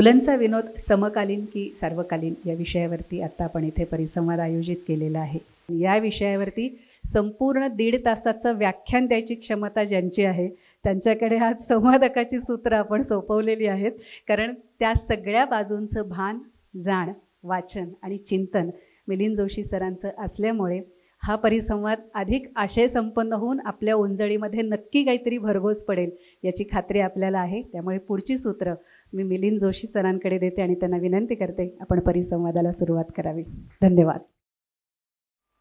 पुलंचा विनोद समकालीन की सार्वकालीन या विषयावरती आता आपण इथे परिसंवाद आयोजित केलेला आहे. या विषयावरती संपूर्ण 1.5 तासाचं व्याख्यान द्यायची क्षमता ज्यांची आहे त्यांच्याकडे आज संवादकाची सूत्र आपण सोपवलेली आहेत. कारण त्या सगळ्या बाजूंचं भान, जाण, वाचन आणि चिंतन मिलिंद जोशी सरांचं असल्यामुळे हा परिसंवाद अधिक आशयसंपन्न होऊन आपल्या उंजळीमध्ये नक्की काहीतरी भरघोस पडेल याची खात्री आपल्याला आहे. त्यामुळे पुढची सूत्र मी मिलिंद जोशी सरांकडे देते आणि त्यांना विनंती करते आपण परिसंवादाला सुरुवात करावी. धन्यवाद.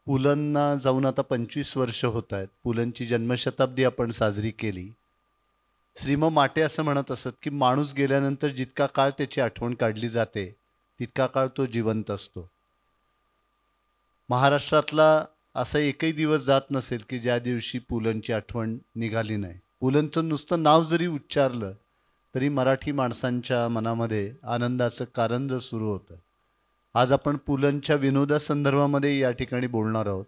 पुलंना जाऊन आता 25 वर्ष होत आहेत. पुलंची जन्मशताब्दी आपण साजरी केली. श्रीम माटे असं म्हणत असत की माणूस गेल्यानंतर जितका काळ त्याची आठवण काढली जाते तितका काळ तो जिवंत असतो. महाराष्ट्रातला असा एकही दिवस जात नसेल की ज्या दिवशी पुलंची आठवण निघाली नाही. पुलंचं नुसतं नाव जरी उच्चारलं तरी मराठी माणसांच्या मनामध्ये आनंदाचं कारंज सुरू होतं. आज आपण पुलंच्या विनोदासंदर्भामध्ये या ठिकाणी बोलणार आहोत.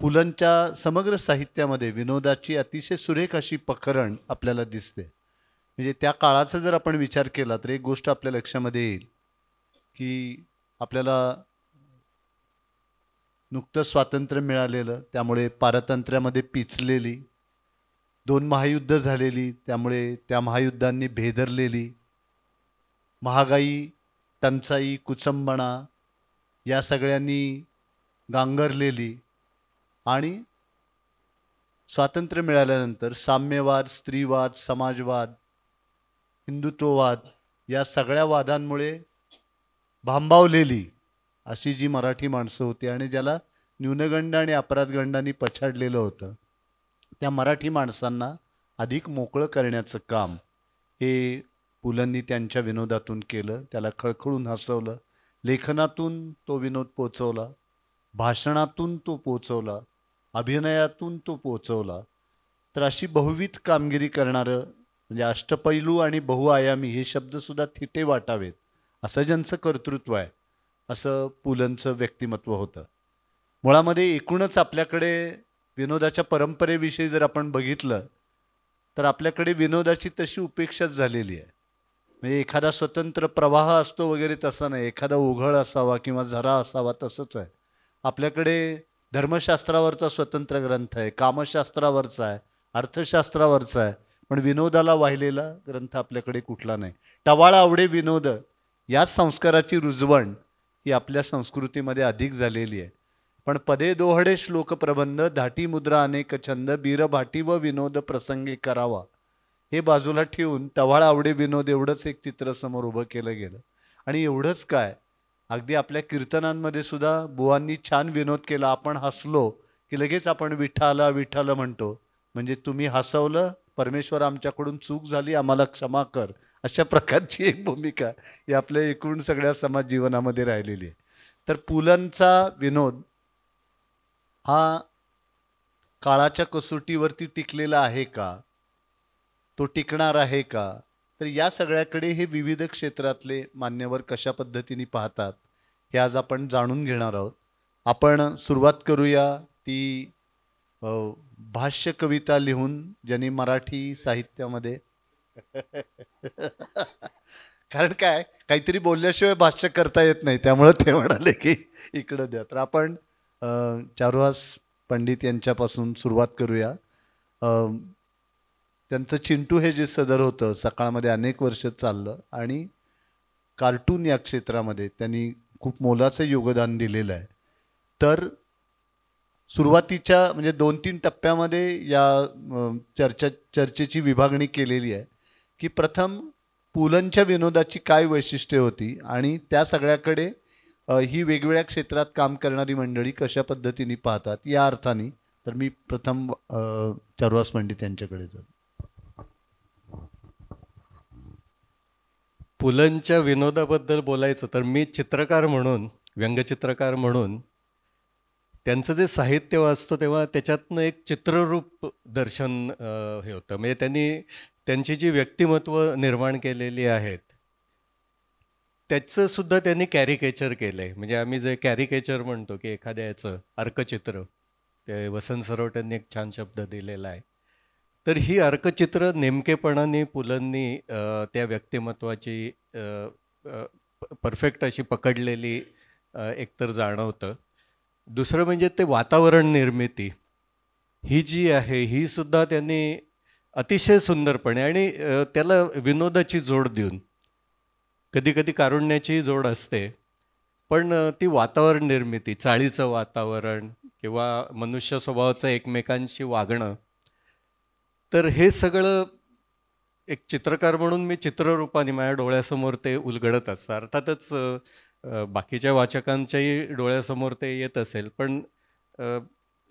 पुलंच्या समग्र साहित्यामध्ये विनोदाची अतिशय सुरेख अशी पखरण आपल्याला दिसते. म्हणजे त्या काळाचा जर आपण विचार केला तर एक गोष्ट आपल्या लक्षामध्ये येईल की आपल्याला नुकतं स्वातंत्र्य मिळालेलं, त्यामुळे पारतंत्र्यामध्ये पिचलेली, 2 महायुद्ध झालेली, त्यामुळे त्या महायुद्धांनी भेदरलेली, महागाई, टंचाई, कुचंबणा या सगळ्यांनी गांगरलेली आणि स्वातंत्र्य मिळाल्यानंतर साम्यवाद, स्त्रीवाद, समाजवाद, हिंदुत्ववाद या सगळ्या वादांमुळे भांबावलेली अशी जी मराठी माणसं होती आणि ज्याला न्यूनगंड आणि अपराधगंडांनी पछाडलेलं होतं, त्या मराठी माणसांना अधिक मोकळं करण्याचं काम हे पुलंनी त्यांच्या विनोदातून केलं. त्याला खळखळून हसवलं. लेखनातून तो विनोद पोचवला, भाषणातून तो पोचवला, अभिनयातून तो पोचवला. तर अशी बहुविध कामगिरी करणारं म्हणजे अष्टपैलू आणि बहुआयामी हे शब्दसुद्धा थिटे वाटावेत असं ज्यांचं कर्तृत्व आहे असं पुलंचं व्यक्तिमत्व होतं. मुळामध्ये एकूणच आपल्याकडे विनोदाच्या परंपरेविषयी जर आपण बघितलं तर आपल्याकडे विनोदाची तशी उपेक्षाच झालेली आहे. म्हणजे एखादा स्वतंत्र प्रवाह असतो वगैरे तसा नाही, एखादा ओघळ असावा किंवा झरा असावा तसंच आहे. आपल्याकडे धर्मशास्त्रावरचा स्वतंत्र ग्रंथ आहे, कामशास्त्रावरचा आहे, अर्थशास्त्रावरचा आहे, पण विनोदाला वाहिलेला ग्रंथ आपल्याकडे कुठला नाही. टवाळा आवडे विनोद या संस्काराची रुजवण ही आपल्या संस्कृतीमध्ये अधिक झालेली आहे. पण पदे दोहडे श्लोक प्रबंध, धाटी मुद्रा अनेक छंद, बीरभाटी व विनोद प्रसंगी करावा हे बाजूला ठेवून टवाळा आवडे विनोद एवढंच एक चित्र समोर उभं केलं गेलं. आणि एवढंच काय, अगदी आपल्या कीर्तनांमध्ये सुद्धा बुवांनी छान विनोद केला. आपण हसलो की लगेच आपण विठाला विठाला म्हणतो. म्हणजे तुम्ही हसवलं, परमेश्वर आमच्याकडून चूक झाली, आम्हाला क्षमा कर, अशा प्रकारची एक भूमिका ही आपल्या एकूण सगळ्या समाज जीवनामध्ये राहिलेली आहे. तर पुलंचा विनोद हा काळाच्या कसोटीवरती टिकलेला आहे का, तो टिकणार आहे का, तर या सगळ्याकडे हे विविध क्षेत्रातले मान्यवर कशा पद्धतीने पाहतात हे आज आपण जाणून घेणार आहोत. आपण सुरुवात करूया ती भाष्य कविता लिहून ज्यांनी मराठी साहित्यामध्ये कारण काय काहीतरी बोलल्याशिवाय भाष्य करता येत नाही, त्यामुळे ते म्हणाले की इकडं द्या. तर आपण चारुहास पंडित यांच्यापासून सुरुवात करूया. त्यांचं चिंटू हे जे सदर होतं सकाळमध्ये अनेक वर्ष चाललं आणि कार्टून या क्षेत्रामध्ये त्यांनी खूप मोलाचं योगदान दिलेलं आहे. तर सुरुवातीच्या म्हणजे 2-3 टप्प्यामध्ये या चर्चेची विभागणी केलेली आहे की प्रथम पुलंच्या विनोदाची काय वैशिष्ट्ये होती आणि त्या सगळ्याकडे ही वेगवेगळ्या क्षेत्रात काम करणारी मंडळी कशा पद्धतीने पाहतात या अर्थाने. तर मी प्रथम चारुहास पंडित यांच्याकडे जातो. पुलंच्या विनोदाबद्दल बोलायचं तर मी चित्रकार म्हणून, व्यंगचित्रकार म्हणून त्यांचं जे साहित्य वाचतो तेव्हा त्याच्यातनं एक चित्ररूप दर्शन हे होतं. म्हणजे त्यांची जी व्यक्तिमत्व निर्माण केलेली आहेत त्याचं सुद्धा त्यांनी कॅरिकेचर केलं आहे. म्हणजे आम्ही जे कॅरिकेचर म्हणतो की एखाद्या याचं अर्कचित्र, ते वसंत सरवटेंनी एक छान शब्द दिलेला आहे. तर ही अर्कचित्र नेमकेपणाने पुलंनी त्या व्यक्तिमत्वाची परफेक्ट अशी पकडलेली एकतर जाणवतं. दुसरं म्हणजे ते वातावरण निर्मिती ही जी आहे ही सुद्धा त्यांनी अतिशय सुंदरपणे आणि त्याला विनोदाची जोड देऊन, कधी कधी कारुण्याची जोड असते, पण ती वातावरण निर्मिती, चाळीचं वातावरण किंवा मनुष्य स्वभावाचं एकमेकांशी वागणं, तर हे सगळं एक चित्रकार म्हणून मी चित्ररूपाने माझ्या डोळ्यासमोर ते उलगडत असतं. अर्थातच बाकीच्या वाचकांच्याही डोळ्यासमोर ते येत असेल, पण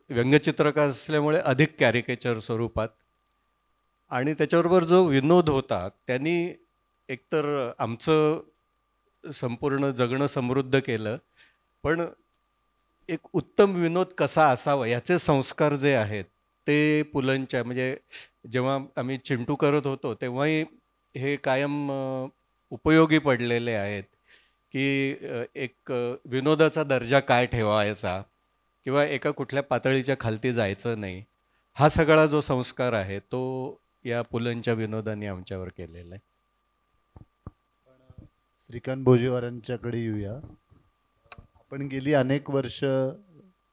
व्यंगचित्रकार असल्यामुळे अधिक कॅरिकेचर स्वरूपात. आणि त्याच्याबरोबर जो विनोद होता त्यांनी एकतर आमचं संपूर्ण जगणं समृद्ध केलं, पण एक उत्तम विनोद कसा असावा याचे संस्कार जे आहेत ते पुलंच्या, म्हणजे जेव्हा आम्ही चिंटू करत होतो तेव्हाही हे कायम उपयोगी पडलेले आहेत की एक विनोदाचा दर्जा काय ठेवायचा किंवा एका कुठल्या पातळीच्या खालती जायचं नाही, हा सगळा जो संस्कार आहे तो या पुलंच्या विनोदाने आमच्यावर केलेला आहे. श्रीकांत भोजेवारांच्याकडे येऊया. आपण गेली अनेक वर्ष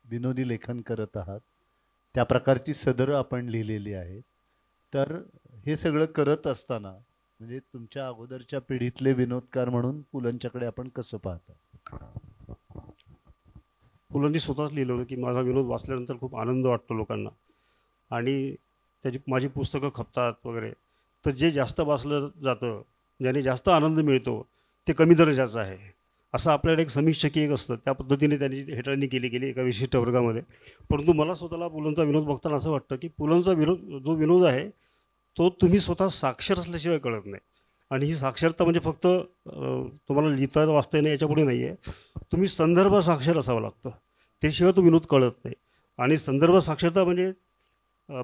विनोदी लेखन करत आहात, त्या प्रकारची सदरं आपण लिहिलेली आहेत. तर हे सगळं करत असताना म्हणजे तुमच्या अगोदरच्या पिढीतले विनोदकार म्हणून पुलंच्याकडे आपण कसं पाहता? पुलंनी स्वतःच लिहिलं होतं की माझा विनोद वाचल्यानंतर खूप आनंद वाटतो लोकांना आणि त्याची माझी पुस्तकं खपतात वगैरे. तर जे जास्त वाचलं जातं, ज्याने जास्त आनंद मिळतो ते कमी दर्जाचं आहे, असं आपल्याकडे एक समीक्षकी एक असतं. त्या पद्धतीने त्यांनी हेटाळणी केली गेली एका विशिष्ट वर्गामध्ये. परंतु मला स्वतःला पुलंचा विनोद बघताना असं वाटतं की पुलंचा जो विनोद आहे तो तुम्ही स्वतः साक्षर असल्याशिवाय कळत नाही. आणि ही साक्षरता म्हणजे फक्त तुम्हाला लिहिता वाचता येणं याच्यापुढे नाही आहे, तुम्ही संदर्भ साक्षर असावं लागतं, त्याशिवाय तो विनोद कळत नाही. आणि संदर्भ साक्षरता म्हणजे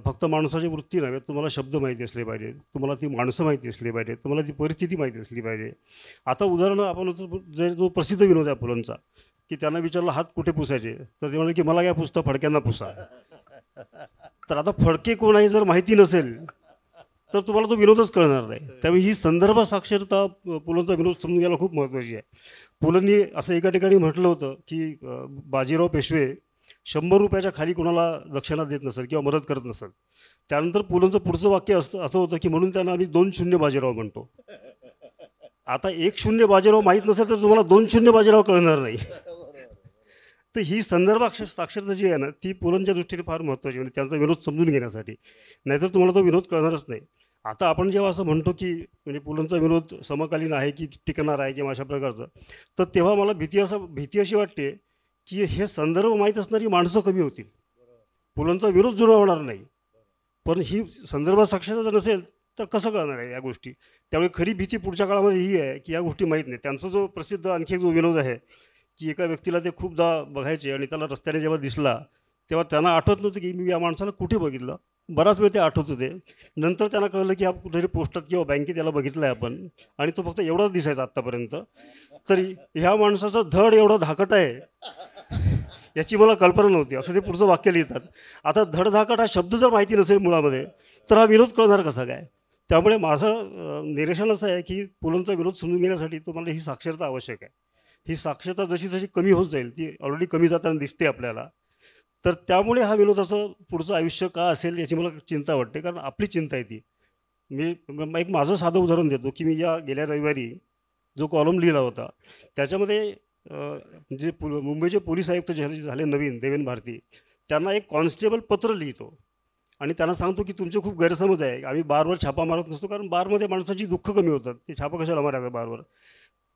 फक्त माणसाची वृत्ती नव्हे, तुम्हाला शब्द माहिती असले पाहिजे, तुम्हाला ती माणसं माहिती असली पाहिजे, तुम्हाला ती परिस्थिती माहिती असली पाहिजे. आता उदाहरणं आपण जो प्रसिद्ध विनोद आहे पुलंचा की त्यांना विचारलं हात कुठे पुसायचे, तर ते म्हणाले की मला काय पुसतं, फडक्यांना पुसा. तर आता फडके कोण आहे जर माहिती नसेल तर तुम्हाला तो विनोदच कळणार नाही. त्यामुळे ही संदर्भ साक्षरता पुलंचा विनोद समजून घ्यायला खूप महत्त्वाची आहे. पुलंनी असं एका ठिकाणी म्हटलं होतं की बाजीराव पेशवे 100 रुपयाच्या खाली कोणाला दक्षिणा देत नसेल किंवा मदत करत नसेल. त्यानंतर पुलंचं पुढचं वाक्य असं होतं की म्हणून त्यांना आम्ही 2-0 बाजीराव म्हणतो. आता 1-0 बाजीराव माहीत नसेल तर तुम्हाला 2-0 बाजीराव कळणार नाही. तर ही संदर्भ साक्षरता जी आहे ना ती पुलंच्या दृष्टीने फार महत्त्वाची, म्हणजे त्यांचा विनोद समजून घेण्यासाठी. नाहीतर तुम्हाला तो विनोद कळणारच नाही. आता आपण जेव्हा असं म्हणतो की म्हणजे पुलंचा विनोद समकालीन आहे की टिकणार आहे किंवा अशा प्रकारचं, तर तेव्हा मला भीती अशी वाटते की हे संदर्भ माहीत असणारी माणसं कमी होतील, पुलंचा विरोध जुना होणार नाही. पण ही संदर्भ साक्षरता जर नसेल तर कसं कळणार आहे या गोष्टी. त्यामुळे खरी भीती पुढच्या काळामध्ये ही आहे की या गोष्टी माहीत नाही. त्यांचा जो प्रसिद्ध आणखी एक जो विनोद आहे की एका व्यक्तीला ते खूपदा बघायचे आणि त्याला रस्त्याने जेव्हा दिसला तेव्हा त्यांना आठवत नव्हतं की मी या माणसाला कुठे बघितलं. बराच वेळ ते आठवत होते. नंतर त्यांना कळलं की हा कुठेतरी पोस्टात किंवा बँकेत याला बघितलं आहे आपण, आणि तो फक्त एवढाच दिसायचा आत्तापर्यंत. तरी ह्या माणसाचं धड एवढं धाकट आहे याची मला कल्पना नव्हती, असं ते पुढचं वाक्य लिहितात. आता धडधाकट हा शब्द जर माहिती नसेल मुळामध्ये तर हा विनोद कळणार कसा काय. त्यामुळे माझं निरीक्षण असं आहे की पुलंचा विनोद समजून घेण्यासाठी तुम्हाला ही साक्षरता आवश्यक आहे. ही साक्षरता जशी जशी कमी होत जाईल, ती ऑलरेडी कमी जाताना दिसते आपल्याला, तर त्यामुळे हा विनोदाचं पुढचं आयुष्य का असेल याची मला चिंता वाटते. कारण आपली चिंता आहे ती. मी एक माझं साधं उदाहरण देतो की मी गेल्या रविवारी जो कॉलम लिहिला होता त्याच्यामध्ये जे मुंबईचे पोलीस आयुक्त झाले नवीन देवेन भारती, त्यांना एक कॉन्स्टेबल पत्र लिहितो आणि त्यांना सांगतो की तुमचे खूप गैरसमज आहे, आम्ही बारवर छापा मारत नसतो कारण बारमध्ये माणसाची दुःख कमी होतात, ते छापा कशाला मारायचं बारवर,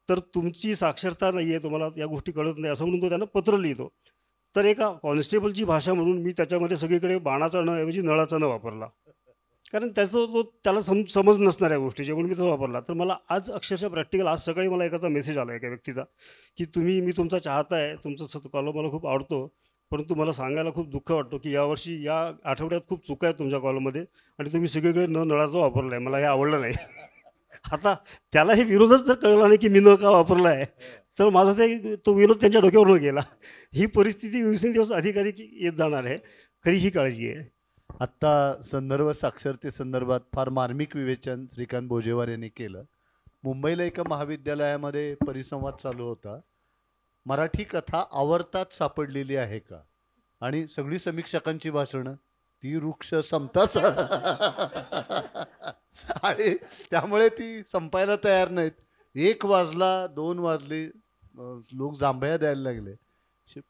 तर तुमची साक्षरता नाही आहे, तुम्हाला या गोष्टी कळत नाही, असं म्हणून तो त्यांना पत्र लिहितो. तर एका कॉन्स्टेबलची भाषा म्हणून मी त्याच्यामध्ये सगळीकडे बाणाचा न ऐवजी नळाचा न वापरला, कारण त्याला समज नसणाऱ्या गोष्टीचे म्हणून मी तो वापरला. तर मला आज अक्षरशः प्रॅक्टिकल आज सकाळी मला एकाचा मेसेज आला एका व्यक्तीचा की मी तुमचा चाहता आहे, तुमचं कॉलम मला खूप आवडतो, परंतु मला सांगायला खूप दुःख वाटतो की यावर्षी या आठवड्यात खूप चुका आहेत तुमच्या कॉलममध्ये आणि तुम्ही सगळीकडे न नळाचा वापरला आहे, मला हे आवडलं नाही. आता त्याला हे विरोधच जर कळला नाही की मी न का वापरला आहे तर माझा तो विरोध त्यांच्या डोक्यावरून गेला. ही परिस्थिती दिवसेंदिवस अधिक येत जाणार आहे, खरी ही काळजी आहे. आत्ता संदर्भ साक्षरतेसंदर्भात फार मार्मिक विवेचन श्रीकांत भोजेवार यांनी केलं. मुंबईला एका महाविद्यालयामध्ये परिसंवाद चालू होता. मराठी कथा आवर्तात सापडलेली आहे का, आणि सगळी समीक्षकांची भाषणं ती वृक्ष संपताच आणि त्यामुळे ती संपायला तयार नाहीत. 1 वाजला 2 वाजले, लोक जांभया द्यायला लागले.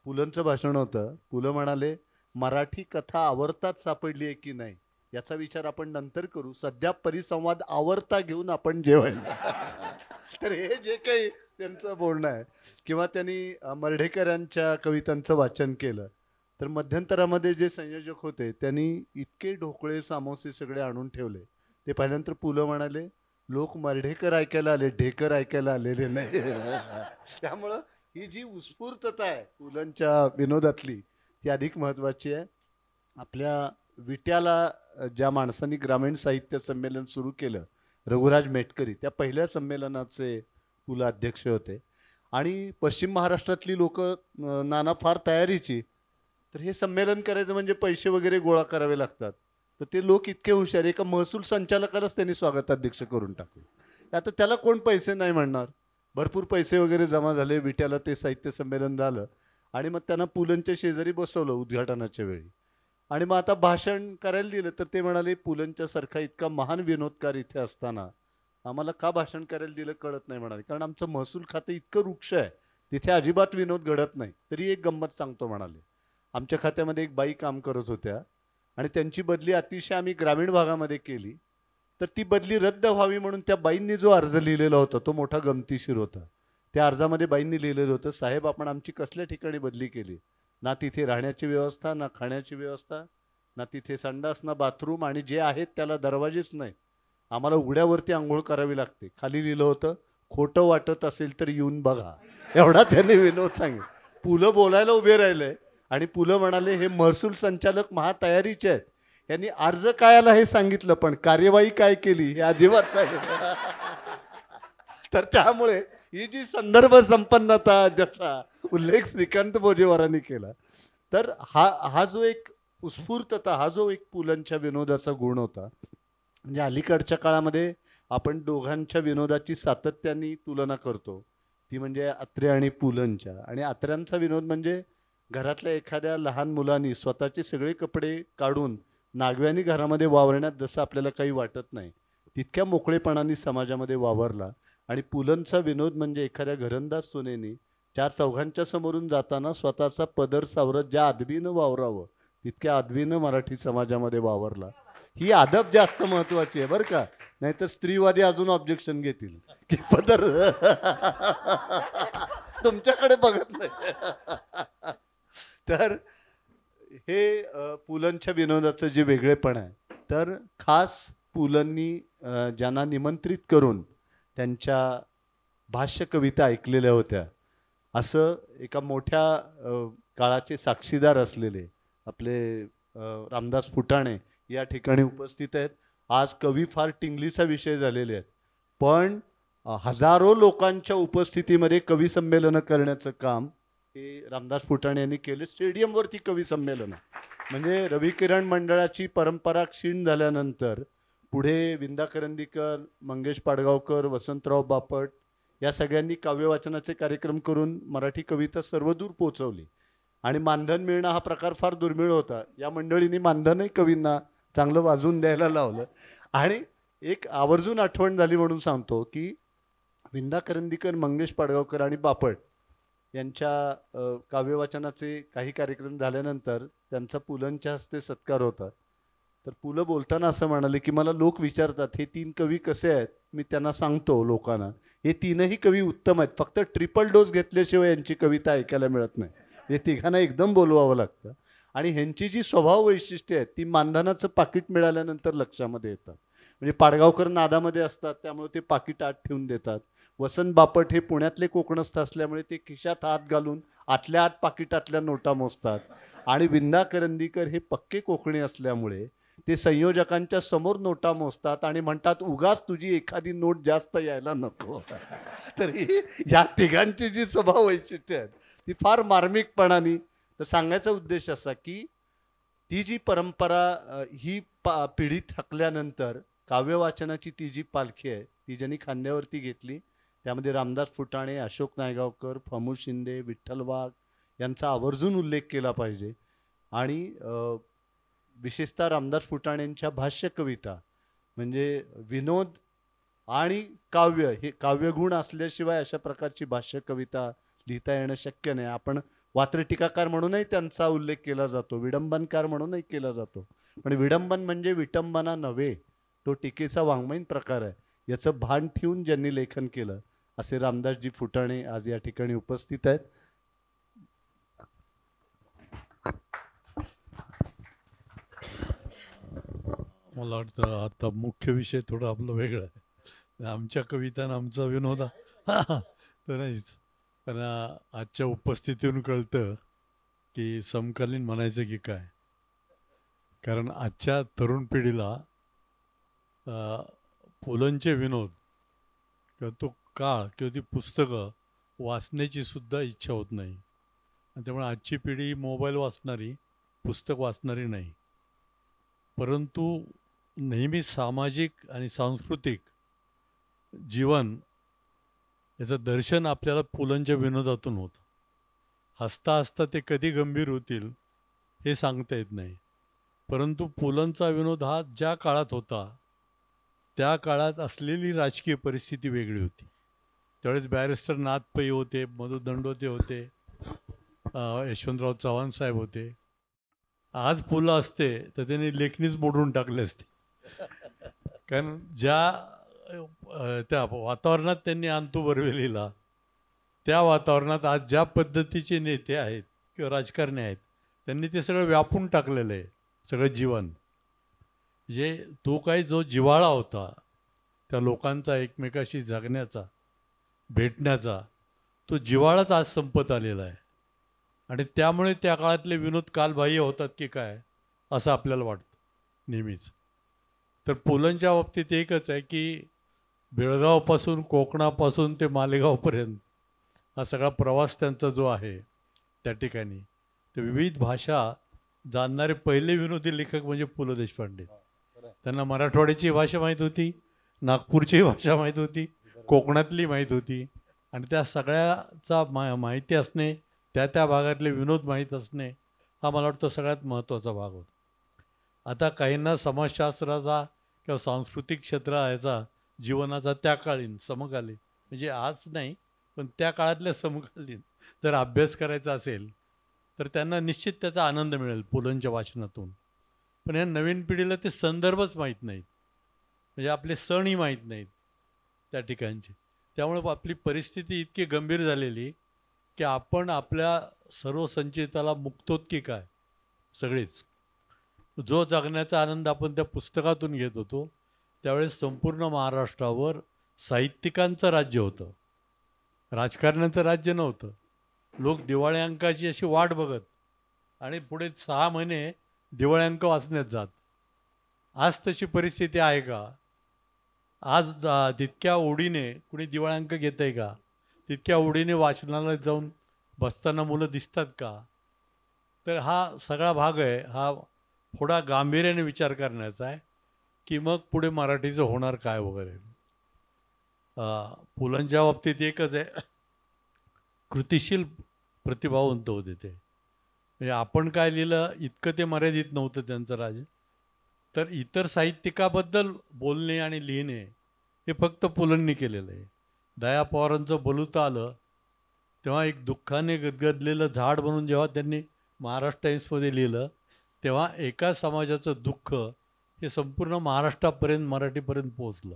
पुलंचं भाषण होतं. पुलं म्हणाले, मराठी कथा आवर्तात सापडली आहे की नाही याचा विचार आपण नंतर करू, सध्या परिसंवाद आवर्ता घेऊन आपण जेवायला. तर हे जे काही त्यांचं बोलणं आहे, किंवा त्यांनी मर्ढेकरांच्या कवितांचं वाचन केलं, तर मध्यंतरामध्ये जे संयोजक होते त्यांनी इतके ढोकळे सामोसे सगळे आणून ठेवले. ते पाहिल्यानंतर पुलं म्हणाले, लोक मर्ढेकर ऐकायला आले, ढेकर ऐकायला आलेले नाही. त्यामुळं ही जी उत्स्फूर्तता आहे पुलंच्या विनोदातली ती अधिक महत्त्वाची आहे. आपल्या विट्याला ज्या माणसांनी ग्रामीण साहित्य संमेलन सुरू केलं, रघुराज मेटकरी, त्या पहिल्या संमेलनाचे पुलं अध्यक्ष होते. आणि पश्चिम महाराष्ट्रातली लोक नाना फार तयारीची. तर हे संमेलन करायचं म्हणजे पैसे वगैरे गोळा करावे लागतात. तर ते लोक इतके हुशार, एका महसूल संचालकालाच त्यांनी स्वागताध्यक्ष करून टाकले. आता त्याला कोण पैसे नाही म्हणणार. भरपूर पैसे वगैरे जमा झाले. विट्याला ते साहित्य संमेलन झालं आणि मग त्यांना पुलंच्या शेजारी बसवलं उद्घाटनाच्या वेळी. आणि मग आता भाषण करायला दिलं तर ते म्हणाले, पुलंच्या सारखा इतका महान विनोदकार इथे असताना आम्हाला का भाषण करायला दिलं कळत नाही म्हणाले, कारण आमचं महसूल खातं इतकं वृक्ष आहे, तिथे अजिबात विनोद घडत नाही. तरी एक गंमत सांगतो म्हणाले, आमच्या खात्यामध्ये एक बाई काम करत होत्या आणि त्यांची बदली अतिशय आम्ही ग्रामीण भागामध्ये केली. तर ती बदली रद्द व्हावी म्हणून त्या बाईंनी जो अर्ज लिहिलेला होता तो मोठा गमतीशीर होता. त्या अर्जामध्ये बाईंनी लिहिलेलं होतं, साहेब आपण आमची कसल्या ठिकाणी बदली केली, ना तिथे राहण्याची व्यवस्था, ना खाण्याची व्यवस्था, ना तिथे संडास, ना बाथरूम, आणि जे आहेत त्याला दरवाजेच नाही, आम्हाला उघड्यावरती आंघोळ करावी लागते. खाली लिहिलं होतं, खोटं वाटत असेल तर येऊन बघा. एवढा त्यांनी विनोद सांगितला. पुलं बोलायला उभे राहिले आणि पुलं म्हणाले, हे महसूल संचालक महातयारीचे आहेत, यांनी अर्ज काय आला हे सांगितलं पण कार्यवाही काय केली हे अजिबात सांगितलं. तर त्यामुळे ही जी संदर्भ संपन्नता ज्याचा उल्लेख श्रीकांत भोजेवारांनी केला, तर हा जो एक उत्स्फूर्तता, हा जो एक पुलंच्या विनोदाचा गुण होता. म्हणजे अलीकडच्या काळामध्ये आपण दोघांच्या विनोदाची सातत्याने तुलना करतो, ती म्हणजे अत्रे आणि पुलंच्या. आणि अत्र्यांचा विनोद म्हणजे घरातल्या एखाद्या लहान मुलांनी स्वतःचे सगळे कपडे काढून नागव्यानी घरामध्ये वावरण्यात जसं आपल्याला काही वाटत नाही, तितक्या मोकळेपणाने समाजामध्ये वावरला. आणि पुलंचा विनोद म्हणजे एखाद्या घरंदाज सुनेनी 4 चौघांच्या समोरून जाताना स्वतःचा पदर सावरत ज्या आदबीनं वावरावं तितक्या आदबीनं मराठी समाजामध्ये वावरला. ही अदब जास्त महत्वाची आहे बरं का, नाहीतर स्त्रीवादी अजून ऑब्जेक्शन घेतील की पदर तुमच्याकडे बघत नाही. तर हे पुलंच्या विनोदाचं जे वेगळेपण आहे, तर खास पुलंनी ज्यांना निमंत्रित करून त्यांच्या भाष्य कविता ऐकलेल्या होत्या, असं एका मोठ्या काळाचे साक्षीदार असलेले आपले रामदास फुटाणे या ठिकाणी उपस्थित आहेत. आज कवी फार टिंगलीचा विषय झालेले आहेत, पण हजारो लोकांच्या उपस्थितीमध्ये कवी संमेलनं करण्याचं काम हे रामदास फुटाणे यांनी केले. स्टेडियमवरती कवी संमेलनं, म्हणजे रविकिरण मंडळाची परंपरा क्षीण झाल्यानंतर पुढे विंदा करंदीकर, मंगेश पाडगावकर, वसंतराव बापट या सगळ्यांनी काव्यवाचनाचे कार्यक्रम करून मराठी कविता सर्वदूर पोचवली. आणि मानधन मिळणं हा प्रकार फार दुर्मिळ होता. या मंडळींनी मानधनही कवींना चांगलं वाजवून द्यायला लावलं. आणि एक आवर्जून आठवण झाली म्हणून सांगतो की विंदा करंदीकर, मंगेश पाडगावकर आणि बापट यांच्या काव्यवाचनाचे काही कार्यक्रम झाल्यानंतर त्यांचा पुलंच्या हस्ते सत्कार होता. तर पुलं बोलताना असं म्हणाले की मला लोक विचारतात, हे 3 कवी कसे आहेत. मी त्यांना सांगतो लोकांना, हे 3ही कवी उत्तम आहेत, फक्त ट्रिपल डोस घेतल्याशिवाय यांची कविता ऐकायला मिळत नाही. हे तिघांना एकदम बोलवावं लागतं. आणि ह्यांची जी स्वभाव वैशिष्ट्ये आहेत ती मानधनाचं पाकिट मिळाल्यानंतर लक्षामध्ये येतात. म्हणजे पाडगावकर नादामध्ये असतात त्यामुळे ते पाकिट आत ठेवून देतात. वसंत बापट हे पुण्यातले कोकणस्थ असल्यामुळे ते खिशात हात घालून आतल्या आत पाकिटातल्या नोटा मोजतात. आणि विंदा करंदीकर हे पक्के कोकणी असल्यामुळे ते संयोजकांच्या समोर नोटा मोजतात आणि म्हणतात उगाच तुझी एखादी नोट जास्त यायला नको. तरी या तिघांची जी स्वभाव वैशिष्ट्ये आहेत ती फार मार्मिकपणाने. तर सांगायचा उद्देश असा की ती जी परंपरा ही पिढी थकल्यानंतर काव्य वाचनाची ती जी पालखी आहे ती ज्यांनी खांद्यावरती घेतली, त्यामध्ये रामदास फुटाणे, अशोक नायगावकर, फमू शिंदे, विठ्ठल वाघ यांचा आवर्जून उल्लेख केला पाहिजे. आणि विशेषतः रामदास फुटाण्यांच्या भाष्य कविता म्हणजे विनोद आणि काव्य हे काव्यगुण असल्याशिवाय अशा प्रकारची भाष्य कविता लिहिता येणं शक्य नाही. आपण वात्रटिकाकार म्हणूनही त्यांचा उल्लेख केला जातो, विडंबनकार म्हणूनही केला जातो. पण विडंबन म्हणजे विटंबना नव्हे, तो टीकेचा वाङ्मयीन प्रकार आहे. याचं भान ठेवून ज्यांनी लेखन केलं असे रामदासजी फुटाणे आज या ठिकाणी उपस्थित आहेत. मला वाटतं आता मुख्य विषय थोडा आपला वेगळा आहे. आमच्या कवितांना आमचा विनोद तर नाहीच, पण आजच्या उपस्थितीतून कळतं की समकालीन म्हणायचं की काय. कारण आजच्या तरुण पिढीला पुलंचे विनोद किंवा तो काळ किंवा ती पुस्तकं वाचण्याची सुद्धा इच्छा होत नाही. आणि त्यामुळे आजची पिढी मोबाईल वाचणारी, पुस्तक वाचणारी नाही. परंतु नेहमी सामाजिक आणि सांस्कृतिक जीवन याचं दर्शन आपल्याला पुलंच्या विनोदातून होतं. हसता हसता ते कधी गंभीर होतील हे सांगता येत नाही. परंतु पुलंचा विनोद हा ज्या काळात होता त्या काळात असलेली राजकीय परिस्थिती वेगळी होती. त्यावेळेस बॅरिस्टर नाथ पै होते, मधु दंडोते होते, यशवंतराव चव्हाण साहेब होते. आज पुलं असते तर त्यांनी लेखणीच मोडून टाकले असते. कारण ज्या त्या वातावरणात त्यांनी अंतू बर्वे लिहिला, त्या वातावरणात आज ज्या पद्धतीचे नेते आहेत किंवा राजकारणी आहेत त्यांनी ते सगळं व्यापून टाकलेलं आहे, सगळं जीवन. म्हणजे तो काही जो जिव्हाळा होता त्या लोकांचा एकमेकाशी जगण्याचा, भेटण्याचा, तो जिव्हाळाच आज संपत आलेला आहे. आणि त्यामुळे त्या काळातले विनोद कालबाह्य होतात की काय असं आपल्याला वाटतं नेहमीच. तर पुलंच्या बाबतीत एकच आहे की बेळगावपासून, कोकणापासून ते मालेगावपर्यंत हा सगळा प्रवास त्यांचा जो आहे त्या ठिकाणी ते विविध भाषा जाणणारे पहिले विनोदी लेखक म्हणजे पु ल देशपांडे. त्यांना मराठवाड्याची भाषा माहीत होती, नागपूरची भाषा माहीत होती, कोकणातली माहीत होती. आणि त्या सगळ्याचा माहिती असणे, त्या भागातले विनोद माहीत असणे हा मला वाटतं सगळ्यात महत्त्वाचा भाग होता. आता काहींना समाजशास्त्राचा किंवा सांस्कृतिक क्षेत्राचा जीवनाचा त्या काळीन समकालीन म्हणजे आज नाही पण त्या काळातल्या समकालीन जर अभ्यास करायचा असेल तर त्यांना निश्चित त्याचा आनंद मिळेल पुलंच्या वाचनातून. पण या नवीन पिढीला ते संदर्भच माहीत नाहीत, म्हणजे आपले सणही माहीत नाहीत त्या ठिकाणचे. त्यामुळे आपली परिस्थिती इतकी गंभीर झालेली की आपण आपल्या सर्व संचिताला मुक्तोत की काय सगळेच. जो जगण्याचा आनंद आपण त्या पुस्तकातून घेत होतो त्यावेळेस संपूर्ण महाराष्ट्रावर साहित्यिकांचं राज्य होतं, राजकारण्याचं राज्य नव्हतं. लोक दिवाळी अंकाची अशी वाट बघत आणि पुढे 6 महिने दिवाळी अंक वाचण्यात जात. आज तशी परिस्थिती आहे का? आज तितक्या ओढीने कुणी दिवाळी अंक घेत आहे का? तितक्या ओढीने वाचनाला जाऊन बसताना मुलं दिसतात का? तर हा सगळा भाग आहे हा थोडा गांभीर्याने विचार करण्याचा आहे की मग पुढे मराठीचं होणार काय वगैरे. पुलंच्या बाबतीत एकच आहे, कृतिशील प्रतिभावंत होते ते. म्हणजे आपण काय लिहिलं इतकं ते मर्यादित नव्हतं त्यांचं राज्य. तर इतर साहित्यिकाबद्दल बोलणे आणि लिहिणे हे फक्त पुलंनी केलेलं आहे. दया पवारांचं बलुतं आलं तेव्हा एक दुःखाने गदगदलेलं झाड म्हणून जेव्हा त्यांनी महाराष्ट्र टाइम्समध्ये लिहिलं तेव्हा एका समाजाचं दुःख हे संपूर्ण महाराष्ट्रापर्यंत, मराठीपर्यंत पोचलं.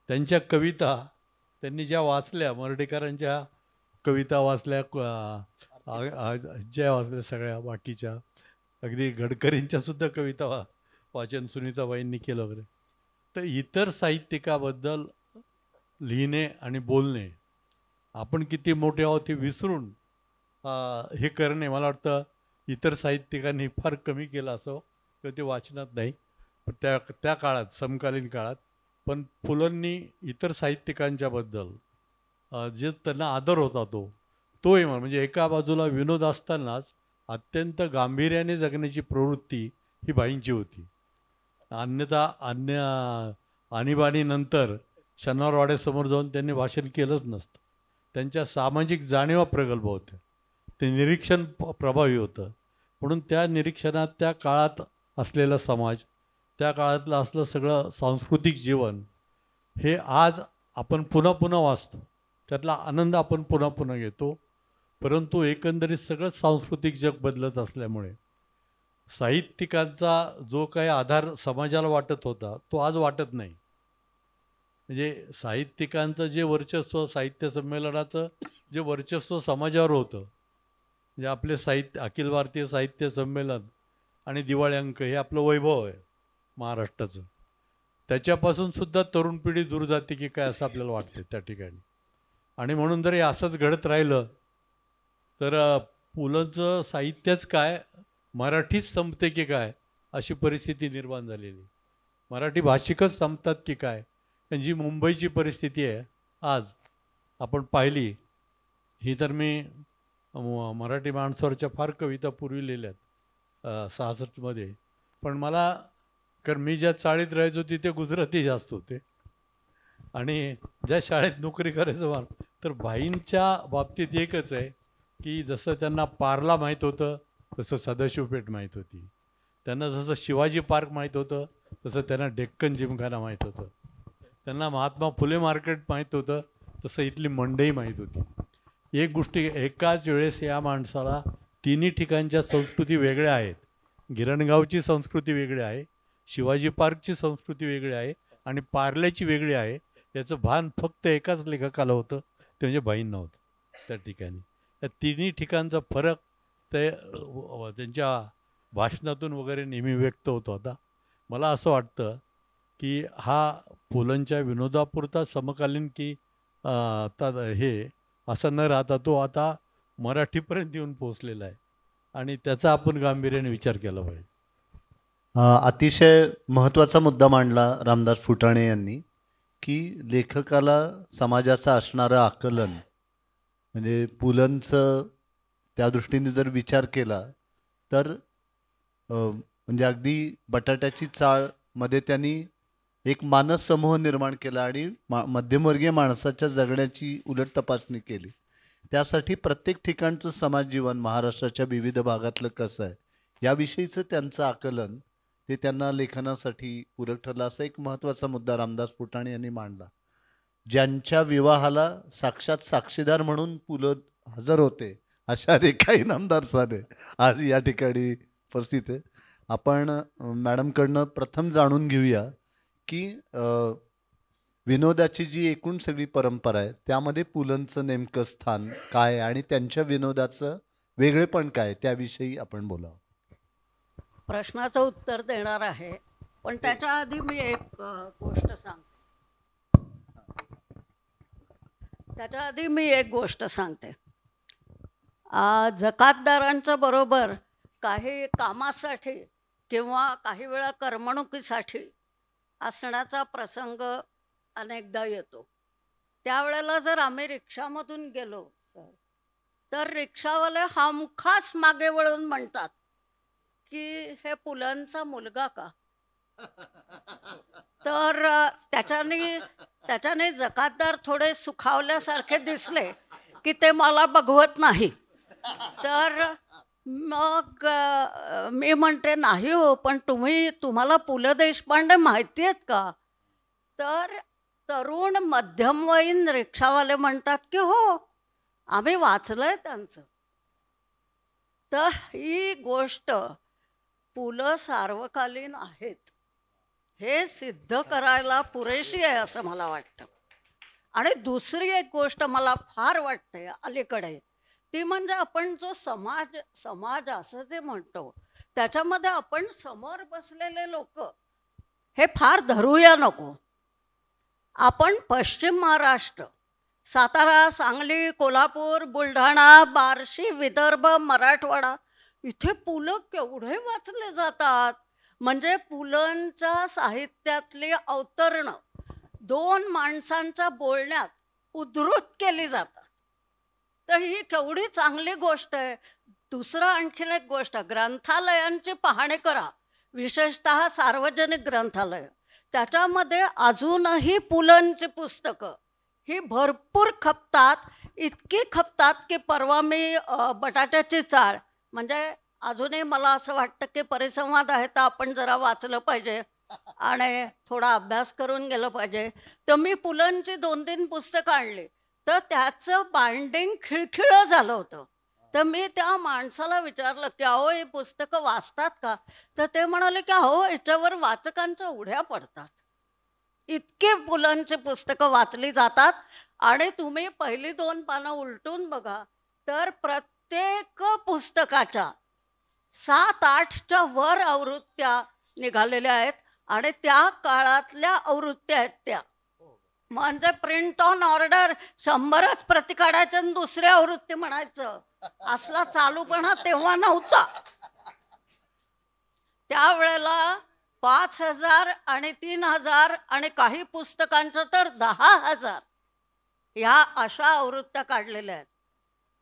त्यांच्या कविता त्यांनी ज्या वाचल्या, मराठीकरांच्या कविता वाचल्या, ज्या वाचल्या सगळ्या बाकीच्या, अगदी गडकरींच्यासुद्धा कविता वाचन सुनीताबाईंनी केलं वगैरे. तर इतर साहित्यिकाबद्दल लिहिणे आणि बोलणे आपण किती मोठे आहोत हे विसरून हे करणे मला वाटतं इतर साहित्यिकांनी फार कमी केलं असं किंवा ते वाचनात नाही. पण त्या काळात, समकालीन काळात पण पुलंनी इतर साहित्यिकांच्याबद्दल जे त्यांना आदर होता तोही म्हणजे एका बाजूला विनोद असतानाच अत्यंत गांभीर्याने जगण्याची प्रवृत्ती ही बाईंची होती. अन्यथा आणीबाणीनंतर शनिवारवाड्यासमोर जाऊन त्यांनी भाषण केलंच नसतं. त्यांच्या सामाजिक जाणीवा प्रगल्भ होत्या. ते निरीक्षण प्रभावी होतं. म्हणून त्या निरीक्षणात त्या काळात असलेला समाज, त्या काळातलं असलं सगळं सांस्कृतिक जीवन हे आज आपण पुन्हा पुन्हा वाचतो. त्यातला आनंद आपण पुन्हा पुन्हा घेतो. परंतु एकंदरीत सगळं सांस्कृतिक जग बदलत असल्यामुळे साहित्यिकांचा जो काही आधार समाजाला वाटत होता तो आज वाटत नाही. म्हणजे साहित्यिकांचं जे वर्चस्व, साहित्य संमेलनाचं जे वर्चस्व समाजावर होतं, म्हणजे आपले साहित्य, अखिल भारतीय साहित्य संमेलन आणि दिवाळी अंक हे आपलं वैभव आहे महाराष्ट्राचं, त्याच्यापासून सुद्धा तरुण पिढी दूर जाते की काय असं आपल्याला वाटते त्या ठिकाणी. आणि म्हणून जर हे असंच घडत राहिलं तर पुलंचं साहित्यच काय, मराठीच संपते की काय अशी परिस्थिती निर्माण झालेली. मराठी भाषिकच संपतात की काय, जी मुंबईची परिस्थिती आहे आज आपण पाहिली. ही तर मी मराठी माणसावरच्या फार कविता पूर्वी लिहिल्यात 66मध्ये. पण मला, कारण मी ज्या चाळीत राहायचो तिथे गुजराती जास्त होते आणि ज्या शाळेत नोकरी करायचं मला, तर भाईंच्या बाबतीत एकच आहे की जसं त्यांना पार्ला माहीत होतं तसं सदाशिवपेठ माहीत होती. त्यांना जसं शिवाजी पार्क माहीत होतं तसं त्यांना डेक्कन जिमखाना माहीत होतं. त्यांना महात्मा फुले मार्केट माहीत होतं तसं इथली मंडई माहीत होती. एक गोष्टी, एकाच वेळेस या माणसाला तिन्ही ठिकाणच्या संस्कृती वेगळ्या आहेत. गिरणगावची संस्कृती वेगळी आहे, शिवाजी पार्कची संस्कृती वेगळी आहे आणि पार्ल्याची वेगळी आहे. याचं भान फक्त एकाच लेखकाला होतं, ते म्हणजे भाईंना होतं. त्या ठिकाणी त्या तिन्ही ठिकाणचा फरक ते त्यांच्या भाषणातून वगैरे नेहमी व्यक्त होत होता. मला असं वाटतं की हा पुलंच्या विनोदापुरता समकालीन की आता हे असं न राहता तो आता मराठीपर्यंत येऊन पोहोचलेला आहे आणि त्याचा आपण गांभीर्याने विचार केला पाहिजे. अतिशय महत्त्वाचा मुद्दा मांडला रामदास फुटाणे यांनी की लेखकाला समाजाचं असणारं आकलन, म्हणजे पुलंचं त्या दृष्टीने जर विचार केला तर म्हणजे अगदी बटाट्याची चाळमध्ये त्यांनी एक मानस समूह निर्माण केला आणि मध्यमवर्गीय माणसाच्या जगण्याची उलट तपासणी केली. त्यासाठी प्रत्येक ठिकाणचं समाज जीवन महाराष्ट्राच्या विविध भागातलं कसं आहे याविषयीचं त्यांचं आकलन ते त्यांना लेखनासाठी पूरक ठरलं. असा एक महत्त्वाचा मुद्दा रामदास फुटाणे यांनी मांडला. ज्यांच्या विवाहाला साक्षात साक्षीदार म्हणून पुलं हजर होते अशा रेखा इनामदार साने आज या ठिकाणी उपस्थित आहे. आपण मॅडमकडनं प्रथम जाणून घेऊया की विनोदाची जी एकूण सगळी परंपरा आहे त्यामध्ये पुलंचं नेमकं स्थान काय आणि त्यांच्या विनोदाचं वेगळेपण काय त्याविषयी आपण बोलावं. प्रश्नाचं उत्तर देणार आहे, पण त्याच्या आधी मी एक गोष्ट सांगते. जकातदारांच्या बरोबर काही कामासाठी किंवा काही वेळा करमणुकीसाठी असण्याचा प्रसंग अनेकदा येतो. त्यावेळेला जर आम्ही रिक्षामधून गेलो तर रिक्षावाले हमखास मागे वळून म्हणतात की हे पुलंचा मुलगा का. तर त्याच्याने जकातदार थोडे सुखावल्यासारखे दिसले की ते मला बघवत नाही. तर मग मी म्हणते नाही हो, पण तुम्हाला पु ल देशपांडे माहिती आहेत का. तर तरुण मध्यमवयीन रिक्षावाले म्हणतात की हो, आम्ही वाचलंय त्यांचं. तर ही गोष्ट पु ल सार्वकालीन आहेत हे सिद्ध करायला पुरेशी आहे असं मला वाटतं. आणि दुसरी एक गोष्ट मला फार वाटते अलीकडे, ती म्हणजे आपण जो समाज असं जे म्हणतो त्याच्यामध्ये आपण समोर बसलेले लोक हे फार धरूया नको. आपण पश्चिम महाराष्ट्र, सातारा, सांगली, कोल्हापूर, बुलढाणा, बार्शी, विदर्भ, मराठवाडा इथे पुलं केवढे वाचले जातात. म्हणजे पुलंच्या साहित्यातली अवतरणं दोन माणसांच्या बोलण्यात उद्धृत केली जातात. तर ही केवढी चांगली गोष्ट आहे. दुसरं आणखीन एक गोष्ट, ग्रंथालयांची पाहणी करा, विशेषतः सार्वजनिक ग्रंथालय. त्याच्यामध्ये अजूनही पुलंची पुस्तकं ही भरपूर खपतात. इतकी खपतात की परवा मी बटाट्याची चाळ, म्हणजे अजूनही मला असं वाटतं की परिसंवाद आहे तर आपण जरा वाचलं पाहिजे आणि थोडा अभ्यास करून गेलं पाहिजे. तर मी पुलंची 2-3 पुस्तकं आणली, तर त्याचं बाइंडिंग खिळखिळं झालं होतं. तर मी त्या माणसाला विचारलं की अहो ही पुस्तकं वाचतात का? तर ते म्हणाले की अहो याच्यावर वाचकांच्या उड्या पडतात. इतकी पुलंची पुस्तकं वाचली जातात. आणि तुम्ही पहिली 2 पानं उलटून बघा तर प्रत्येक पुस्तकाच्या 7-8च्या वर आवृत्त्या निघालेल्या आहेत आणि त्या काळातल्या आवृत्त्या आहेत त्या. म्हणजे प्रिंट ऑन ऑर्डर 100च प्रति काढायच्या आणि दुसरी आवृत्ती म्हणायचं, असला चालूपणा तेव्हा नव्हता. त्यावेळेला 5,000 आणि 3,000 आणि काही पुस्तकांचं तर 10,000 ह्या अशा आवृत्त्या काढलेल्या आहेत.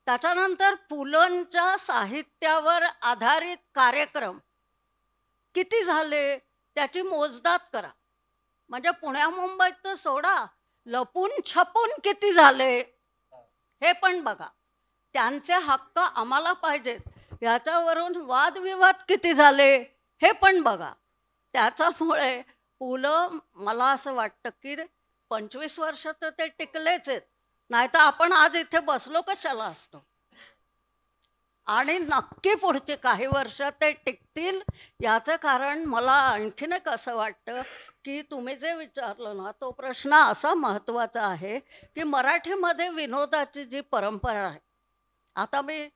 त्याच्यानंतर पुलंच्या साहित्यावर आधारित कार्यक्रम किती झाले त्याची मोजदाद करा. म्हणजे पुण्या मुंबईत तर सोडा, लपून छपून किती झाले हे पण बघा. त्यांचे हक्क आम्हाला पाहिजेत याच्यावरून वादविवाद किती झाले हे पण बघा. त्याच्यामुळे पुलं मला असं वाटतं की 25 वर्ष तर ते टिकलेच आहेत, नाही तर आपण आज इथे बसलो कशाला असतो. आणि नक्की पुढचे काही वर्ष ते टिकतील. याचं कारण मला आणखीन एक असं वाटतं की तुम्ही जे विचारलं ना तो प्रश्न असा महत्त्वाचा आहे की मराठीमध्ये विनोदाची जी परंपरा आहे, आता मी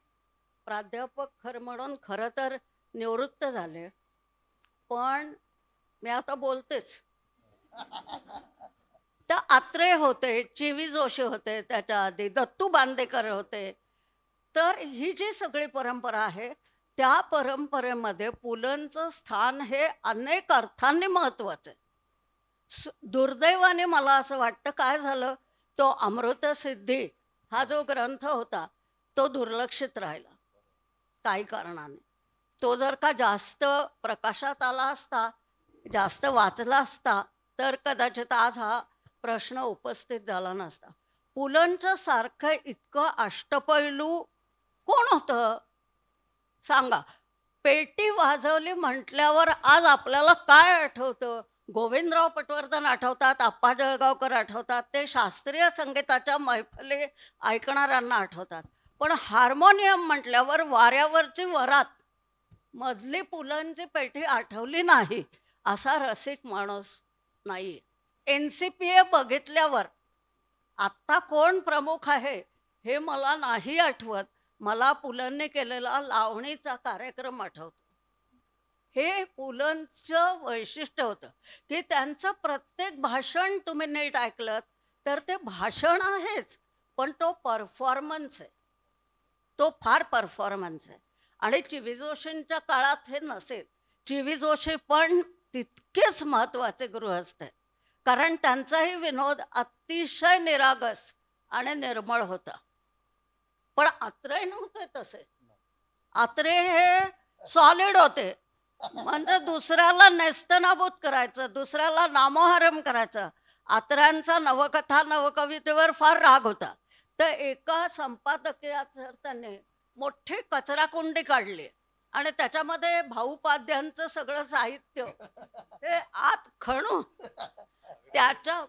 प्राध्यापक म्हणून खरं तर निवृत्त झाले, पण मी आता बोलतेच. तर आत्रे होते, चि.वी. जोशी होते, त्याच्या आधी दत्तू बांदेकर होते. तर ही जी सगळी परंपरा आहे त्या परंपरेमध्ये पुलंचं स्थान हे अनेक अर्थांनी महत्त्वाचं आहे. दुर्दैवाने मला असं वाटतं काय झालं, तो अमृतसिद्धी हा जो ग्रंथ होता तो दुर्लक्षित राहिला काही कारणाने. तो जर का जास्त प्रकाशात आला असता, जास्त वाचला असता तर कदाचित आज हा प्रश्न उपस्थित झाला नसता. पुलंचं सारखं इतकं अष्टपैलू कोण होतं सांगा. पेटी वाजवली म्हटल्यावर आज आपल्याला काय आठवतं? गोविंदराव पटवर्धन आठवतात, आप्पा जळगावकर आठवतात, ते शास्त्रीय संगीताच्या मैफली ऐकणाऱ्यांना आठवतात. पण हार्मोनियम म्हटल्यावर वाऱ्यावरची वरात मधली पुलंची पेटी आठवली नाही असा रसिक माणूस नाही. NCPA बघितल्यावर आत्ता कोण प्रमुख आहे हे मला नाही आठवत. मला पुलंनी केलेला लावणीचा कार्यक्रम आठवतो. हे पुलंचं वैशिष्ट्य होतं की त्यांचं प्रत्येक भाषण तुम्ही नीट ऐकलं तर ते भाषण आहेच, पण तो परफॉर्मन्स आहे, तो फार परफॉर्मन्स आहे. आणि चि.वी. जोशींच्या काळात हे नसेल. चि.वी. जोशी पण तितकेच महत्त्वाचे गृहस्थ आहेत, कारण त्यांचाही विनोद अतिशय निरागस आणि निर्मळ होता. पण आत्रे नव्हते तसे. आत्रे हे सॉलिड होते, म्हणजे दुसऱ्याला नेस्तनाबूत करायचं, दुसऱ्याला नामोहरम करायचं. आत्र्यांचा नवकथा नवकवितेवर फार राग होता. तर एका संपादकीयात त्यांनी मोठी कचराकुंडी काढली आणि त्याच्यामध्ये भाऊपाद्यांचं सगळं साहित्य हे आत खणून त्याच्या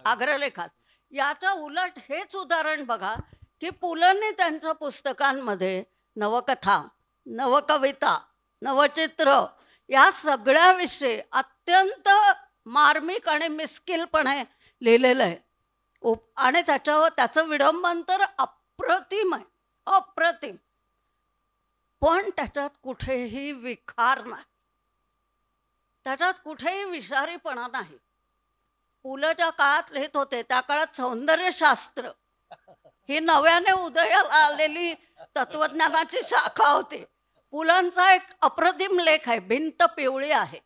अग्रलेखात याच्या उलट हेच उदाहरण बघा की पुलंनी त्यांच्या पुस्तकांमध्ये नवकथा, नवकविता, नवचित्र या सगळ्याविषयी अत्यंत मार्मिक आणि मिस्किलपणे लिहिलेलं आहे. आणि त्याचं विडंबन तर अप्रतिम आहे, अप्रतिम. पण त्याच्यात कुठेही विखार नाही, त्याच्यात कुठेही विषारीपणा नाही. पुलं ज्या काळात लिहित होते त्या काळात सौंदर्यशास्त्र ही नव्याने उदयाला आलेली तत्वज्ञानाची शाखा होती. पुलंचा एक अप्रतिम लेख आहे, भिंत पिवळी आहे.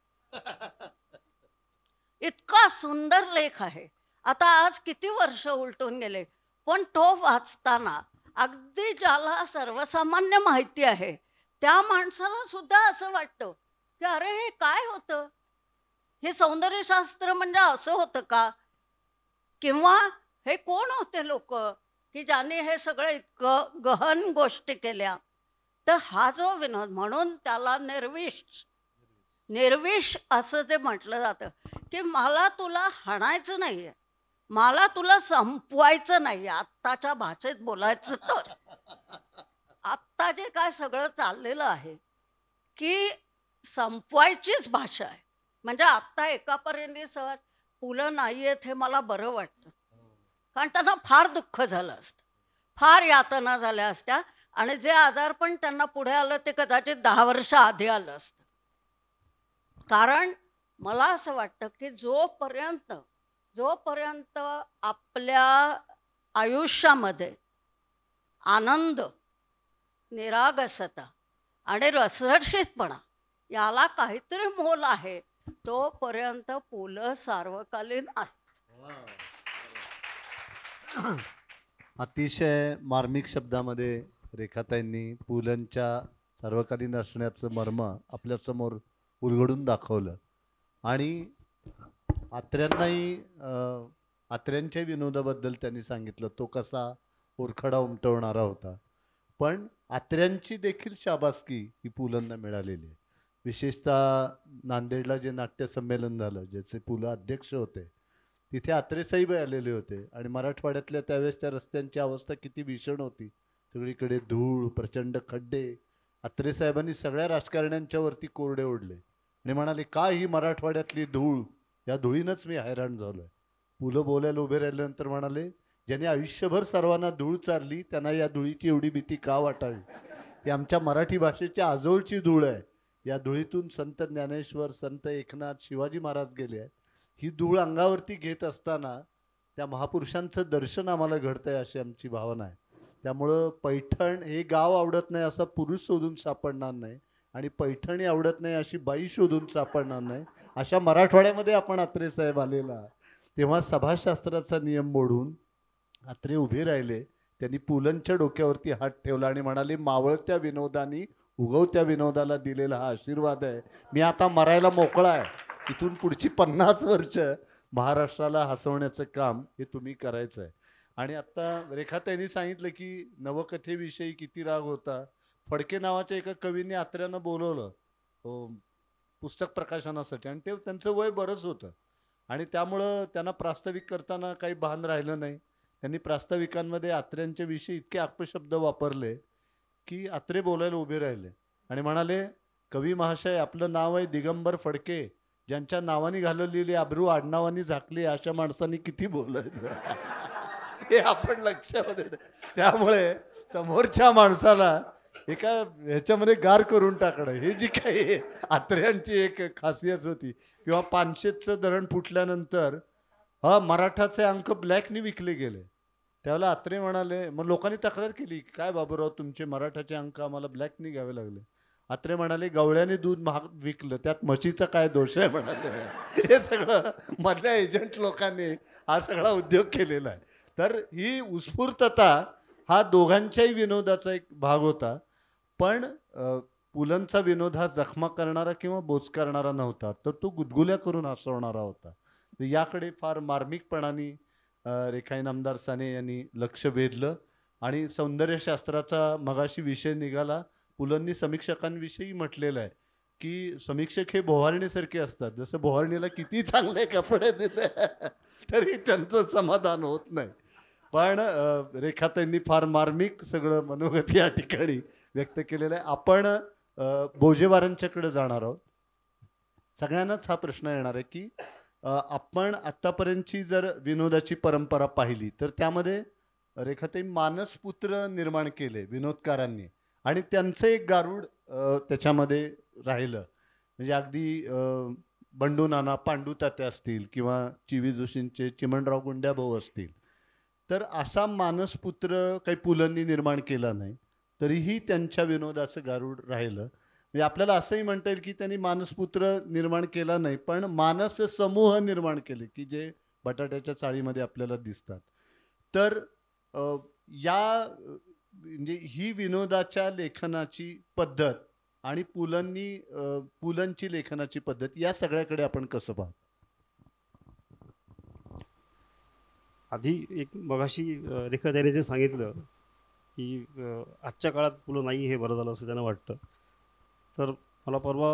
इतका सुंदर लेख आहे. आता आज किती वर्ष उलटून गेले, पण तो वाचताना अगदी ज्याला सर्वसामान्य माहिती आहे त्या माणसाला सुद्धा असं वाटतं की अरे हे काय होतं, हे सौंदर्यशास्त्र म्हणजे असं होतं का, किंवा हे कोण होते लोक की ज्यांनी हे सगळं इतकं गहन गोष्टी केल्या. तर हा जो विनोद, म्हणून त्याला निर्विष असं जे म्हटलं जातं की मला तुला हाणायचं नाहीये, मला तुला संपवायचं नाही. आत्ताच्या भाषेत बोलायचं तर आत्ता जे काय सगळं चाललेलं आहे की संपवायचीच भाषा आहे. म्हणजे आत्ता एकापर्यंत सर पु ल नाही आहेत हे मला बरं वाटतं, कारण त्यांना फार दुःख झालं असतं, फार यातना झाल्या असत्या, आणि जे आजारपण त्यांना पुढे आलं ते कदाचित 10 वर्ष आधी आलं असतं. कारण मला असं वाटतं की जोपर्यंत आपल्या आयुष्यामध्ये आनंद, निरागसता आणि रसरशीतपणा याला काहीतरी मोल आहे, तोपर्यंत पु ल सार्वकालीन आहे. अतिशय मार्मिक शब्दामध्ये रेखाताईंनी पुलंच्या सार्वकालीन असण्याचं मर्म आपल्यासमोर उलगडून दाखवलं. आणि आत्र्यांनाही आत्र्यांच्या विनोदाबद्दल त्यांनी सांगितलं, तो कसा ओरखडा उमटवणारा होता. पण आत्र्यांची देखील शाबासकी ही पुलंना मिळालेली आहे. विशेषतः नांदेडला जे नाट्य संमेलन झालं, ज्याचे पु ल अध्यक्ष होते, तिथे आत्रेसाहेब आलेले होते. आणि मराठवाड्यातल्या त्यावेळेसच्या रस्त्यांची अवस्था किती भीषण होती, सगळीकडे धूळ, प्रचंड खड्डे. आत्रेसाहेबांनी सगळ्या राजकारण्यांच्या वरती कोरडे ओढले आणि म्हणाले, का ही मराठवाड्यातली धूळ, या धुळीनंच मी हैराण झालोय. पु ल बोलायला उभे राहिल्यानंतर म्हणाले, ज्यांनी आयुष्यभर सर्वांना धूळ चारली त्यांना या धुळीची एवढी भीती का वाटावी. ही आमच्या मराठी भाषेच्या आजोळची धूळ आहे. या धुळीतून संत ज्ञानेश्वर, संत एकनाथ, शिवाजी महाराज गेले आहेत. ही धूळ अंगावरती घेत असताना त्या महापुरुषांचं दर्शन आम्हाला घडतंय अशी आमची भावना आहे. त्यामुळं पैठण हे गाव आवडत नाही असा पुरुष शोधून सापडणार नाही, आणि पैठणी आवडत नाही अशी बाई शोधून सापडणार नाही. अशा मराठवाड्यामध्ये आपण आत्रे साहेब आलेला. तेव्हा सभाशास्त्राचा नियम मोडून आत्रे उभे राहिले. त्यांनी पुलंच्या डोक्यावरती हात ठेवला आणि म्हणाले, मावळत्या विनोदानी उगवत्या विनोदाला दिलेला हा आशीर्वाद आहे. मी आता मरायला मोकळा आहे. इथून पुढची 50 वर्ष महाराष्ट्राला हसवण्याचं काम हे तुम्ही करायचं आहे. आणि आता रेखाताईंनी सांगितलं की नवकथेविषयी किती राग होता. फडके नावाच्या एका कवीने आत्र्यांना बोलवलं पुस्तक प्रकाशनासाठी, आणि ते त्यांचं वय बरंच होतं आणि त्यामुळं त्यांना प्रास्ताविक करताना काही भान राहिलं नाही. त्यांनी प्रास्ताविकांमध्ये आत्र्यांच्या विषयी इतके अपशब्द वापरले की आत्रे बोलायला उभे राहिले आणि म्हणाले, कवी महाशय, आपलं नाव आहे दिगंबर फडके, ज्यांच्या नावाने घालवलेली आबरू आडनावानी झाकली, अशा माणसांनी किती बोलायचं हे आपण लक्षामध्ये. त्यामुळे समोरच्या माणसाला एका ह्याच्यामध्ये गार करून टाकणं, हे जी काही आत्र्यांची एक खासियत होती. किंवा पानशेतचं धरण फुटल्यानंतर मराठाचे अंक ब्लॅकनी विकले गेले. त्यावेळेला आत्रे म्हणाले, मग लोकांनी तक्रार केली, काय बाबूराव तुमचे मराठाचे अंक आम्हाला ब्लॅकनी घ्यावे लागले. आत्रे म्हणाले, गवळ्याने दूध महाग विकलं, त्यात म्हशीचा काय दोष आहे म्हणाले. हे सगळं मधल्या एजंट लोकांनी हा सगळा उद्योग केलेला आहे. तर ही उत्स्फूर्तता हा दोघांच्याही विनोदाचा एक भाग होता. पण पुलंचा विनोद हा जखमा करणारा किंवा बोच करणारा नव्हता, तर तो गुदगुल्या करून हसवणारा होता. याकडे फार मार्मिकपणाने रेखाई नामदार साने यांनी लक्ष वेधलं. आणि सौंदर्यशास्त्राचा मगाशी विषय निघाला. पुलंनी समीक्षकांविषयी म्हटलेलं आहे की समीक्षक हे बोहारणीसारखे असतात. जसं बोहारणीला किती चांगले कपडे दिले तरी त्यांचं समाधान होत नाही. पण रेखाताईंनी फार मार्मिक सगळं मनोगत या ठिकाणी व्यक्त केलेलं आहे. आपण बोजेवारांच्याकडे जाणार आहोत. सगळ्यांनाच हा प्रश्न येणार आहे की आपण आत्तापर्यंतची जर विनोदाची परंपरा पाहिली तर त्यामध्ये रेखाताई मानसपुत्र निर्माण केले विनोदकारांनी, आणि त्यांचं एक गारुड त्याच्यामध्ये राहिलं. म्हणजे अगदी बंडू नाना, पांडू तात्या असतील किंवा चिवी जोशींचे चिमणराव गुंड्याभाऊ असतील, तर असा मानसपुत्र काही पुलंनी निर्माण केला नाही, तरीही त्यांच्या विनोदाचं गारुड राहिलं. म्हणजे आपल्याला असंही म्हणता येईल की त्यांनी मानसपुत्र निर्माण केला नाही, पण मानस समूह निर्माण केले की जे बटाट्याच्या चाळीमध्ये आपल्याला दिसतात. तर या म्हणजे ही विनोदाच्या लेखनाची पद्धत आणि पुलंची लेखनाची पद्धत या सगळ्याकडे आपण कसं पाहतो? आधी एक मगाशी रेखाताईने जे सांगितलं की आजच्या काळात पुलं नाही, हे बरं झालं असं त्यांना वाटतं. तर मला परवा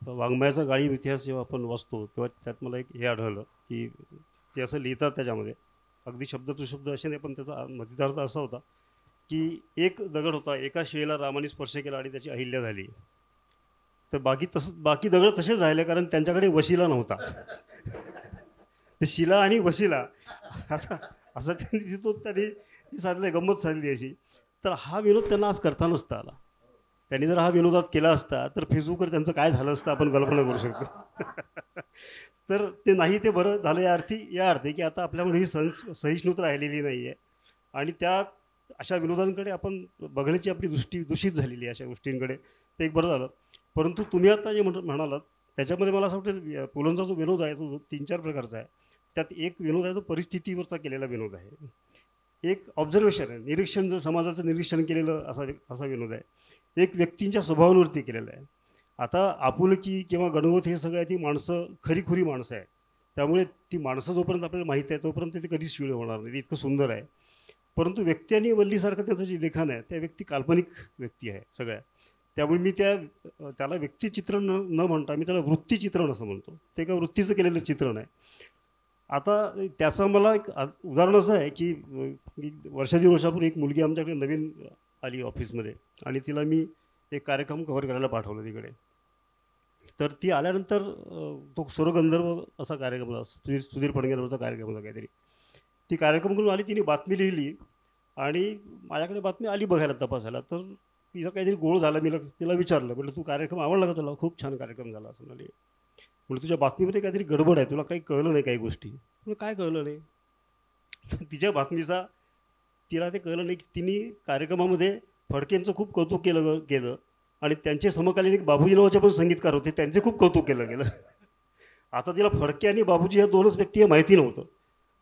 वाङ्मयाचा गाळीव इतिहास जेव्हा आपण वाचतो तेव्हा त्यात मला एक हे आढळलं की ते असं लिहितात त्याच्यामध्ये, अगदी शब्द टू शब्द असे नाही, पण त्याचा मतितार्थ असा होता की एक दगड होता, एका शिळेला रामाने स्पर्श केला आणि त्याची अहिल्या झाली. तर बाकी दगड तसेच राहिले, कारण त्यांच्याकडे वशिला नव्हता. ते शिला आणि वशिला असं त्यांनी साधलं, गंमत साधली अशी. तर हा विनोद त्यांना आज करता नसता आला. त्यांनी जर हा विनोदात केला असता तर फेसबुकवर त्यांचं काय झालं असतं आपण कल्पना करू शकतो. तर ते नाही, ते बरं झालं या अर्थी की आता आपल्यामध्ये ही सहिष्णुता राहिलेली नाही आहे आणि त्या अशा विनोदांकडे आपण बघण्याची आपली दृष्टी दूषित झालेली आहे अशा गोष्टींकडे. ते एक बरं झालं. परंतु तुम्ही आता जे म्हणालात त्याच्यामध्ये मला असं वाटतं पुलंचा जो विनोद आहे तो 3-4 प्रकारचा आहे. त्यात एक विनोद आहे तो परिस्थितीवरचा केलेला विनोद आहे, एक ऑब्झर्वेशन आहे, निरीक्षण, जर समाजाचं निरीक्षण केलेलं असा विनोद आहे, एक व्यक्तींच्या स्वभावांवरती केलेला आहे. आता आपुलकी किंवा गणवत हे सगळं ती माणसं खरीखुरी माणसं आहे, त्यामुळे ती माणसं जोपर्यंत आपल्याला माहीत आहे तोपर्यंत ते कधीच शिळ होणार नाही, ते इतकं सुंदर आहे. परंतु व्यक्ती आणि वल्लीसारखं त्याचं जे लेखन आहे त्या व्यक्ती काल्पनिक व्यक्ती आहे सगळ्या, त्यामुळे मी त्याला व्यक्तिचित्रण न म्हणता मी त्याला वृत्तीचित्रण असं म्हणतो. ते एका वृत्तीचं केलेलं चित्रण आहे. आता त्याचं मला एक उदाहरण असं आहे की वर्षा 1.5 वर्षापूर्वी एक मुलगी आमच्याकडे नवीन आली ऑफिसमध्ये आणि तिला मी एक कार्यक्रम कव्हर करायला पाठवलं तिकडे. तर ती आल्यानंतर तो स्वरगंधर्व असा कार्यक्रम होता, सुधीर पडणकरचा कार्यक्रम होता काहीतरी. ती कार्यक्रम करून आली, तिने बातमी लिहिली आणि माझ्याकडे बातमी आली बघायला, तपासायला. तर तिचा काहीतरी गोळ झाला. मी तिला विचारलं, म्हटलं तू कार्यक्रम आवडला का तुला? खूप छान कार्यक्रम झाला असं म्हणाले. म्हणजे तुझ्या बातमीमध्ये काहीतरी गडबड आहे, तुला काही कळलं नाही काही गोष्टी. म्हणजे काय कळलं नाही? तिच्या बातमीचा तिला ते कळलं नाही की तिने कार्यक्रमामध्ये फडकेंचं खूप कौतुक केलं आणि त्यांचे समकालीन एक बाबूजी नावाचे पण संगीतकार होते, त्यांचे खूप कौतुक केलं गेलं. आता तिला फडके आणि बाबूजी या 2च व्यक्ती हे माहिती नव्हतं.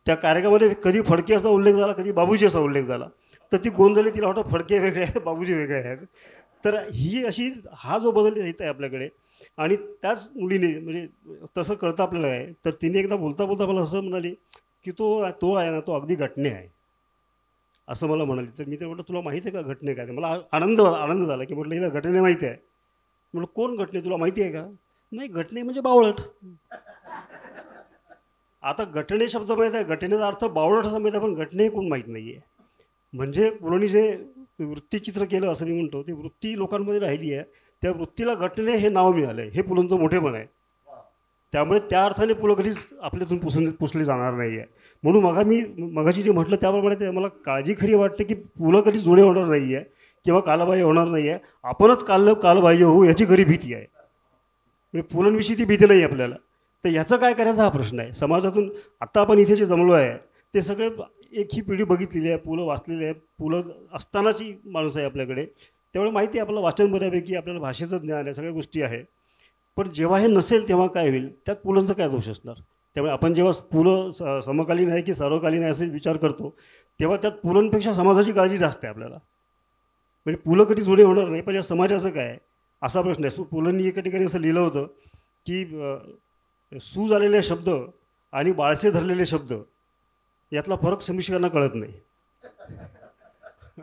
त्या कार्यक्रमामध्ये कधी फडके असा उल्लेख झाला, कधी बाबूजी असा उल्लेख झाला. तर ती गोंधळी, तिला वाटतं फडके वेगळे आहेत, बाबूजी वेगळे आहेत. तर ही अशी हा जो बदल येत आहे आपल्याकडे, आणि त्याच मुलीने म्हणजे तसं कळतं आपल्याला आहे. तर तिने एकदा बोलता मला असं म्हणाली की तो आहे ना, तो अगदी घटने आहे असं मला म्हणाली. तर मी ते म्हटलं तुला माहिती आहे का घटने काय? मला आनंद झाला की म्हटलं हिला घटने माहिती आहे. म्हटलं कोण घटने, तुला माहिती आहे का? नाही, घटने म्हणजे बावळट. आता घटने शब्द माहीत आहे, घटनेचा अर्थ बावळट असा माहीत आहे, पण घटने कोण माहीत नाही आहे. म्हणजे पुलोनी जे वृत्तीचित्र केलं असं मी म्हणतो, ती वृत्ती लोकांमध्ये राहिली आहे. त्या वृत्तीला घटने हे नाव मिळालं आहे, हे पुलंचं मोठेपण आहे. त्यामुळे त्या अर्थाने पुलं कधीच आपल्यातून पुसली जाणार नाही आहे. म्हणून मगाशी जे म्हटलं त्याप्रमाणे ते मला काळजी खरी वाटते की पुलं कधीच जुळे होणार नाही आहे किंवा कालबाह्य होणार नाही आहे. आपणच कालबाह्य होऊ याची खरी भीती आहे. म्हणजे पुलंविषयी ती भीती नाही आपल्याला. तर याचं काय करायचा हा प्रश्न आहे. समाजातून आत्ता आपण इथे जे जमलो आहे ते सगळे एक ही पिढी बघितलेली आहे, पुलं वाचलेली आहे, पुलं असतानाची माणूस आहे आपल्याकडे. त्यामुळे माहिती आहे आपलं वाचन बऱ्यापैकी, आपल्याला भाषेचं ज्ञान आहे, सगळ्या गोष्टी आहे. पण जेव्हा हे नसेल तेव्हा काय होईल? त्यात पुलंचा काय दोष असणार? त्यामुळे आपण जेव्हा पुलं समकालीन आहे की सर्वकालीन आहे असे विचार करतो तेव्हा त्यात पुलंपेक्षा समाजाची काळजी जास्त आहे आपल्याला. म्हणजे पुलं कधी जुळे होणार नाही, पण या समाजाचं काय असा प्रश्न आहे. पुलंनी एका ठिकाणी असं लिहिलं होतं की सूज आलेले शब्द आणि बाळसे धरलेले शब्द यातला फरक समीक्षकांना कळत नाही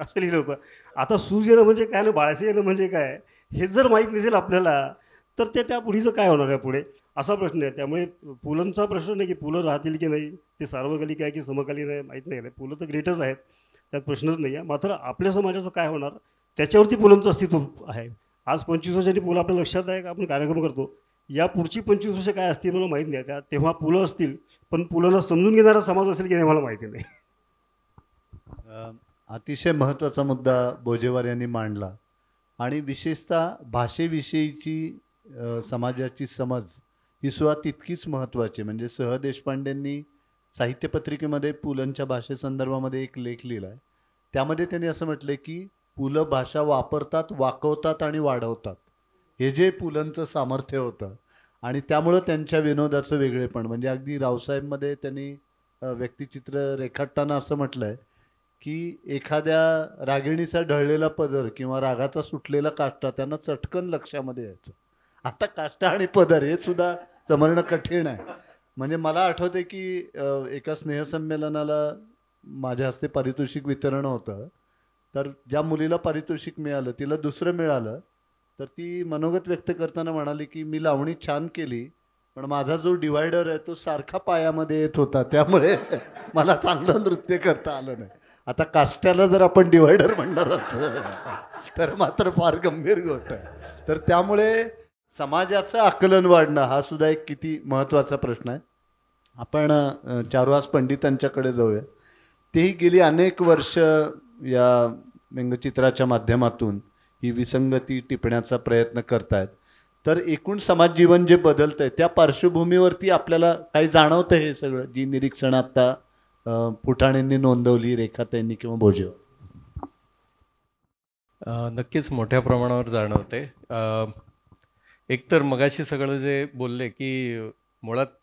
असं लिहिलं होतं. आता सूज येणं म्हणजे काय ना बाळसे येणं म्हणजे काय हे जर माहीत नसेल आपल्याला तर त्या पुढीचं काय होणार आहे पुढे, असा प्रश्न आहे. त्यामुळे पुलंचा प्रश्न नाही की पुलं राहतील की नाही, ते सार्वकालिक आहे की समकालीन आहे माहीत नाही. पुलं तर ग्रेटच आहेत, त्यात प्रश्नच नाही आहे. मात्र आपल्या समाजाचं काय होणार त्याच्यावरती पुलंचं अस्तित्व आहे. आज 25 वर्षांनी पुलं आपल्या लक्षात आहे का आपण कार्यक्रम करतो. या पुढची 25 वर्ष काय असतील मला माहीत नाही. तेव्हा पुलं असतील, पण पुलांना समजून घेणारा समाज असेल की नाही मला माहिती नाही. अतिशय महत्त्वाचा मुद्दा बोजेवार यांनी मांडला आणि विशेषतः भाषेविषयीची समाजाची समज ही सुद्धा तितकीच महत्त्वाची. म्हणजे स. देशपांडेंनी साहित्य पत्रिकेमध्ये पुलंच्या भाषेसंदर्भामध्ये एक लेख लिहिला आहे. त्यामध्ये त्यांनी असं म्हटलं की पुलं भाषा वापरतात, वाकवतात आणि वाढवतात. हे जे पुलंचं सामर्थ्य होतं आणि त्यामुळं त्यांच्या विनोदाचं वेगळेपण. म्हणजे अगदी रावसाहेबमध्ये त्यांनी व्यक्तिचित्र रेखाटताना असं म्हटलं आहे की एखाद्या रागिणीचा ढळलेला पदर किंवा रागाचा सुटलेला काष्टा त्यांना चटकन लक्षामध्ये यायचं. आता काष्टा आणि पदर हे सुद्धा समजणं कठीण आहे. म्हणजे मला आठवते की एका स्नेहसंमेलनाला माझ्या हस्ते पारितोषिक वितरण होतं. तर ज्या मुलीला पारितोषिक मिळालं तिला दुसरं मिळालं. तर ती मनोगत व्यक्त करताना म्हणाली की मी लावणी छान केली, पण माझा जो डिवायडर आहे तो सारखा पायामध्ये येत होता, त्यामुळे मला चांगलं नृत्य करता आलं नाही. आता काष्ट्याला जर आपण डिवायडर म्हणणार आहोत तर मात्र फार गंभीर गोष्ट आहे. तर त्यामुळे समाजाचं आकलन वाढणं हा सुद्धा एक किती महत्त्वाचा प्रश्न आहे. आपण चारुहास पंडितांच्याकडे जाऊया. तेही गेली अनेक वर्ष या व्यंगचित्राच्या माध्यमातून ही विसंगती टिपण्याचा प्रयत्न करतायत. तर एकूण समाज जीवन जे बदलतं आहे त्या पार्श्वभूमीवरती आपल्याला काही जाणवतं हे सगळं, जी निरीक्षण आत्ता फुटाणेंनी नोंदवली, रेखाताईंनी किंवा भोजे? नक्कीच मोठ्या प्रमाणावर जाणवते. एकतर मगाशी सगळं जे बोलले की मुळात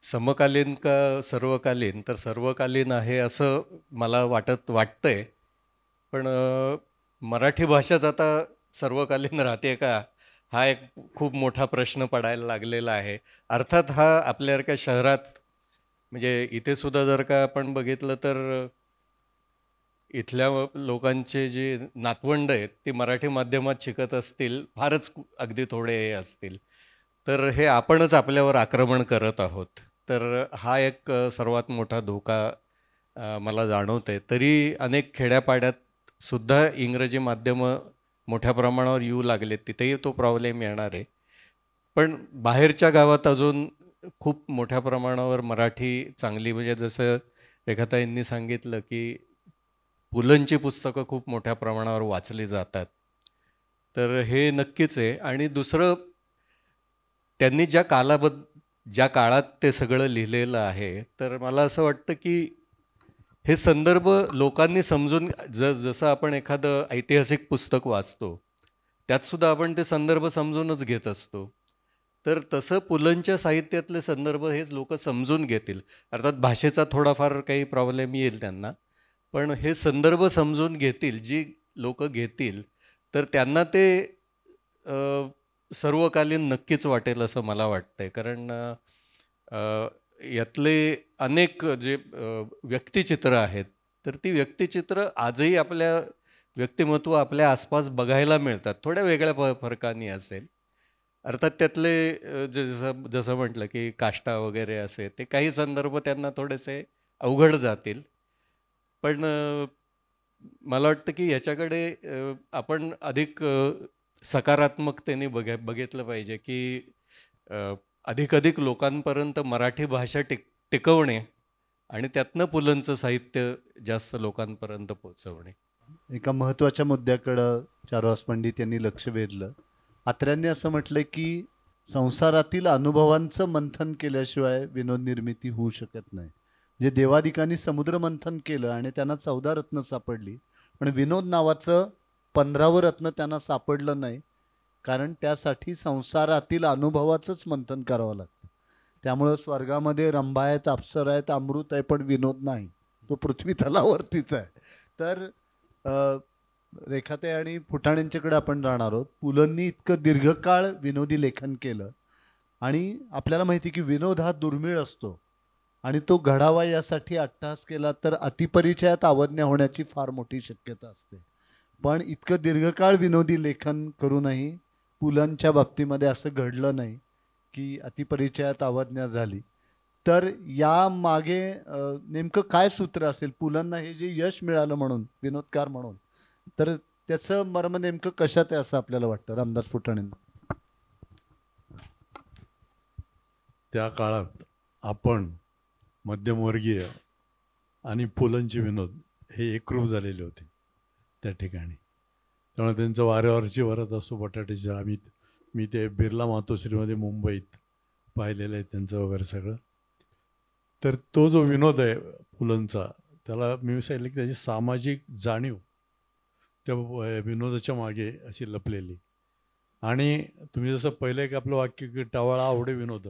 समकालीन का सर्वकालीन, तर सर्वकालीन आहे असं मला वाटतंय. पण मराठी भाषाच आता सर्वकालीन राहते का, हा एक खूप मोठा प्रश्न पडायला लागलेला आहे. अर्थात हा आपल्यासारख्या शहरात, म्हणजे इथे सुद्धा जर का आपण बघितलं तर इथल्या लोकांचे जे नातवंड आहेत ते मराठी माध्यमात शिकत असतील, फारच अगदी थोडे हे असतील, तर हे आपणच आपल्यावर आक्रमण करत आहोत. तर हा एक सर्वात मोठा धोका मला जाणवतंय. तरी अनेक खेड्यापाड्यात सुद्धा इंग्रजी माध्यमं मोठ्या प्रमाणावर येऊ लागले, तिथेही तो प्रॉब्लेम येणार आहे. पण बाहेरच्या गावात अजून खूप मोठ्या प्रमाणावर मराठी चांगली, म्हणजे जसं रेखाताईंनी सांगितलं की पुलंची पुस्तकं खूप मोठ्या प्रमाणावर वाचली जातात. तर हे नक्कीच आहे. आणि दुसरं, त्यांनी ज्या काळात ते सगळं लिहिलेलं आहे, तर मला असं वाटतं की हे संदर्भ लोकांनी समजून, जसं आपण एखादं ऐतिहासिक पुस्तक वाचतो त्यातसुद्धा आपण ते संदर्भ समजूनच घेत असतो. तर तसं पुलंच्या साहित्यातले संदर्भ हेच लोक समजून घेतील. अर्थात भाषेचा थोडाफार काही प्रॉब्लेम येईल त्यांना, पण हे संदर्भ समजून घेतील जी लोक घेतील, तर त्यांना ते सर्वकालीन नक्कीच वाटेल असं मला वाटतंय. कारण यातले अनेक जे व्यक्तिचित्र आहेत, तर ती व्यक्तिचित्र आजही आपल्या व्यक्तिमत्व आपल्या आसपास बघायला मिळतात, थोड्या वेगळ्या फरकाने असेल. अर्थात त्यातले जसं म्हटलं की काष्टा वगैरे असे, ते काही संदर्भ त्यांना थोडेसे अवघड जातील. पण मला वाटतं की याच्याकडे आपण अधिक सकारात्मकतेने बघितलं पाहिजे की अधिकाधिक लोकांपर्यंत मराठी भाषा टिकवणे आणि त्यातनं पुलंचं साहित्य जास्त लोकांपर्यंत पोहोचवणे. एका महत्त्वाच्या मुद्द्याकडं चारुहास पंडित यांनी लक्ष वेधलं. अत्र्यांनी असं म्हटलं की संसारातील अनुभवांचं मंथन केल्याशिवाय विनोद निर्मिती होऊ शकत नाही. म्हणजे देवादिकांनी समुद्र मंथन केलं आणि त्यांना 14 रत्न सापडली, पण विनोद नावाचं 15वं रत्न त्यांना सापडलं नाही, कारण त्यासाठी संसारातील अनुभवाचंच मंथन करावं लागतं. त्यामुळं स्वर्गामध्ये रंभा आहेत, अप्सरा आहेत, अमृत आहे, पण विनोद नाही, तो पृथ्वी तलावरतीच आहे. तर रेखाताई आणि फुटाण्यांच्याकडे आपण राहणार आहोत. पुलंनी इतकं दीर्घकाळ विनोदी लेखन केलं आणि आपल्याला माहिती की विनोद हा दुर्मिळ असतो आणि तो घडावा यासाठी अट्टहास केला तर अतिपरिचयात अवज्ञा होण्याची फार मोठी शक्यता असते. पण इतकं दीर्घकाळ विनोदी लेखन करूनही पुलंच्या बाबतीमध्ये असं घडलं नाही की अतिपरिचयात अवज्ञा झाली. तर या मागे नेमकं काय सूत्र असेल? पुलंना हे जे यश मिळालं म्हणून, विनोदकार म्हणून, तर त्याचं मर्म नेमकं कशात आहे असं आपल्याला वाटतं? रामदास फुटाणेंना. त्या काळात आपण मध्यमवर्गीय आणि पुलंचे विनोद हे एकरूप झालेले होते त्या ठिकाणी. त्यामुळे त्यांचं वाऱ्यावरची वरात असो, बटाट्याची, मी ते बिर्ला मातोश्रीमध्ये मुंबईत पाहिलेलं आहे त्यांचं वगैरे सगळं. तर तो जो विनोद आहे पुलंचा, त्याला मी सांगितलं की त्याची सामाजिक जाणीव त्या विनोदाच्या मागे अशी लपलेली. आणि तुम्ही जसं पहिलं एक आपलं वाक्य की टवाळा आवडे विनोद,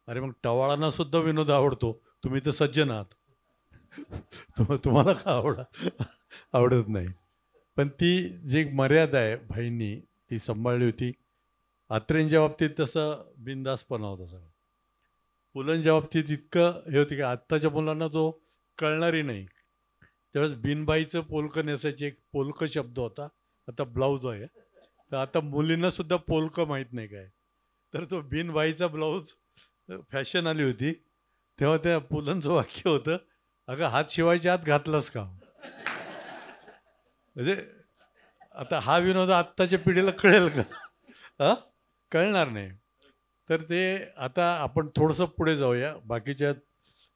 अरे मग टवाळांना सुद्धा विनोद आवडतो, तुम्ही तर सज्जन आहात. तुम्हाला का आवडत नाही. पण ती जी एक मर्यादा आहे भाईंनी ती सांभाळली होती. अत्रेंच्या बाबतीत तसं बिनधास्तपणा होता सगळं. पुलंच्या बाबतीत इतकं हे होतं की आत्ताच्या मुलांना तो कळणारही नाही. त्यावेळेस बिनबाईचं पोलकं नेसायचे, एक पोलकं शब्द होता, आता ब्लाऊज आहे. तर आता मुलींना सुद्धा पोलकं माहीत नाही काय. तर तो बिनबाईचा ब्लाऊज फॅशन आली होती तेव्हा त्या पुलंचं वाक्य होतं, अगं हात शिवायच्या आत घातलास का. म्हणजे आता हा विनोद आत्ताच्या पिढीला कळेल का? हां, कळणार नाही. तर ते आता आपण थोडंसं पुढे जाऊया. बाकीच्या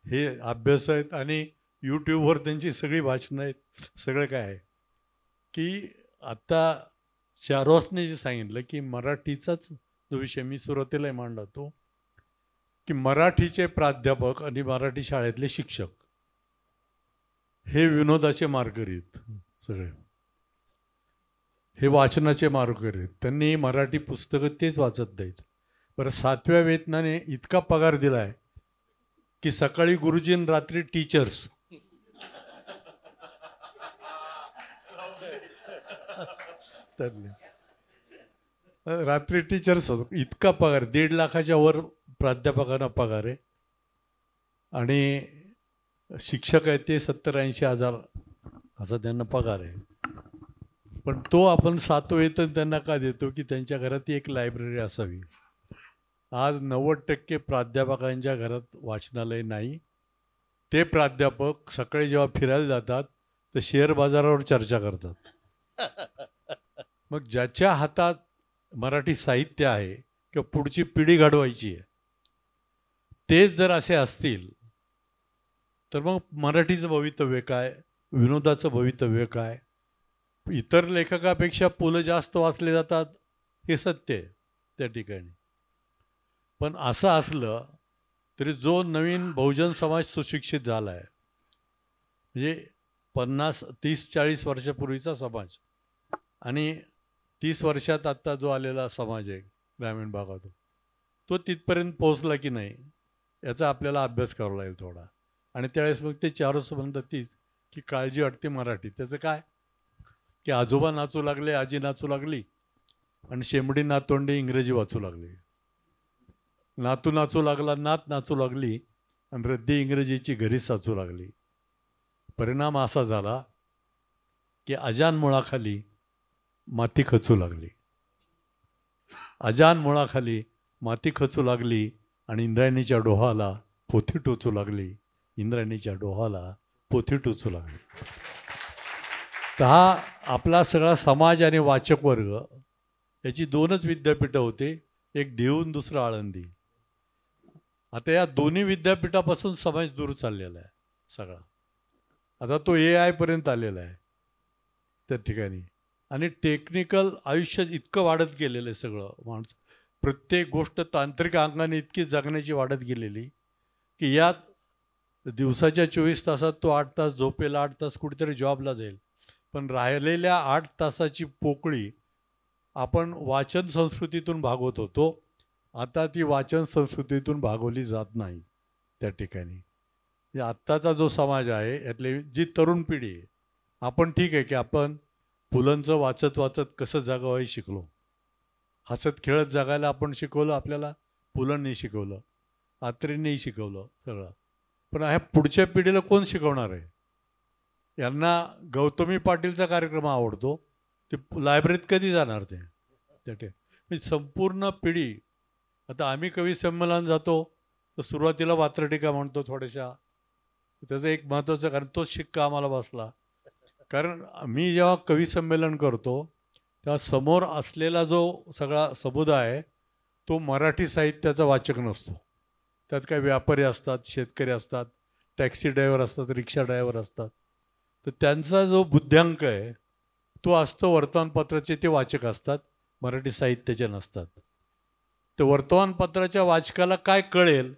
हे अभ्यास आहेत आणि यूट्यूबवर त्यांची सगळी भाषणं आहेत, सगळं काय आहे की आता चारोसने जे सांगितलं की मराठीचाच जो विषय मी सुरुवातीला मांडला तो की मराठीचे प्राध्यापक आणि मराठी शाळेतले शिक्षक हे विनोदाचे मार्गकरी आहेत सगळे, हे वाचनाचे मार्गकरी आहेत. त्यांनी मराठी पुस्तकं तेच वाचत नाहीत. बरं, 7व्या वेतनाने इतका पगार दिला आहे की सकाळी गुरुजी आणि रात्री टीचर्स. रात्री टीचर्स होतो, इतका पगार 1.5 लाखाच्या वर प्राध्यापकांना पगार आहे. आणि शिक्षक आहेत ते 70-80 हजार असा त्यांना पगार आहे. पण तो आपण 7 वेतन त्यांना का देतो की त्यांच्या घरात एक लायब्ररी असावी. आज 90% प्राध्यापकांच्या घरात वाचनालय नाही. ते प्राध्यापक सकाळी जेव्हा फिरायला जातात तर शेअर बाजारावर चर्चा करतात. मग ज्याच्या हातात मराठी साहित्य आहे किंवा पुढची पिढी घडवायची आहे तेच जर असे असतील तर मग मराठीचं भवितव्य काय, विनोदाचं भवितव्य काय. इतर लेखकापेक्षा पु ल जास्त वाचले जातात हे सत्य आहे त्या ठिकाणी. पण असं असलं तरी जो नवीन बहुजन समाज सुशिक्षित झाला आहे, म्हणजे 50, 30, 40 वर्षापूर्वीचा समाज आणि 30 वर्षात आत्ता जो आलेला समाज आहे ग्रामीण भागातून, तो तिथपर्यंत पोहोचला की नाही याचा आपल्याला अभ्यास करावा लागेल थोडा. आणि त्यावेळेस मग ते चारच म्हणतात तीच की काळजी वाटते मराठी. त्याचं काय की आजोबा नाचू लागले, आजी नाचू लागली आणि शेंबडी नातोंडे इंग्रजी वाचू लागले. नातू नाचू लागला, नात नाचू लागली आणि रद्दी इंग्रजीची घरी साचू लागली. परिणाम असा झाला की अजान मुळाखाली माती खचू लागली. अजान मुळाखाली माती खचू लागली आणि इंद्रायणीच्या डोहाला पोथी टोचू लागली. इंद्रायणीच्या डोहाला पोथी टोचू लागली. तर हा आपला सगळा समाज आणि वाचक वर्ग याची 2च विद्यापीठं होते, एक देऊन दुसरं आळंदी. आता या दोन्ही विद्यापीठापासून समाज दूर चाललेला आहे सगळा. आता तो AI पर्यंत आलेला आहे त्या ठिकाणी. आणि टेक्निकल आयुष्य इतकं वाढत गेलेलं आहे सगळं. माणसं प्रत्येक गोष्ट तांत्रिक अंगाने इतकी जगण्याची वाढत गेलेली की यात दिवसाच्या 24 तासात तो 8 तास झोपेल, 8 तास कुठेतरी जॉबला जाईल. पण राहिलेल्या 8 तासाची पोकळी आपण वाचन संस्कृतीतून भागवत होतो. आता ती वाचन संस्कृतीतून भागवली जात नाही त्या ठिकाणी. आत्ताचा जो समाज आहे यातली जी तरुण पिढी आहे, आपण ठीक आहे की आपण पुलंचं वाचत वाचत कसं जगावं हे शिकलो. हसत खेळत जगायला आपण शिकवलं, आपल्याला पुलंनी शिकवलं, अत्रेंनीही शिकवलं सगळं. पण ह्या पुढच्या पिढीला कोण शिकवणार आहे? यांना गौतमी पाटीलचा कार्यक्रम आवडतो, ते लायब्ररीत कधी जाणार ते त्या ठिकाणी. संपूर्ण पिढी. आता आम्ही कवी संमेलन जातो तर सुरुवातीला वात्रटिका म्हणतो थोड्याशा. त्याचं एक महत्त्वाचं कारण तोच शिक्का आम्हाला बसला. कारण मी जेव्हा कवी संमेलन करतो तेव्हा समोर असलेला जो सगळा समुदाय आहे तो मराठी साहित्याचा वाचक नसतो. त्यात काही व्यापारी असतात, शेतकरी असतात, टॅक्सी ड्रायव्हर असतात, रिक्षा ड्रायव्हर असतात. तर त्यांचा जो बुद्ध्यांक आहे तो असतो वर्तमानपत्राचे ते वाचक असतात, मराठी साहित्याचे नसतात. तर वर्तमानपत्राच्या वाचकाला काय कळेल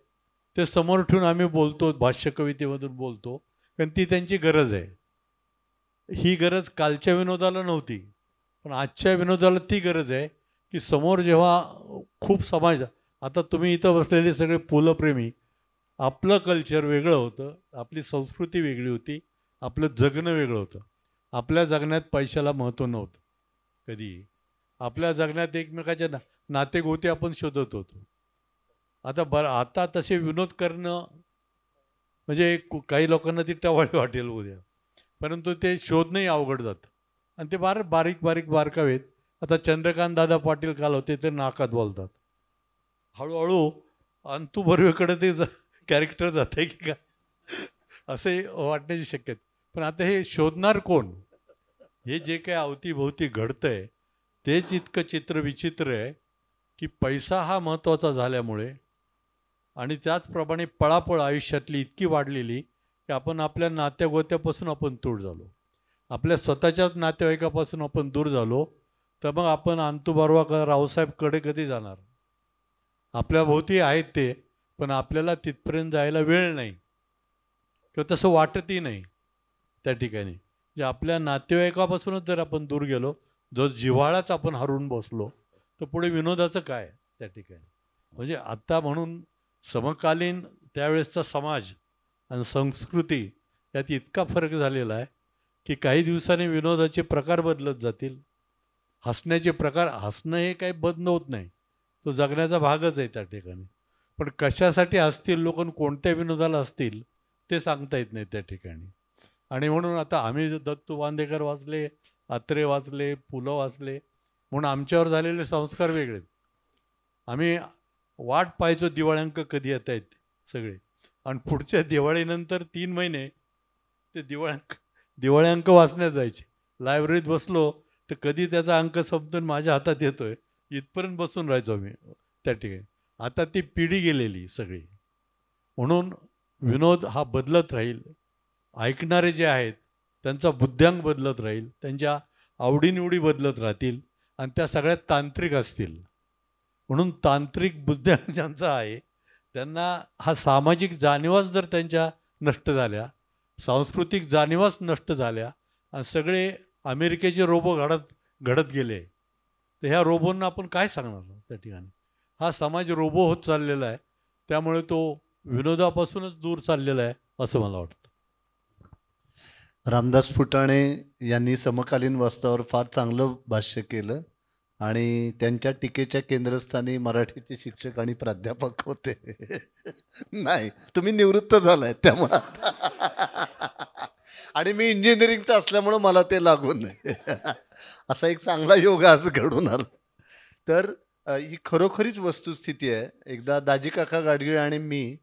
ते समोर ठेवून आम्ही बोलतो, भाष्य कवितेमधून बोलतो, कारण ती त्यांची गरज आहे. ही गरज कालच्या विनोदाला नव्हती, पण आजच्या विनोदाला ती गरज आहे की समोर जेव्हा खूप समाज, आता तुम्ही इथं बसलेले सगळे पुलप्रेमी आपलं कल्चर वेगळं होतं, आपली संस्कृती वेगळी होती, आपलं जगणं वेगळं होतं. आपल्या जगण्यात पैशाला महत्त्व नव्हतं कधी. आपल्या जगण्यात एकमेकाच्या नातेगोते आपण शोधत होतो. आता तसे विनोद करणं म्हणजे काही लोकांना ती टवाळी वाटेल उद्या, परंतु ते शोधणंही अवघड जातं. आणि ते बारीक बारकावेत. आता चंद्रकांत दादा पाटील काल होते, ते नाकात बोलतात. हळूहळू अंतू बर्वेकडे ते कॅरेक्टर जाते की काय असे वाटण्याची शक्यता. पण आता हे शोधणार कोण? हे जे काही अवतीभोवती घडतंय तेच इतकं चित्र विचित्र आहे की पैसा हा महत्त्वाचा झाल्यामुळे आणि त्याचप्रमाणे पळापळ आयुष्यातली इतकी वाढलेली की आपण आपल्या नात्यागोत्यापासून आपण दूर झालो, आपल्या स्वतःच्याच नातेवाईकापासून आपण दूर झालो. तर मग आपण अंतू बर्वा रावसाहेबकडे कधी जाणार? आपल्या भोवती आहेत ते, पण आपल्याला तिथपर्यंत जायला वेळ नाही किंवा तसं वाटतही नाही त्या ठिकाणी. जे आपल्या नातेवाईकापासूनच जर आपण दूर गेलो, जो जिव्हाळाच आपण हरवून बसलो, तर पुढे विनोदाचं काय त्या ठिकाणी? म्हणजे आत्ता म्हणून समकालीन त्यावेळेसचा समाज आणि संस्कृती यात इतका फरक झालेला आहे की काही दिवसांनी विनोदाचे प्रकार बदलत जातील. हसण्याचे प्रकार, हसणं हे काही बंद होत नाही, तो जगण्याचा भागच आहे त्या ठिकाणी. पण कशासाठी असतील लोक, कोणत्या विनोदाला असतील ते सांगता येत नाही त्या ठिकाणी. आणि म्हणून आता आम्ही दत्तू बांदेकर वाचले, अत्रे वाचले, पुलं वाचले, म्हणून आमच्यावर झालेले संस्कार वेगळे. आम्ही वाट पाहायचो दिवाळ्यांक कधी येत आहेत सगळे, आणि पुढच्या दिवाळीनंतर 3 महिने ते दिवाळ्यांक वाचण्यात जायचे. लायब्ररीत बसलो तर कधी त्याचा अंक संपून माझ्या हातात येतोय इथपर्यंत बसून राहायचो मी त्या ठिकाणी. आता ती पिढी गेलेली सगळी. म्हणून विनोद हा बदलत राहील. ऐकणारे जे आहेत त्यांचा बुद्ध्यांक बदलत राहील, त्यांच्या आवडीनिवडी बदलत राहतील आणि त्या सगळ्यात तांत्रिक असतील. म्हणून तांत्रिक बुद्ध्यांक ज्यांचा आहे त्यांना हा सामाजिक जाणीवाच जर त्यांच्या नष्ट झाल्या, सांस्कृतिक जाणीवाच नष्ट झाल्या आणि सगळे अमेरिकेचे रोबो घडत गेले, तर ह्या रोबोंना आपण काय सांगणार त्या ठिकाणी? हा समाज रोबो होत चाललेला आहे, त्यामुळे तो विनोदापासूनच दूर चाललेला आहे असं मला वाटतं. रामदास फुटाणे यांनी समकालीन वास्तवावर फार चांगलं भाष्य केलं आणि त्यांच्या टीकेच्या केंद्रस्थानी मराठीचे शिक्षक आणि प्राध्यापक होते. नाही, तुम्ही निवृत्त झालाय त्यामुळे आणि मी इंजिनिअरिंगचं असल्यामुळं मला ते लागून नाही. असा एक चांगला योग आज घडून आला. तर ही खरोखरीच वस्तुस्थिती आहे. एकदा दाजी काका गाडगीळ आणि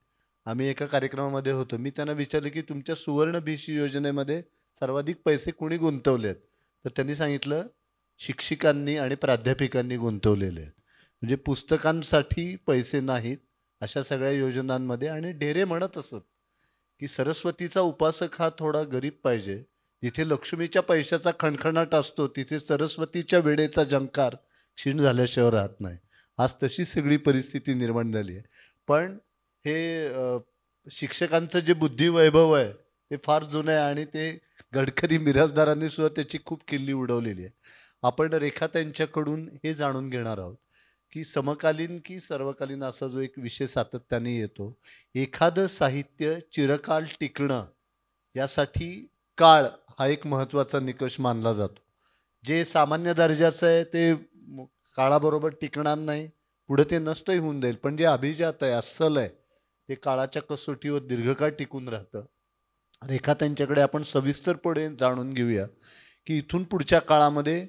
आम्ही एका कार्यक्रमामध्ये होतो. मी त्यांना विचारलं की तुमच्या सुवर्ण भिशी योजनेमध्ये सर्वाधिक पैसे कोणी गुंतवलेत? तर त्यांनी सांगितलं शिक्षिकांनी आणि प्राध्यापिकांनी गुंतवलेले आहेत. म्हणजे पुस्तकांसाठी पैसे नाहीत अशा सगळ्या योजनांमध्ये. आणि ढेरे म्हणत असत की सरस्वतीचा उपासक हा थोडा गरीब पाहिजे. जिथे लक्ष्मीच्या पैशाचा खणखणाट असतो तिथे सरस्वतीच्या वेळेचा झंकार क्षीण झाल्याशिवाय राहत नाही. आज तशी सगळी परिस्थिती निर्माण झाली आहे. पण हे शिक्षकांचं जे बुद्धिवैभव आहे ते फार जुनं आहे आणि ते गडकरी मिराजदारांनी सुद्धा त्याची खूप किल्ली उडवलेली आहे. आपण रेखाताईंच्याकडून हे जाणून घेणार आहोत की समकालीन की सर्वकालीन असा जो एक विषय सातत्याने येतो, एखादं साहित्य चिरकाल टिकणं यासाठी काळ हा एक महत्त्वाचा निकष मानला जातो. जे सामान्य दर्जाचं आहे ते काळाबरोबर टिकणार नाही, पुढे ते नष्टही होऊन जाईल. पण जे अभिजात आहे, अस्सल आहे, ते काळाच्या कसोटीवर दीर्घकाळ टिकून राहतं. रेखा त्यांच्याकडे आपण सविस्तरपणे जाणून घेऊया की इथून पुढच्या काळामध्ये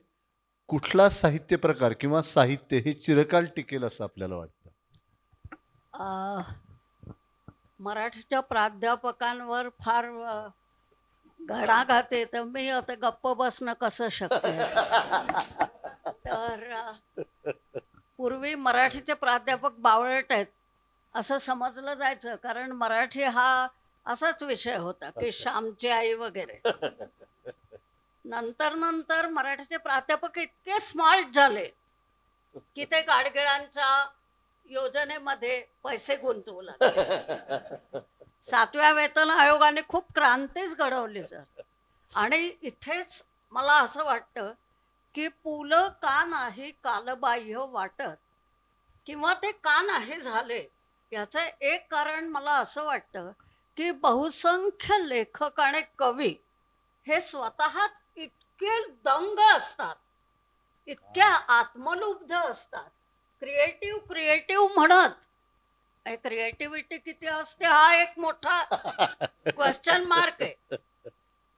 कुठला साहित्य प्रकार किंवा साहित्य हे चिरकाल टिकेल असं आपल्याला वाटतं. मराठीच्या प्राध्यापकांवर फार घणाघात तर मी आता गप्प बसणं कसं शक्य आहे? तर पूर्वी मराठीचे प्राध्यापक बावळट आहेत असं समजलं जायचं, कारण मराठी हा असाच विषय होता की श्यामची आई वगैरे. नंतर मराठीचे प्राध्यापक इतके स्मार्ट झाले की ते गाडगिळांच्या योजनेमध्ये पैसे गुंतवू लागले. 7व्या वेतन आयोगाने खूप क्रांतीच घडवली सर. आणि इथेच मला असं वाटतं की पुलं का नाही कालबाह्य वाटत, किंवा ते का नाही झाले याचं एक कारण मला असं वाटतं की बहुसंख्य लेखक आणि कवी हे स्वतः इतके दंग असतात, इतक्या आत्मलुब्ध असतात, क्रिएटिव्ह म्हणत. क्रिएटिव्हिटी किती असते हा एक मोठा क्वेश्चन मार्क आहे.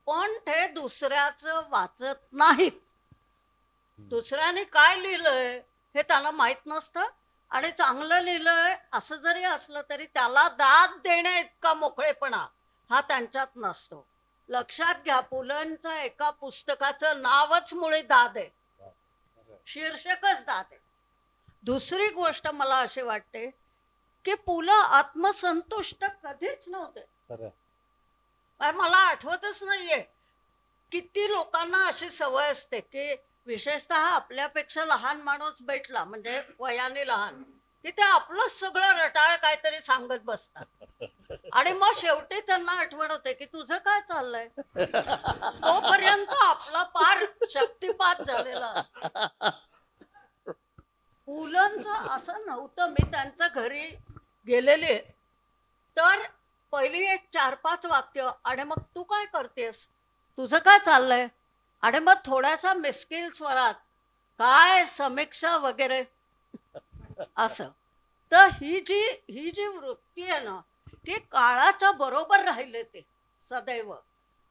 पण ते दुसऱ्याचं वाचत नाहीत. दुसऱ्याने काय लिहिलंय हे त्यांना माहित नसतं, आणि चांगलं लिहिलंय असं जरी असलं तरी त्याला दाद देण्या इतका मोकळेपणा हा त्यांच्यात नसतो. लक्षात घ्या, पुलंचं एका पुस्तकाचं नावच मुळे दाद आहे, शीर्षकच दाद आहे. दुसरी गोष्ट मला अशी वाटते की पुलं आत्मसंतुष्ट कधीच नव्हते. मला आठवतच नाहीये किती लोकांना अशी सवय असते की विशेषतः आपल्यापेक्षा लहान माणूस भेटला म्हणजे वयाने लहान की ते आपलं सगळं रटाळ काहीतरी सांगत बसतात, आणि मग शेवटी त्यांना आठवण होते की तुझं काय चाललंय. तोपर्यंत आपला पार शक्तिपात झालेला असतो. पुलंचं असं नव्हतं. मी त्यांच्या घरी गेलेले तर पहिली एक 4-5 वाक्य, आणि मग तू काय करतेस, तुझं काय चाललंय, आणि मग थोड्याशा मिस्किल स्वरात काय समीक्षा वगैरे असं. तर ही जी वृत्ती आहे ना की काळाच्या बरोबर राहिले ते सदैव.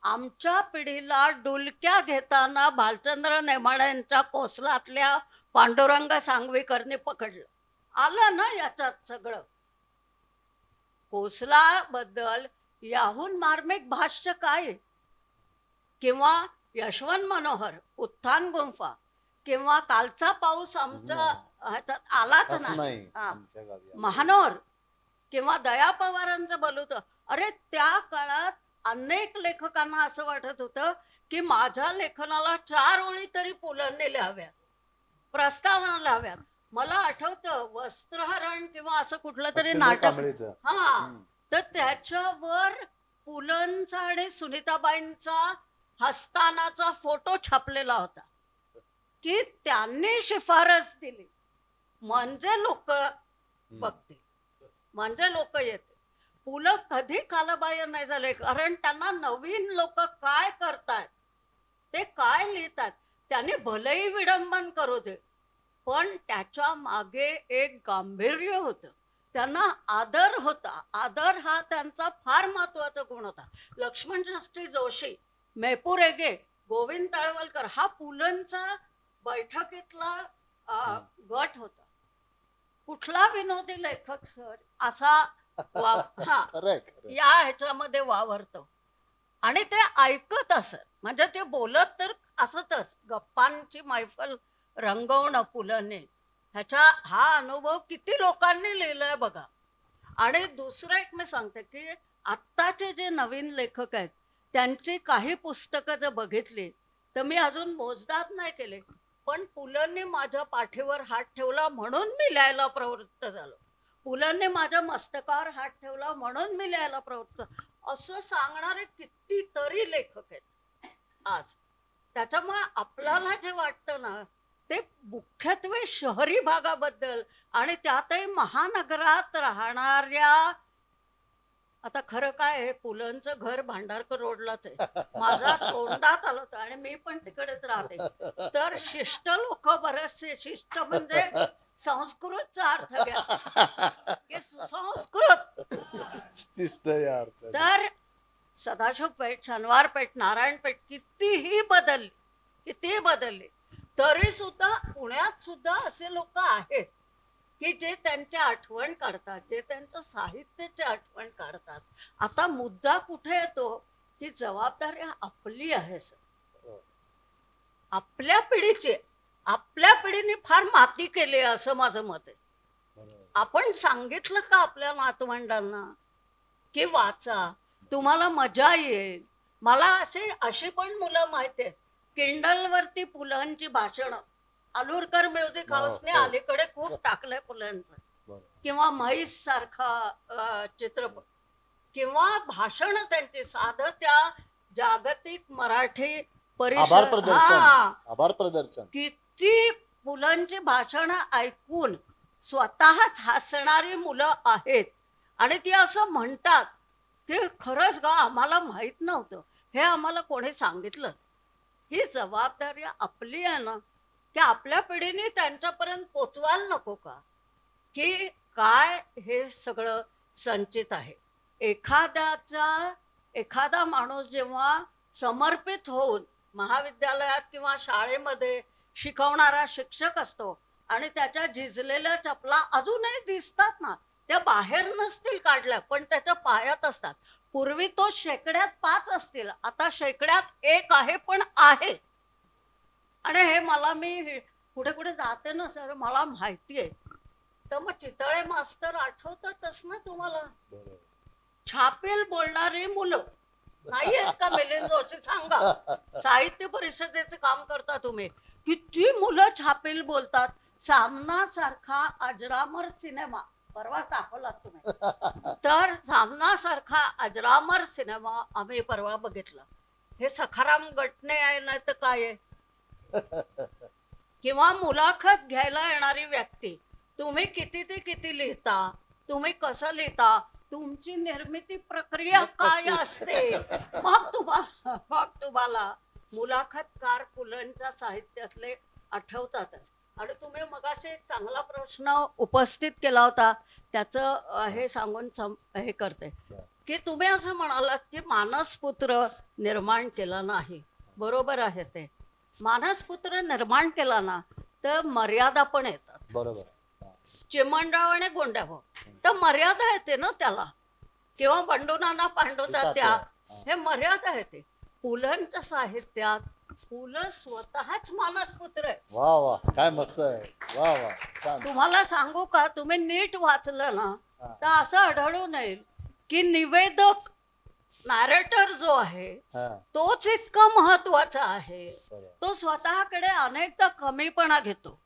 आमच्या पिढीला डुलक्या घेताना भालचंद्र नेमाड्यांच्या कोसलातल्या पांडुरंग सांगवीकरने पकडलं. आलं ना याच्यात सगळं. कोसलाबद्दल याहून मार्मिक भाष्य काय, किंवा यशवंत मनोहर उत्थान गुंफा, किंवा कालचा पाऊस आमचा ह्याच्यात आलाच नाही, महानोर, किंवा दया पवारांचं बलूत. अरे त्या काळात अनेक लेखकांना असं वाटत होतं की माझ्या लेखनाला 4 ओळी तरी पुलंनी लिहाव्यात, प्रस्तावना लिहाव्यात. मला आठवतं वस्त्रहरण किंवा असं कुठलं तरी नाटक, तर त्याच्यावर पुलंचा आणि सुनीताबाईंचा हस्तानाचा फोटो छापलेला होता की त्यांनी शिफारस दिली म्हणजे लोक बघतील, म्हणजे लोक येतील. पुलं कधी कालबाह्य नाही झाले, कारण त्यांना नवीन लोक काय करतात, ते काय लिहितात, त्याने भलेही विडंबन करू दे, पण त्याच्या मागे एक गांभीर्य होतं, त्यांना आदर होता. आदर हा त्यांचा फार महत्वाचा गुण होता. लक्ष्मण शास्त्री जोशी, मेहपूर एगे, गोविंद तळवलकर हा पुलंचा बैठकीतला गट होता. कुठला विनोदी लेखक सर असा या ह्याच्यामध्ये वावरतो, आणि ते ऐकत असत, म्हणजे ते बोलत तर असतच. गप्पांची मैफल रंगवणं पुलंने, ह्याचा हा अनुभव किती लोकांनी लिहिलाय बघा. आणि दुसरं एक मी सांगते की आत्ताचे जे नवीन लेखक आहेत त्यांची काही पुस्तकं जर बघितली तर मी अजून मोजदाद नाही केले, पण पुलंनी माझ्या पाठीवर हात ठेवला म्हणून मी लिहायला प्रवृत्त झालो, पुलंनी माझ्या मस्तकावर हात ठेवला म्हणून मी लिहायला प्रवृत्त, असं सांगणारे कितीतरी लेखक आहेत आज. त्याच्यामुळे आपल्याला जे वाटतं ना ते मुख्यत्वे शहरी भागाबद्दल, आणि त्यातही महानगरात राहणाऱ्या, आता खरं काय आहे, पुलंचं घर भांडारकर रोडलाच आहे, माझा तोंडात आलं होतं आणि मी पण तिकडेच राहते. तर शिष्ट लोक बरेचसे, शिष्ट म्हणजे संस्कृतचा अर्थ घ्या की सुसंस्कृत. तर सदाशिव पेठ, शनिवार पेठ, नारायण पेठ कितीही बदलली तरी सुद्धा पुण्यात सुद्धा असे लोक आहेत की जे त्यांची आठवण काढतात, जे त्यांच्या साहित्याची आठवण काढतात. आता मुद्दा कुठे येतो की जबाबदारी आपली आहे सर, आपल्या पिढीची. आपल्या पिढीने फार माती केली असं माझं मत आहे. आपण सांगितलं का आपल्या नातवंडांना की वाचा, तुम्हाला मजा येईल. मला अशी पण मुलं माहिती आहेत किंडलवरती पुलंची भाषणं, अलुरकर म्युझिक हाऊसने अलीकडे खूप टाकलंय पुलंचं, किंवा म्हैस सारखा चित्रपट, किंवा भाषण त्यांची साधं त्या जागतिक मराठी परिषद, आभार प्रदर्शन, किती पुलंची भाषणं ऐकून स्वतःच हसणारी मुलं आहेत आणि ती असं म्हणतात की खरंच गा आम्हाला माहीत नव्हतं, हे आम्हाला कोणी सांगितलं. ही जबाबदारी आपली आहे ना, की आपल्या पिढीने त्यांच्यापर्यंत पोचवायला नको का, की काय हे सगळं संचित आहे. एखादा माणूस जेव्हा समर्पित होऊन महाविद्यालयात किंवा शाळेमध्ये शिकवणारा शिक्षक असतो आणि त्याच्या झिजलेल्या चपला अजूनही दिसतात ना, त्या बाहेर नसतील काढल्या पण त्याच्या पायात असतात. पूर्वी तो शेकड्यात 5 असतील, आता शेकड्यात 1 आहे पण आहे. आणि हे मला, मी कुठे कुठे जाते ना सर, मला माहिती आहे. तर मग चितळे मास्तर आठवतातच ना तुम्हाला, छापेल बोलणारी मुलं नाही आहेत का मिलिंद जोशी? सांगा, साहित्य परिषदेचे काम करता तुम्ही, किती मुलं छापेल बोलतात. सामना सारखा अजरामर सिनेमा परवा दाखवला तुम्ही, तर सामना सारखा अजरामर सिनेमा आम्ही परवा बघितला. हे सखाराम गटणे आहे ना तर काय आहे? किंवा मुलाखत घ्यायला येणारी व्यक्ती, तुम्ही किती ते किती लिहिता, तुम्ही कसं लिहिता, तुमची निर्मिती प्रक्रिया काय असते, मग तुम्हाला मुलाखतकार पुलंच्या साहित्यातले आठवतात. आणि तुम्ही मगाशी एक चांगला प्रश्न उपस्थित केला होता, त्याचं हे सांगून हे करते की तुम्ही असं म्हणालात की मानसपुत्र निर्माण केला नाही. बरोबर आहे, ते मानसपुत्र निर्माण केला ना तर मर्यादा पण येतात. बरोबर. चिमणराव आणि गोंड्याभाऊ, तर मर्यादा येते ना त्याला, किंवा बंडूनाना पांडुता त्या, हे मर्यादा येते. पुलंच्या साहित्यात पुलं स्वतःच मानसपुत्र आहे. वा वा, काय मस्त आहे. वा वा, छान. तुम्हाला सांगू का, तुम्ही नीट वाचलं ना तर असं आढळून येईल की निवेदक, नॅरेटर जो आहे तोच इतका महत्वाचा आहे. तो स्वतःकडे अनेकदा कमीपणा घेतो,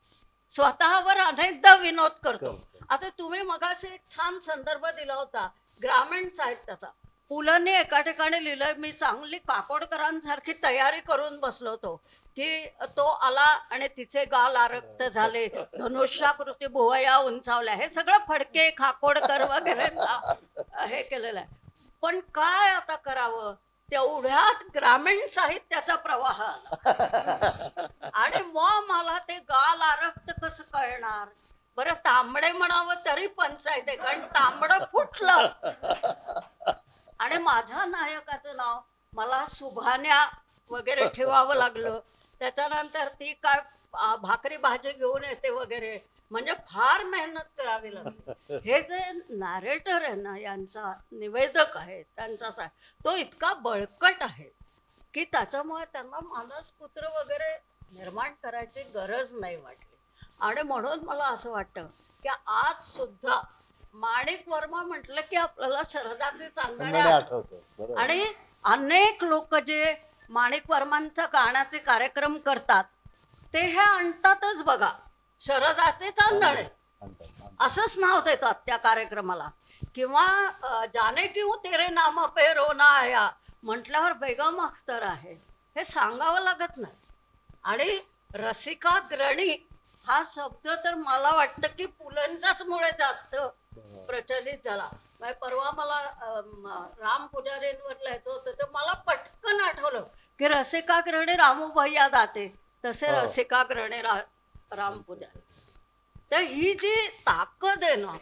स्वतःवर अनेकदा विनोद करतो. आता तुम्ही मगाशी एक छान संदर्भ दिला होता ग्रामीण साहित्याचा. पुलंनी एका ठिकाणी लिहिलंय, मी चांगली काकोडकरांसारखी तयारी करून बसलो होतो की तो आला आणि तिचे गाल आरक्त झाले, धनुष्याकृती भुवया उंचावल्या, हे सगळं फडके काकोडकर वगैरे हे केलेलं आहे. पण काय आता करावं, तेवढ्यात ग्रामीण साहित्याचा प्रवाह आला आणि मग मला ते गाल आरक्त कसं कळणार. बरं, तांबडे म्हणावं तरी पंचायत आहे, कारण तांबडं फुटलं. आणि माझ्या नायकाचं नाव मला सुभान्या वगैरे ठेवावं लागलं. त्याच्यानंतर ती काय भाकरी भाजी घेऊन येते वगैरे, म्हणजे फार मेहनत करावी लागली. हे जे नॅरेटर आहे ना, यांचा निवेदक आहे, त्यांचा तो इतका बळकट आहे की त्याच्यामुळे त्यांना मानसपुत्र वगैरे निर्माण करायची गरज नाही वाटली. आणि म्हणून मला असं वाटतं की आज सुद्धा माणिक वर्मा म्हटलं की आपल्याला शरदाचे चांदणे आठवतो. आणि अनेक लोक जे माणिक वर्मांच्या गाण्याचे कार्यक्रम करतात ते हे आणतातच बघा, शरदाचे चांदणे असंच नाव देतात त्या कार्यक्रमाला. किंवा जाने क्यों तेरे नाम पे रोना आया म्हटल्यावर बेगम अख्तर आहे, हे सांगावं लागत नाही. आणि रसिका ग्रणी हा शब्द तर मला वाटतं की पुलंच्याच मुळे जास्त प्रचलित झाला. परवा मला राम पुजारींवर लिहायचं होतं तर मला पटकन आठवलं की रसिका ग्रहणे रामू भैया दाते, तसे रसिका ग्रहणे राम पुजारी. तर ही जी ताकद आहे ना,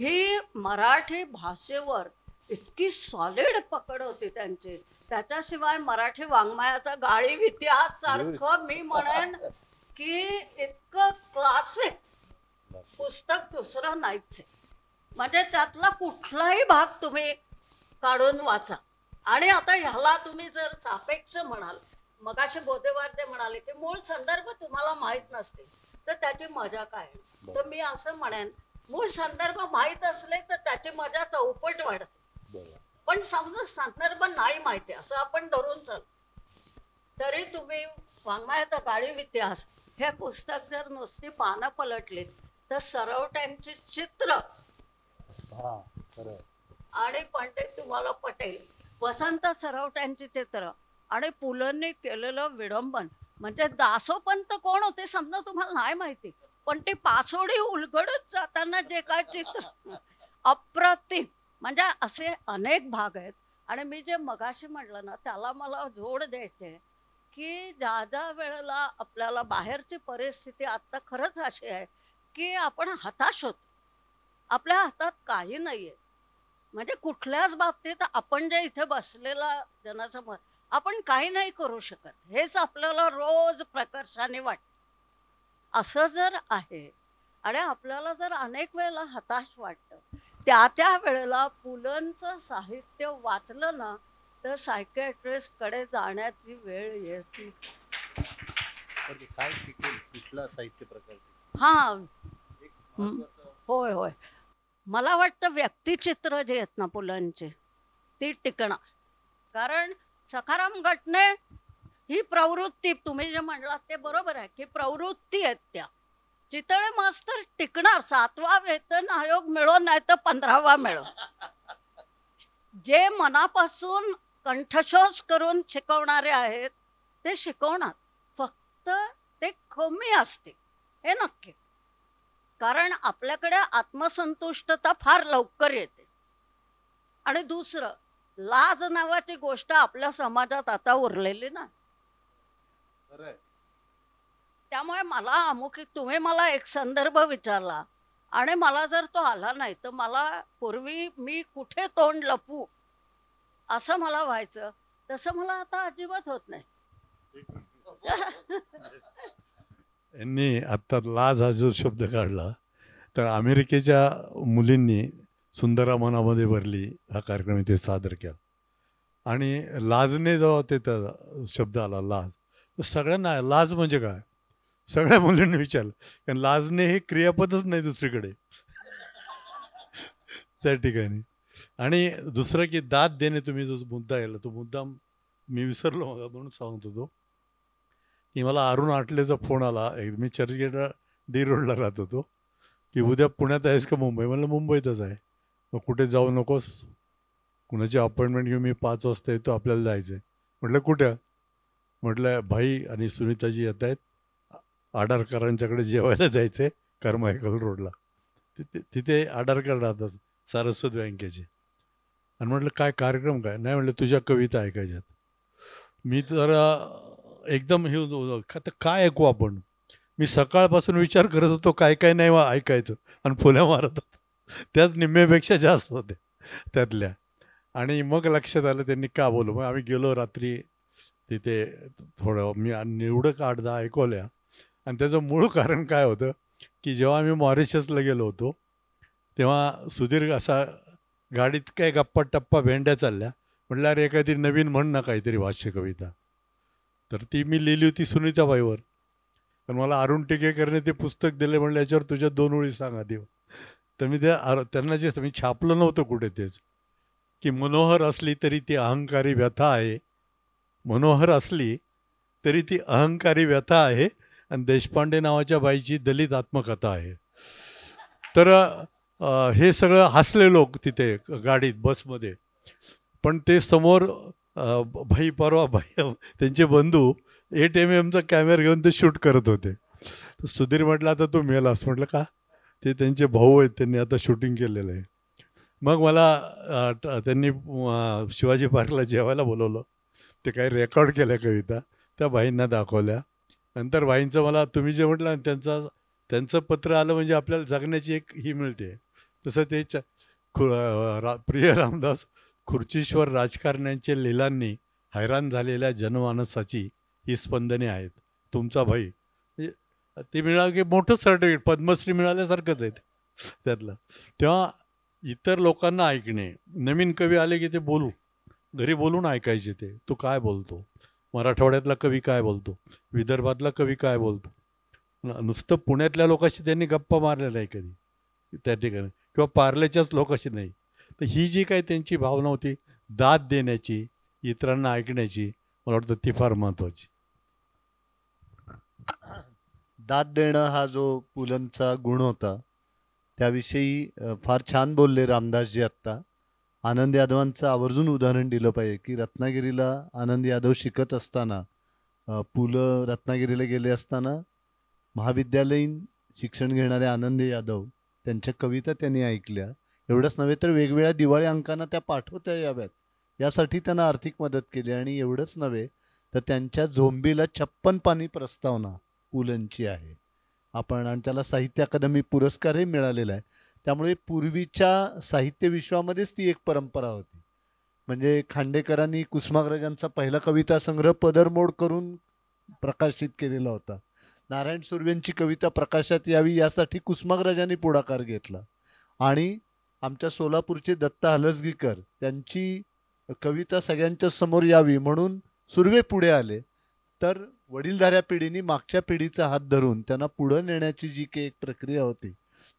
ही मराठी भाषेवर इतकी सॉलिड पकड होती त्यांची. त्याच्याशिवाय मराठी वाङ्मयाचा गाळीव इतिहास सारखं मी म्हणेन की इतकं क्लासिक पुस्तक दुसरं नाहीच आहे. म्हणजे त्यातला कुठलाही भाग तुम्ही काढून वाचा. आणि आता ह्याला तुम्ही जर सापेक्ष म्हणाल, मगाशी बोधेवार म्हणाले की मूळ संदर्भ तुम्हाला माहीत नसते तर त्याची मजा काय. तर मी असं म्हणेन, मूळ संदर्भ माहीत असले तर त्याची मजा चौपट वाढते. पण समजा संदर्भ नाही माहिती असं आपण धरून चाल, तरी तुम्ही वाङ्मयाचा गाळीव इतिहास हे पुस्तक जर नुसती पानं पलटलीत तर सरवट्यांची चित्र आणि पंडित तुम्हाला पटेल, वसंत सरवट्यांची चित्र आणि पुलंनी केलेलं विडंबन. म्हणजे दासोपंत कोण होते समजा तुम्हाला नाही माहिती, पण ती पासोडी उलगडत जाताना जे काय चित्र अप्रतिम, म्हणजे असे अनेक भाग आहेत. आणि मी जे मगाशी म्हटलं ना त्याला मला जोड द्यायचे की ज्या ज्या वेळेला आपल्याला बाहेरची परिस्थिती आता खरंच अशी आहे की आपण हताश होतो, आपल्या हातात काही नाहीये, म्हणजे कुठल्याच बाबतीत आपण जे इथे बसलेला जनासमोर आपण काही नाही करू शकत, हेच आपल्याला रोज प्रकर्षाने वाटतं. असं जर आहे आणि आपल्याला जर अनेक वेळेला हताश वाटतं, त्या वेळेला पुलंचं साहित्य वाचलं ना तर सायकॅट्रिस्टकडे जाण्याची वेळ येते. काय टिकेल कुठला साहित्य प्रकार? हा, एक महत्त्वाचं होय होय, मला वाटतं व्यक्तिचित्र जे आहेत ना पुलंची ती टिकणार. कारण सखाराम घटने ही प्रवृत्ती, तुम्ही जे म्हणलात ते बरोबर आहे की प्रवृत्ती आहेत त्या. चितळे मास्तर टिकणार, 7वा वेतन आयोग मिळो नाही तर 15वा मिळो, जे मनापासून कंठशोष करून शिकवणारे आहेत ते शिकवणार. फक्त ते कमी असते हे नक्की, कारण आपल्याकडे आत्मसंतुष्टता फार लवकर येते. आणि दुसरं, लाज नावाची गोष्ट आपल्या समाजात आता उरलेली ना. खरं आहे. त्यामुळे मला तुम्ही मला एक संदर्भ विचारला आणि मला जर तो आला नाही तर मला पूर्वी मी कुठे तोंड लपू असं मला व्हायचं, तसं मला आता अजिबात होत नाही. यांनी आत्ता लाज हा जो शब्द काढला तर अमेरिकेच्या मुलींनी सुंदरा मनामध्ये भरली हा कार्यक्रम इथे सादर केला. आणि लाजने जेव्हा ते शब्द आला लाज, तर सगळ्यांना लाज म्हणजे काय सगळ्या मुलींनी विचारलं, कारण लाजणे हे क्रियापदच नाही दुसरीकडे त्या ठिकाणी. आणि दुसरं की दाद देणे, तुम्ही जो मुद्दा केला तो मुद्दा मी विसरलो म्हणून सांगत होतो की मला अरुण आटलेचा फोन आला. मी चर्चगेटला डी रोडला राहत होतो की उद्या पुण्यात आहेस का मुंबई? म्हणलं मुंबईतच आहे. मग कुठे जाऊ नकोस, कुणाची अपॉइंटमेंट घेऊन मी 5 वाजता येतो, आपल्याला जायचं आहे. म्हटलं कुठं? म्हटलं भाई आणि सुनीताजी येत आहेत, आडारकरांच्याकडे जेवायला जायचं आहे करमायकल रोडला. तिथे आडारकर राहतात सारस्वत बँकेचे. आणि म्हटलं काय कार्यक्रम काय? नाही म्हटलं तुझ्या कविता ऐकायच्यात. मी तर एकदम हे तर काय ऐकू आपण? मी सकाळपासून विचार करत होतो काय काय नाही ऐकायचं, आणि फुल्या मारत होतो, त्याच निम्म्यापेक्षा जास्त होते त्यातल्या. आणि मग लक्षात आलं त्यांनी का बोलू. मग आम्ही गेलो रात्री तिथे, थोडं मी निवडक 8-10 ऐकवल्या. आणि त्याचं मूळ कारण काय होतं की जेव्हा आम्ही मॉरिशसला गेलो होतो तेव्हा सुदीर्घ असा गाडीत काय गप्पा टप्पा भेंड्या चालल्या. म्हटलं अरे एखादी नवीन म्हण ना काहीतरी भाष्य कविता. तर ती मी लिहिली होती सुनीताबाईवर. पण मला अरुण टिकेकरने ते पुस्तक दिले, म्हणलं याच्यावर तुझ्या 2 ओळी सांगा देव. तर मी त्यांना जे मी छापलं नव्हतं कुठे तेच की मनोहर असली तरी ती अहंकारी व्यथा आहे, मनोहर असली तरी ती अहंकारी व्यथा आहे, आणि देशपांडे नावाच्या बाईची दलित आत्मकथा आहे. तर हे सगळं हसले लोक तिथे गाडीत बसमध्ये. पण ते समोर भाई परवा भाई त्यांचे बंधू 8mm कॅमेरा घेऊन ते शूट करत होते. तर सुधीर म्हटलं आता तू मेलास. म्हटलं का? ते त्यांचे भाऊ आहेत, त्यांनी आता शूटिंग केलेलं आहे. मग मला त्यांनी शिवाजी पार्कला जेवायला बोलवलं. ते काही रेकॉर्ड केल्या कविता, त्या भाईंना दाखवल्या. नंतर भाईंचं मला तुम्ही जे म्हटलं त्यांचं पत्र आलं म्हणजे आपल्याला जगण्याची एक ही मिळते. तसं ते प्रिय रामदास खुर्चीश्वर राजकारण्यांच्या लीलांनी हैराण झालेल्या जनमानसाची ही स्पंदने आहेत. तुमचा भाई म्हणजे ते मिळालं की मोठं सर्टिफिकेट, पद्मश्री मिळाल्यासारखंच आहे त्यातलं. तेव्हा इतर लोकांना ऐकणे, नवीन कवी आले की ते बोलू, घरी बोलून ऐकायचे ते तू काय बोलतो, मराठवाड्यातला कवी काय बोलतो, विदर्भातला कवी काय बोलतो. नुसतं पुण्यातल्या लोकांशी त्यांनी गप्पा मारल्या नाही कधी त्या ठिकाणी, किंवा पार्ल्याच्याच लोकांशी नाही. तर ही जी काही त्यांची भावना होती दाद देण्याची, इतरांना ऐकण्याची, मला वाटतं ती फार महत्त्वाची. दाद देणं हा जो पुलंचा गुण होता त्याविषयी फार छान बोलले रामदासजी आत्ता. आनंद यादवांचं आवर्जून उदाहरण दिलं पाहिजे की रत्नागिरीला आनंद यादव शिकत असताना, पुलं रत्नागिरीला गेले असताना महाविद्यालयीन शिक्षण घेणारे आनंद यादव त्यांच्या कविता त्यांनी ऐकल्या. एवढंच नव्हे तर वेगवेगळ्या दिवाळी अंकांना त्या पाठवता याव्यात यासाठी त्यांना आर्थिक मदत केली. आणि एवढंच नव्हे तर त्यांच्या झोंबीला 56 पानी प्रस्तावना पुलंची आहे आणि त्याला साहित्य अकादमी पुरस्कारही मिळालेला आहे. त्यामुळे पूर्वीच्या साहित्य विश्वामध्येच ती एक परंपरा होती. म्हणजे खांडेकरांनी कुसुमाग्रजांचा पहिला कविता संग्रह पदरमोड करून प्रकाशित केलेला होता. नारायण सुर्वेंची कविता प्रकाशात यावी यासाठी कुसुमाग्रजांनी पुढाकार घेतला. आणि आमच्या सोलापूरचे दत्ता हलसगीकर त्यांची कविता सगळ्यांच्या समोर यावी म्हणून सुर्वे पुढे आले. तर वडीलधाऱ्या पिढीने मागच्या पिढीचा हात धरून त्यांना पुढे नेण्याची जी काही एक प्रक्रिया होती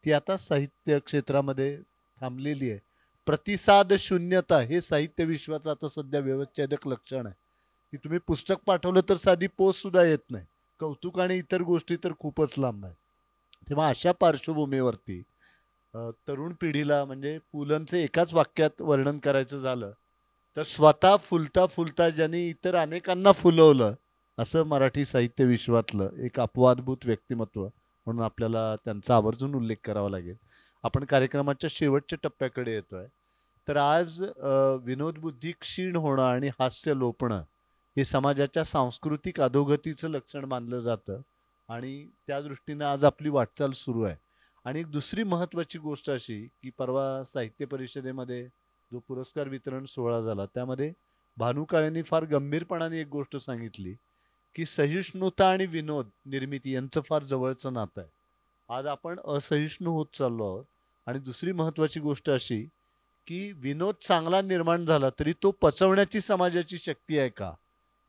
ती आता साहित्य क्षेत्रामध्ये थांबलेली आहे. प्रतिसाद शून्यता हे साहित्य विश्वाचं आता सध्या व्यवच्छेदक लक्षण आहे की तुम्ही पुस्तक पाठवलं तर साधी पोस्ट सुद्धा येत नाही. कौतुक आणि इतर गोष्टी तर खूपच लांब आहे. तेव्हा अशा पार्श्वभूमीवरती तरुण पिढीला म्हणजे पुलंचं एकाच वाक्यात वर्णन करायचं झालं तर स्वतः फुलता फुलता ज्यांनी इतर अनेकांना फुलवलं असं मराठी साहित्य विश्वातलं एक अपवादभूत व्यक्तिमत्व म्हणून आपल्याला त्यांचा आवर्जून उल्लेख करावा लागेल. आपण कार्यक्रमाच्या शेवटच्या टप्प्याकडे येतोय. तर आज विनोदबुद्धी क्षीण होणं आणि हास्य लोपणं हे समाजाच्या सांस्कृतिक अधोगतीचं लक्षण मानलं जातं आणि त्या दृष्टीनं आज आपली वाटचाल सुरू आहे. आणि एक दुसरी महत्त्वाची गोष्ट अशी की परवा साहित्य परिषदेमध्ये जो पुरस्कार वितरण सोहळा झाला त्यामध्ये भानू काळेंनी फार गंभीरपणाने एक गोष्ट सांगितली की सहिष्णुता आणि विनोद निर्मिती यांचं फार जवळचं नातं आहे. आज आपण असहिष्णू होत चाललो आहोत. आणि दुसरी महत्त्वाची गोष्ट अशी की विनोद चांगला निर्माण झाला तरी तो पचवण्याची समाजाची शक्ती आहे का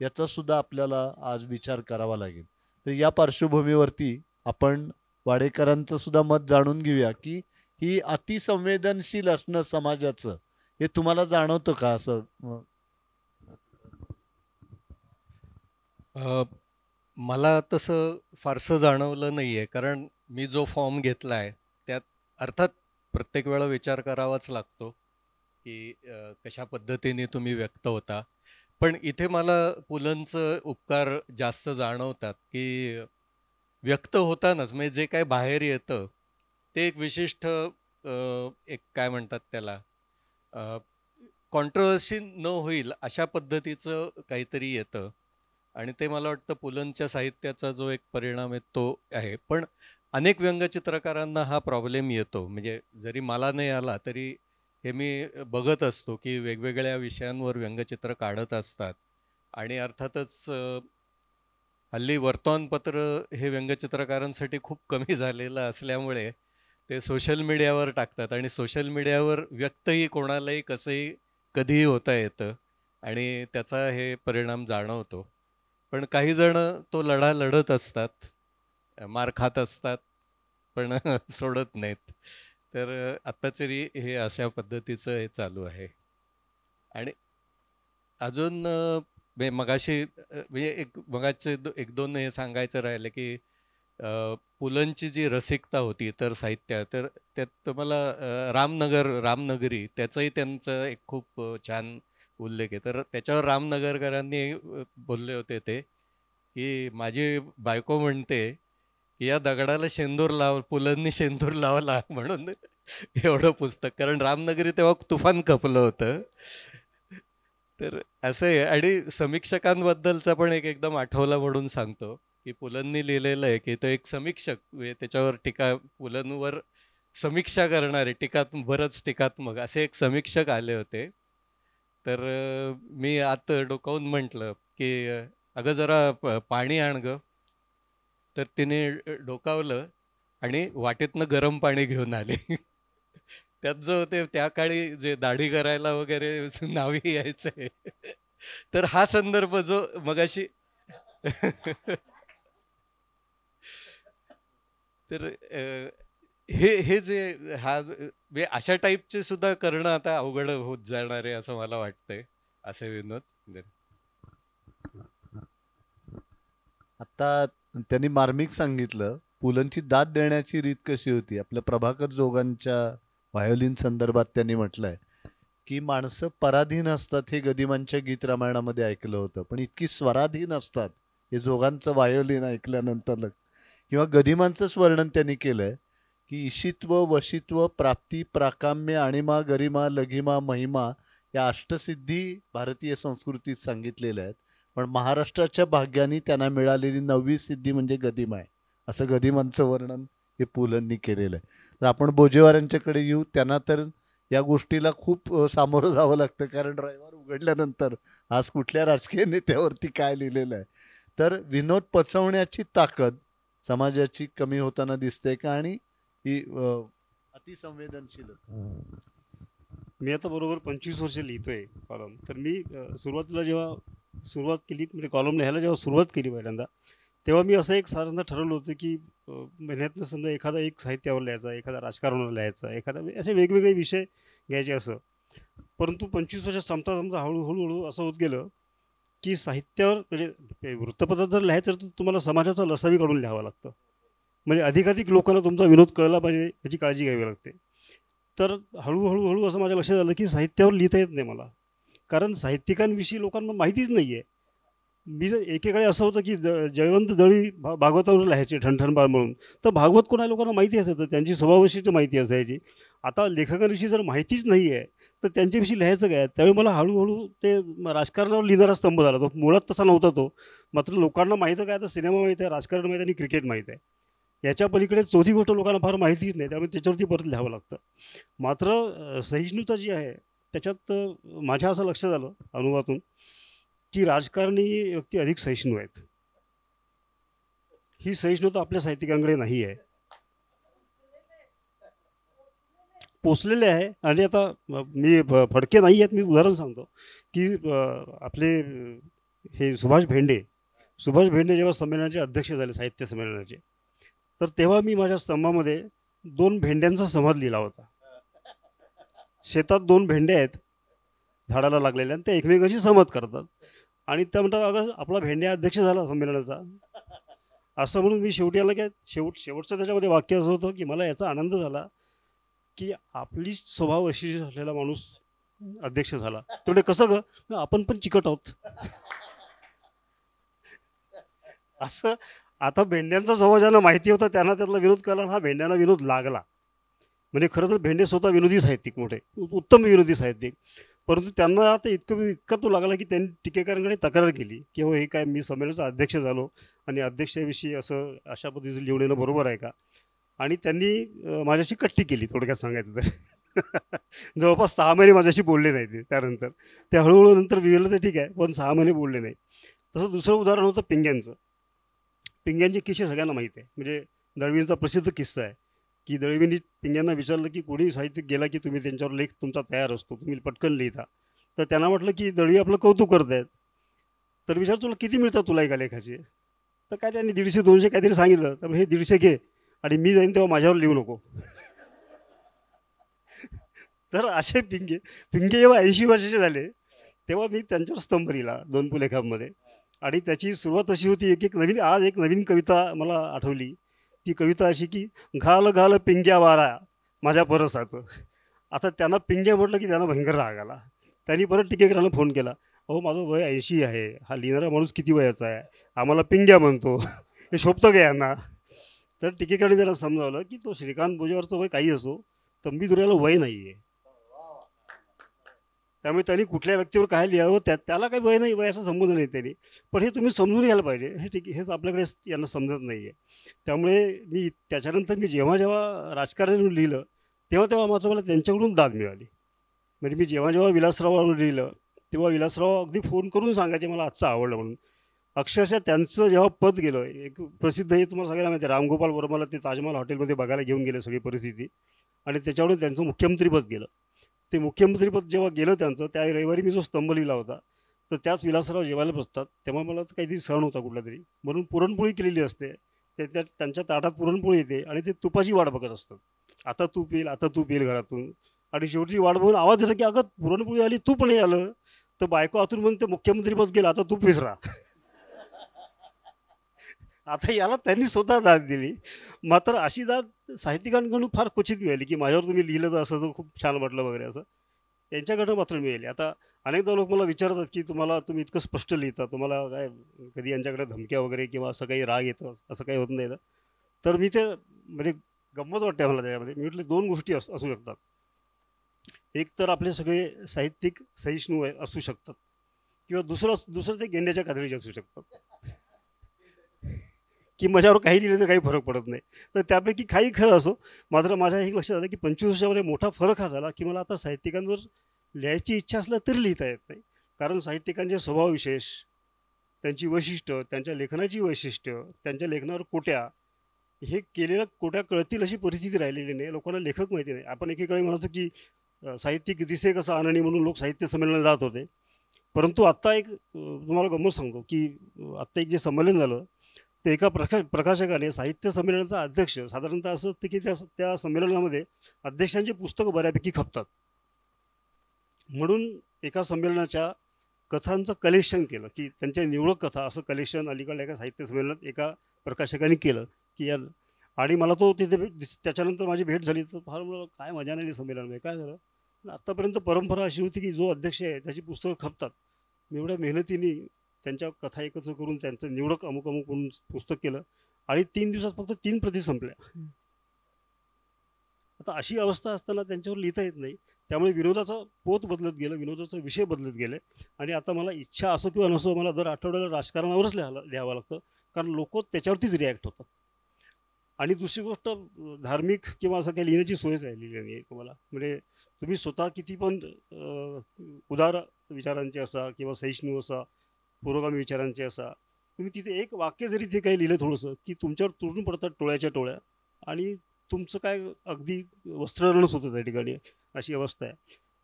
याचा सुद्धा आपल्याला आज विचार करावा लागेल. तर या पार्श्वभूमीवरती आपण वाडेकरांचं सुद्धा मत जाणून घेऊया की ही अतिसंवेदनशील असणं समाजाचं हे तुम्हाला जाणवतं का असं? मला तसं फारसं जाणवलं नाही आहे, कारण मी जो फॉर्म घेतला आहे त्यात अर्थात प्रत्येक वेळा विचार करावाच लागतो की कशा पद्धतीने तुम्ही व्यक्त होता. पण इथे मला पुलंचं उपकार जास्त जाणवतात की व्यक्त होतानाच म्हणजे जे काय बाहेर येतं ते एक विशिष्ट एक काय म्हणतात त्याला कॉन्ट्रोवर्सी न होईल अशा पद्धतीचं काहीतरी येतं. आणि ते मला वाटतं पुलंच्या साहित्याचा जो एक परिणाम आहे तो आहे. पण अनेक व्यंगचित्रकारांना हा प्रॉब्लेम येतो. म्हणजे जरी मला नाही आला तरी हे मी बघत असतो की वेगवेगळ्या विषयांवर व्यंगचित्र काढत असतात. आणि अर्थातच हल्ली वर्तमानपत्र हे व्यंगचित्रकारांसाठी खूप कमी झालेलं असल्यामुळे ते सोशल मीडियावर टाकतात आणि सोशल मीडियावर व्यक्तही कोणालाही कसंही कधीही होता येतं आणि त्याचा हे परिणाम जाणवतो. पण काही जण तो लढा लढत असतात, मार खात असतात, पण सोडत नाहीत. तर आत्ताच हे अशा पद्धतीचं हे चालू आहे. आणि अजून मगाशी म्हणजे मगाचे एक दोन हे सांगायचं राहिलं की पुलंची जी रसिकता होती इतर साहित्य तर त्यात मला रामनगरी त्याचंही त्यांचं एक खूप छान उल्लेख आहे. तर त्याच्यावर रामनगरकरांनी बोलले होते ते की माझी बायको म्हणते की या दगडाला शेंदूर पुलंनी शेंदूर लावला म्हणून एवढं पुस्तक. कारण रामनगरी तेव्हा तुफान खपलं होतं. तर असं आहे. आणि समीक्षकांबद्दलचा पण एकदम आठवला म्हणून सांगतो की पुलंनी लिहिलेलं आहे की तो एक समीक्षक त्याच्यावर पुलंवर समीक्षा करणारे बरंच टीकात्मक असे एक समीक्षक आले होते. तर मी आत डोकावून म्हटलं की अगं जरा पाणी आण ग. तर तिने डोकावलं आणि वाटेतनं गरम पाणी घेऊन आले. त्यात जो ते त्या काळी जे दाढी करायला वगैरे नावी यायचंय. तर हा संदर्भ जो मगाशी तर हे जे अशा टाईपचे सुद्धा करणं आता अवघड होत जाणार आहे असं मला वाटतंय. असे विनोद आता त्यांनी मार्मिक सांगितलं पुलंची दाद देण्याची रीत कशी होती. आपल्या प्रभाकर जोगांच्या व्हायोलिन संदर्भात त्यांनी म्हटलंय की माणसं पराधीन असतात हे गदिमांच्या गीत रामायणामध्ये ऐकलं होतं, पण इतकी स्वराधीन असतात हे जोगांचं व्हायोलिन ऐकल्यानंतर किंवा गदिमांचंच वर्णन त्यांनी केलं आहे की ईशित्व वशित्व प्राप्ती प्राकाम्य आणिमा गरिमा लघिमा महिमा या अष्टसिद्धी भारतीय संस्कृतीत सांगितलेल्या आहेत. पण महाराष्ट्राच्या भाग्याने त्यांना मिळालेली 9वी सिद्धी म्हणजे गदिमा आहे, असं गदिमांचं वर्णन हे पुलंनी केलेलं आहे. तर आपण बोजेवारांच्याकडे येऊ. त्यांना तर या गोष्टीला खूप सामोरं जावं लागतं, कारण रविवार उघडल्यानंतर आज कुठल्या राजकीय नेत्यावरती काय लिहिलेलं आहे. तर विनोद पचवण्याची ताकद समाजाची कमी होताना दिसते का, आणि ही अतिसंवेदनशील. मी आता बरोबर 25 वर्ष लिहितोय कॉलम. तर मी सुरुवातीला जेव्हा सुरुवात केली म्हणजे कॉलम लिहायला जेव्हा सुरुवात केली पहिल्यांदा, तेव्हा मी असं एक साधारणतः ठरवलं होतं की महिन्यातनं समजा एखादा एक साहित्यावर लिहायचा, एखादा राजकारणावर लिहायचा, एखादा असे वेगवेगळे विषय घ्यायचे असं. परंतु 25 वर्ष संपता संपता हळूहळू असं होत गेलं की साहित्यावर म्हणजे वृत्तपत्रात जर लिहायचं तर तुम्हाला समाजाचा लसावी काढून लिहावं लागतं. म्हणजे अधिकाधिक लोकांना तुमचा विनोद कळला पाहिजे याची काळजी घ्यावी लागते. तर हळूहळू असं माझ्या लक्षात आलं की साहित्यावर लिहिता येत नाही मला, कारण साहित्यिकांविषयी लोकांना माहितीच नाही आहे. मी जर एकेकाळी असं होतं की जयवंत दळवी भागवतावर लिहायचे ठणठणबाळ म्हणून, तर भागवत कोणा लोकांना माहिती असायचं, त्यांची स्वभावविषयीची माहिती असायची. आता लेखकांविषयी जर माहितीच नाही आहे तर त्यांच्याविषयी लिहायचं काय. त्यावेळी मला हळूहळू ते राजकारणावर लिहिणारा स्तंभ झाला. तो मुळात तसा नव्हता तो, मात्र लोकांना माहिती काय, तर सिनेमा माहीत आहे, राजकारण माहीत आहे आणि क्रिकेट माहीत आहे. याच्या पलीकडे चौथी गोष्ट लोकांना फार माहितीच नाही, त्यामुळे त्याच्यावरती परत लिहावं लागतं. मात्र सहिष्णुता जी आहे त्याच्यात माझ्या असं लक्षात आलं अनुभवातून की राजकारणी व्यक्ती अधिक सहिष्णू आहेत. ही सहिष्णुता आपल्या साहित्यिकांकडे नाही आहे, पोचलेले आहे. आणि आता मी फडके नाही आहेत, मी उदाहरण सांगतो की आपले हे सुभाष भेंडे जेव्हा संमेलनाचे अध्यक्ष झाले साहित्य संमेलनाचे, तर तेव्हा मी माझ्या स्तंभामध्ये 2 भेंड्यांचा संवाद लिहिला होता. शेतात 2 भेंडे आहेत झाडाला लागलेल्या आणि ते एकमेकांशी संवाद करतात आणि त्या म्हणतात अगं आपला भेंड्या अध्यक्ष झाला संमेलनाचा, असं म्हणून मी शेवटी आला की शेवटचं त्याच्यामध्ये वाक्य असं होतं की मला याचा आनंद झाला की आपली स्वभाव अशी असलेला माणूस अध्यक्ष झाला. तेवढे कसं ग, आपण पण चिकट आहोत. असं आता भेंड्यांचा स्वभाव ज्यांना माहिती होता त्यांना त्यातला विनोद कळला, हा भेंड्यांना विनोद लागला. म्हणजे खरं तर भेंडे स्वतः विनोदी साहित्यिक, मोठे उत्तम विनोदी साहित्यिक, परंतु त्यांना आता इतका तो लागला की त्यांनी टीकेकरांकडे तक्रार केली की हो हे काय, मी संमेलनाचा अध्यक्ष झालो आणि अध्यक्षाविषयी अशा पद्धतीचं लिहून येणं बरोबर आहे का. आणि त्यांनी माझ्याशी कट्टी केली थोडक्यात सांगायचं तर. जवळपास 6 महिने माझ्याशी बोलले नाही ते. त्यानंतर ते हळूहळू नंतर विवेलं तर ठीक आहे, पण 6 महिने बोलले नाही. तसं दुसरं उदाहरण होतं पिंग्यांचं. पिंग्यांचे किस्से सगळ्यांना माहिती आहे. म्हणजे दळवींचा प्रसिद्ध किस्सा आहे की दळवींनी पिंग्यांना विचारलं की कोणी साहित्यिक गेला की तुम्ही त्यांच्यावर लेख तुमचा तयार असतो, तुम्ही पटकन लिहिता. तर त्यांना म्हटलं की दळवी आपलं कौतुक करत आहेत, तर विचार तुला किती मिळतात तुला एका लेखाचे. तर काय त्यांनी 150-200 काहीतरी सांगितलं. तर हे 150 घे आणि मी जाईन तेव्हा माझ्यावर लिहू नको. तर असे पिंगे जेव्हा 80 वर्षाचे झाले तेव्हा मी त्यांच्यावर स्तंभ लिहिला 2 लेखांमध्ये. आणि त्याची सुरुवात अशी होती, आज एक नवीन कविता मला आठवली. ती कविता अशी की घाल घाल पिंग्या वारा माझ्या परसात. आता त्यांना पिंग्या म्हटलं की त्यांना भयंकर राग आला. त्यांनी परत टीकेकरांना फोन केला, अहो माझं वय 80 आहे, हा लिहिणारा माणूस किती वयाचा आहे, आम्हाला पिंग्या म्हणतो, हे शोभतं का यांना. तर टीकेकरांनी त्याला समजावलं की तो श्रीकांत बोजेवरचं वय काही असो, तंबीदुर्याला वय नाही आहे, त्यामुळे त्यांनी कुठल्या व्यक्तीवर काय लिहावं त्याला काही वय नाही, वयाचा संबंध नाही त्यांनी. पण हे तुम्ही समजून घ्यायला पाहिजे, हे ठीक आहे, हेच आपल्याकडे यांना समजत नाही आहे. त्यामुळे मी त्याच्यानंतर जेव्हा राजकारण लिहिलं तेव्हा मात्र मला त्यांच्याकडून दाद मिळाली. म्हणजे मी जेव्हा विलासरावांवर लिहिलं तेव्हा विलासराव अगदी फोन करून सांगायचे मला आजचं आवडलं म्हणून. अक्षरशः त्यांचं जेव्हा पद गेलं, एक प्रसिद्ध हे तुम्हाला सगळ्यांना माहिती आहे, रामगोपाल वर्माला ते ताजमहाल हॉटेलमध्ये बघायला घेऊन गेले सगळी परिस्थिती, आणि त्याच्यावरून त्यांचं मुख्यमंत्रीपद गेलं. ते मुख्यमंत्रीपद जेव्हा गेलं त्यांचं, त्या रविवारी मी जो स्तंभ लिहिला होता तर त्याच विलासराव जेवायला बसतात, तेव्हा मला काहीतरी सण होता कुठला तरी, म्हणून पुरणपोळी केलेली असते. त्यांच्या ताटात पुरणपोळी येते आणि ते तुपाची वाट बघत असतात, आता तू पेल घरातून. आणि शेवटची वाट बघून आवाज येतो की अगं पुरणपोळी आली, तूप नाही आलं. तर बायको आतून म्हणून ते मुख्यमंत्रीपद गेलं, आता तूप विसरा. आता याला त्यांनी स्वतः दाद दिली. मात्र अशी दाद साहित्यिकांकडून फार क्वचित मिळाली की माझ्यावर तुम्ही लिहिलं तर असं खूप छान वाटलं वगैरे, असं यांच्याकडनं मात्र मिळाली. आता अनेकदा लोक मला विचारतात की तुम्ही इतकं स्पष्ट लिहिता, तुम्हाला काय कधी यांच्याकडे धमक्या वगैरे किंवा असं काही राग येतो, असं काही होत नाही ना. तर मी ते म्हणजे गंमत वाटते मला त्याच्यामध्ये. मी म्हटलं 2 गोष्टी असू शकतात. एक तर आपले सगळे साहित्यिक सहिष्णू असू शकतात किंवा दुसरं ते गेंड्याच्या कातडीचे असू शकतात, की माझ्यावर काही लिहिलं तर काही फरक पडत नाही. तर त्यापैकी काही खरं असो, मात्र माझ्या एक लक्षात आलं की 25 वर्षामध्ये मोठा फरक हा झाला की मला आता साहित्यिकांवर लिहायची इच्छा असल्या तरी लिहिता येत नाही. कारण साहित्यिकांचे स्वभावविशेष, त्यांची वैशिष्ट्य, त्यांच्या लेखनाची वैशिष्ट्य, त्यांच्या लेखनावर कोट्या, हे केलेल्या कोट्या कळतील अशी परिस्थिती राहिलेली नाही. लोकांना लेखक माहिती नाही. आपण एकेकाळी म्हणायचो की साहित्यिक दिसे कसा आनंदी म्हणून लोक साहित्य संमेलनाला जात होते. परंतु आत्ता एक तुम्हाला गंमत सांगतो की आत्ता एक जे संमेलन झालं, ते एका प्रकाशकाने साहित्य संमेलनाचा अध्यक्ष, साधारणतः असं असतं की त्या संमेलनामध्ये अध्यक्षांची पुस्तकं बऱ्यापैकी खपतात. म्हणून एका संमेलनाच्या कथांचं कलेक्शन केलं, की त्यांच्या निवडक कथा असं कलेक्शन अलीकडल्या एका साहित्य संमेलनात एका प्रकाशकाने केलं की या. आणि मला तो तिथे त्याच्यानंतर माझी भेट झाली तर फार मला काय मजा नाही संमेलनामध्ये. काय झालं, आत्तापर्यंत परंपरा अशी होती की जो अध्यक्ष आहे त्याची पुस्तकं खपतात. मी एवढ्या मेहनतीने त्यांच्या कथा एकत्र करून त्यांचं निवडक अमुक म्हणून पुस्तक केलं आणि 3 दिवसात फक्त 3 प्रती संपल्या. आता अशी अवस्था असताना त्यांच्यावर लिहिता येत नाही. त्यामुळे विनोदाचा पोत बदलत गेलं, विनोदाचा विषय बदलत गेले. आणि आता मला इच्छा असो किंवा नसो, मला दर आठवड्याला राजकारणावरच लिहावं लागतं, कारण लोक त्याच्यावरतीच रिॲक्ट होतात. आणि दुसरी गोष्ट, धार्मिक किंवा असं काही लिहिण्याची सोयच राहिलेली नाही आहे तुम्हाला. म्हणजे तुम्ही स्वतः किती पण उदार विचारांचे असा किंवा सहिष्णू असा, पुरोगामी विचारांचे असा, तुम्ही तिथे एक वाक्य जरी ते काही लिहिलं थोडंसं की तुमच्यावर तुटून पडतात टोळ्याच्या टोळ्या आणि तुमचं काय अगदी वस्त्रहरणच होतं त्या ठिकाणी. अशी अवस्था आहे.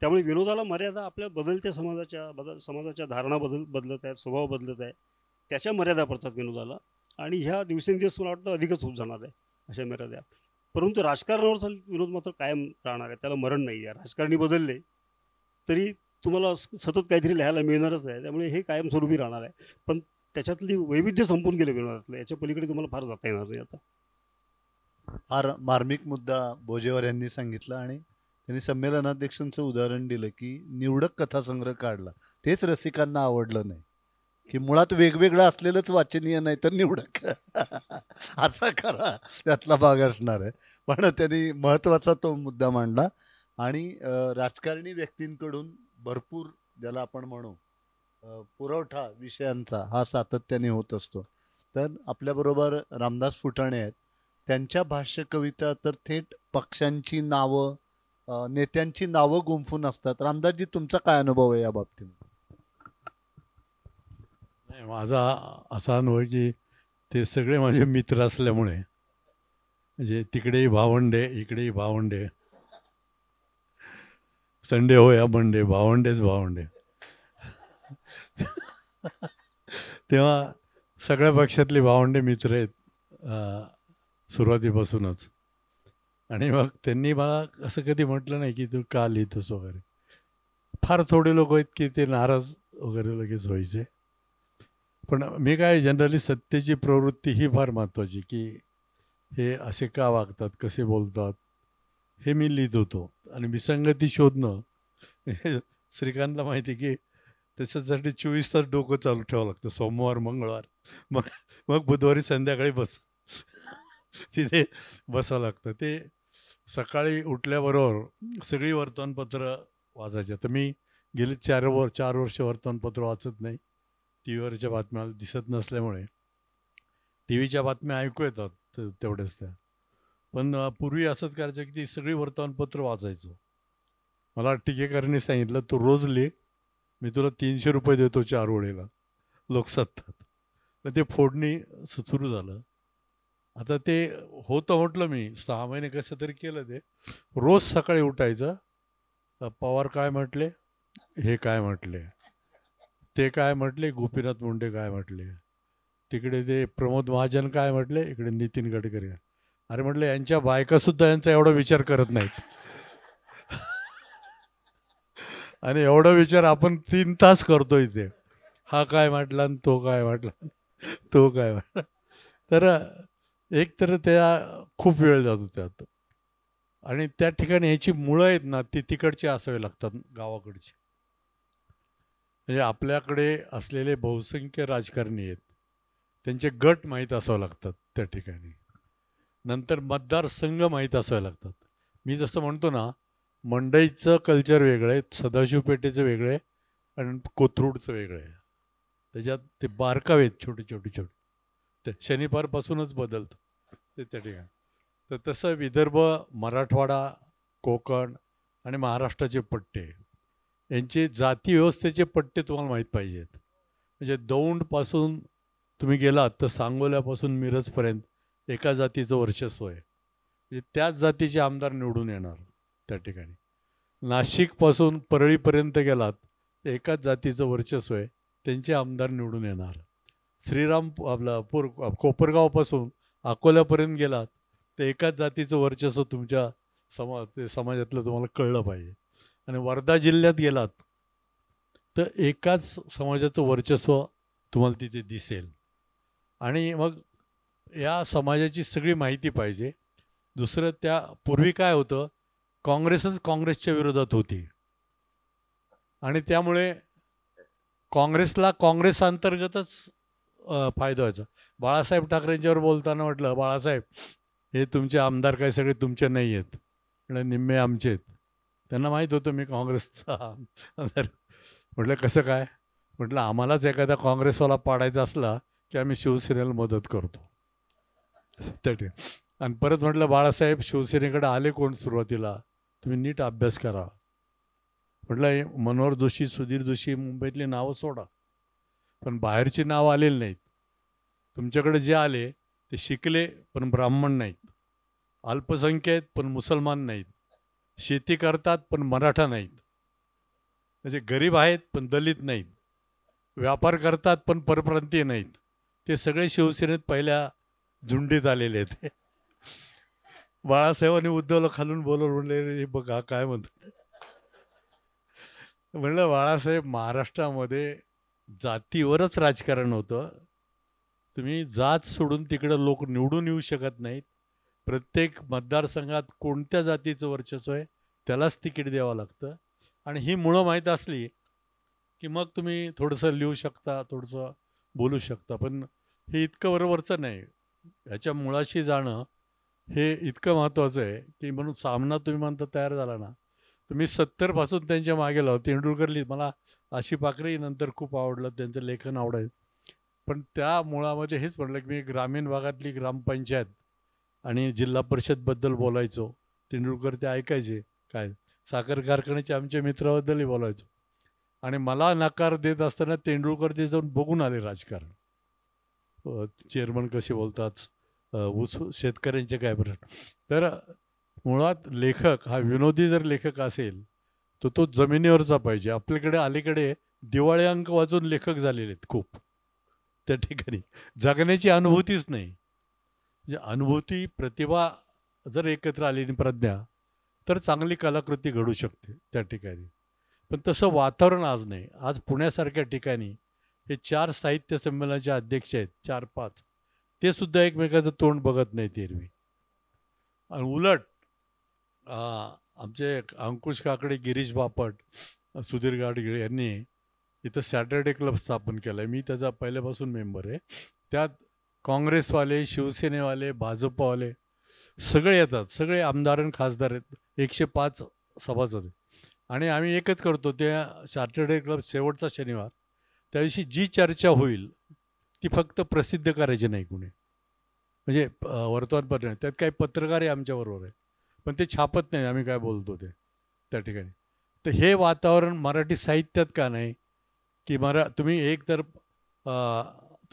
त्यामुळे विनोदाला मर्यादा आपल्या बदलत्या समाजाच्या धारणा बदलत आहेत, स्वभाव बदलत आहे, त्याच्या मर्यादा पडतात विनोदाला. आणि ह्या दिवसेंदिवस मला वाटतं अधिकच होत जाणार आहे अशा मर्यादा. परंतु राजकारणावरचा विनोद मात्र कायम राहणार आहे, त्याला मरण नाही आहे. राजकारणी बदलले तरी तुम्हाला सतत काहीतरी लिहायला मिळणारच आहे. त्यामुळे हे कायमस्वरूपी राहणार आहे. पण त्याच्यातली वैविध्य संपून गेले विनोदातलं, याच्या पलीकडे तुम्हाला फार जाता येणार नाही आता. फार मार्मिक मुद्दा भोजेवार यांनी सांगितला आणि त्यांनी संमेलनाध्यक्षांचं उदाहरण दिलं की निवडक कथासंग्रह काढला, तेच रसिकांना आवडलं नाही, की मुळात वेगवेगळं असलेलंच वाचनीय नाही तर निवडक असा खरा त्यातला भाग असणार आहे. पण त्यांनी महत्त्वाचा तो मुद्दा मांडला. आणि राजकारणी व्यक्तींकडून भरपूर, ज्याला आपण म्हणू पुरवठा विषयांचा, हा सातत्याने होत असतो. तर आपल्याबरोबर रामदास फुटाणे आहेत. त्यांच्या भाष्य कविता तर थेट पक्षांची नावं, नेत्यांची नावं गुंफून असतात. रामदासजी, तुमचा काय अनुभव आहे या बाबतीत? नाही, माझा असा अनुभव आहे की ते सगळे माझे मित्र असल्यामुळे, म्हणजे तिकडेही भावंडे इकडेही भावंडे, संडे हो या मंडे, भावंडेच भावंडे. तेव्हा सगळ्या पक्षातले भावंडे मित्र आहेत सुरुवातीपासूनच. आणि मग त्यांनी मला असं कधी म्हटलं नाही की तू का लिहितोस वगैरे. फार थोडे लोक आहेत की ते नाराज वगैरे लगेच व्हायचे. पण मी काय, जनरली सत्तेची प्रवृत्ती ही फार महत्त्वाची, की हे असे का वागतात, कसे बोलतात, हे मी लिहित होतो. आणि विसंगती शोधणं श्रीकांतला माहिती आहे की त्याच्यासाठी 24 तास डोकं चालू ठेवावं लागतं, सोमवार मंगळवार, मग बुधवारी संध्याकाळी तिथे बसावं लागतं. ते सकाळी उठल्याबरोबर सगळी वर्तमानपत्र वाचायचे. तर मी गेली 4 वर्ष वर्तमानपत्र वाचत नाही. टी व्हीवरच्या बातम्या दिसत नसल्यामुळे टी व्हीच्या बातम्या ऐकू येतात तेवढ्याच त्या. पण पूर्वी असंच करायचं की ती सगळी वर्तमानपत्र वाचायचं. मला टीकेकरांनी सांगितलं, तू रोज लिह, मी तुला 300 रुपये देतो 4 वेळेला लोकसत्तात. तर ते फोडणी सुरू झालं. आता ते होतं म्हटलं मी 6 महिने कसं तरी केलं. ते रोज सकाळी उठायचं, पवार काय म्हटले, हे काय म्हटले, ते काय म्हटले, गोपीनाथ मुंडे काय म्हटले, तिकडे ते प्रमोद महाजन काय म्हटले, इकडे नितीन गडकरी. अरे म्हटलं, यांच्या बायकासुद्धा यांचा एवढा विचार करत नाहीत. आणि एवढा विचार आपण 3 तास करतो इथे. हा काय म्हटला आणि तो काय म्हटला, तो काय म्हटला. तर एक तर त्या खूप वेळ जातो त्यात. आणि त्या ठिकाणी ह्याची मुळं आहेत ना, ती तिकडची असावी लागतात, गावाकडची. म्हणजे आपल्याकडे असलेले बहुसंख्य राजकारणी आहेत, त्यांचे गट माहीत असावं लागतात त्या ठिकाणी. नंतर मतदारसंघ माहीत असावे लागतात. मी जसं म्हणतो ना, मंडईचं कल्चर वेगळं आहे, सदाशिव पेठेचं वेगळं आहे आणि कोथरूडचं वेगळं आहे. त्याच्यात ते बारकावे आहेत छोटे छोटे छोटे, ते शनिवारपासूनच बदलतं ते त्या ठिकाणी. तर तसं विदर्भ, मराठवाडा, कोकण आणि महाराष्ट्राचे पट्टे, यांचे जाती व्यवस्थेचे पट्टे तुम्हाला माहीत पाहिजेत. म्हणजे दौंडपासून तुम्ही गेलात तर सांगोल्यापासून मिरजपर्यंत एका जातीचं वर्चस्व आहे, म्हणजे त्याच जातीचे आमदार निवडून येणार त्या ठिकाणी. नाशिकपासून परळीपर्यंत गेलात तर एकाच जातीचं वर्चस्व आहे, त्यांचे आमदार निवडून येणार. कोपरगावपासून अकोल्यापर्यंत गेलात तर एकाच जातीचं वर्चस्व तुमच्या समाजातलं तुम्हाला कळलं पाहिजे. आणि वर्धा जिल्ह्यात गेलात तर एकाच समाजाचं वर्चस्व तुम्हाला तिथे दिसेल. आणि मग या समाजाची सगळी माहिती पाहिजे. दुसरं, त्या पूर्वी काय होतं, काँग्रेसच काँग्रेसच्या विरोधात होती आणि त्यामुळे काँग्रेसला काँग्रेस अंतर्गतच फायदा व्हायचा. बाळासाहेब ठाकरेंच्यावर बोलताना म्हटलं, बाळासाहेब हे तुमचे आमदार काय सगळे तुमचे नाही आहेत, म्हटलं निम्मे आमचे आहेत. त्यांना माहीत होतं मी काँग्रेसचा आमदार. म्हटलं कसं काय, म्हटलं आम्हालाच एखादा काँग्रेसवाला पाडायचा असला की आम्ही शिवसेनेला मदत करतो त्या ठिकाणी. आणि परत म्हटलं, बाळासाहेब शिवसेनेकडे आले कोण सुरुवातीला, तुम्ही नीट अभ्यास करा. म्हटलं मनोहर जोशी, सुधीर जोशी, मुंबईतली नावं सोडा, पण बाहेरची नावं आलेली नाहीत. तुमच्याकडे जे आले ते शिकले पण ब्राह्मण नाहीत, अल्पसंख्य आहेत पण मुसलमान नाहीत, शेती करतात पण मराठा नाहीत, म्हणजे गरीब आहेत पण दलित नाहीत, व्यापार करतात पण परप्रांतीय नाहीत. ते सगळे शिवसेनेत पहिल्या झुंडीत आलेले आहेत. बाळासाहेबांनी उद्धवला खालून बोलवलं, म्हणले हे बघा काय म्हणतात. म्हणलं बाळासाहेब, महाराष्ट्रामध्ये जातीवरच राजकारण होतं. तुम्ही जात सोडून तिकडं लोक निवडून येऊ शकत नाहीत. प्रत्येक मतदारसंघात कोणत्या जातीचं वर्चस्व आहे त्यालाच तिकीट द्यावं लागतं. आणि ही मुळं माहीत असली की मग तुम्ही थोडंसं लिहू शकता, थोडंसं बोलू शकता. पण हे इतकं बरोबरचं नाही. ह्याच्या मुळाशी जाणं हे इतकं महत्त्वाचं आहे की म्हणून सामना तुम्ही म्हणता तयार झाला ना, तर मी 70पासून त्यांच्या मागे लावतो. तेंडुलकर मला आशी पाखरे नंतर खूप आवडलं, त्यांचं लेखन आवडायचं. पण त्या मुळामध्ये हेच म्हटलं की मी ग्रामीण भागातली ग्रामपंचायत आणि जिल्हा परिषदबद्दल बोलायचो. तेंडुलकर ते ऐकायचे, काय साखर कारखान्याचे आमच्या मित्राबद्दलही बोलायचो. आणि मला नकार देत असताना तेंडुलकर ते जाऊन बघून आले राजकारण, चेअरमन कसे बोलतात, ऊस शेतकऱ्यांचे काय बरं. तर मुळात लेखक हा विनोदी जर लेखक असेल तर तो जमिनीवरचा पाहिजे. आपल्याकडे अलीकडे दिवाळी अंक वाचून लेखक झालेले आहेत खूप, त्या ठिकाणी जगण्याची अनुभूतीच नाही. म्हणजे अनुभूती, प्रतिभा जर एकत्र आली आणि प्रज्ञा, तर चांगली कलाकृती घडू शकते त्या ठिकाणी. पण तसं वातावरण आज नाही. आज पुण्यासारख्या ठिकाणी हे 4 साहित्य संमेलनाचे अध्यक्ष आहेत, 4-5, ते सुद्धा एकमेकाचं तोंड बघत नाहीत एरवी. आणि उलट आमचे अंकुश काकडे, गिरीश बापट, सुधीर गाडगिळे यांनी इथं सॅटर्डे क्लब स्थापन केला आहे. मी त्याचा पहिल्यापासून मेंबर आहे. त्यात काँग्रेसवाले, शिवसेनेवाले, भाजपवाले सगळे येतात, सगळे आमदार आणि खासदार आहेत, 105 सभासद. आणि आम्ही एकच करतो, त्या सॅटर्डे क्लब शेवटचा शनिवार, त्या दिवशी जी चर्चा होईल ती फक्त प्रसिद्ध करायची नाही कुणी, म्हणजे वर्तमानपत्र नाही, त्यात काही पत्रकारही आमच्याबरोबर आहे, पण ते छापत नाही आम्ही काय बोलतो ते त्या ठिकाणी. तर हे वातावरण मराठी साहित्यात का नाही की तुम्ही एक तर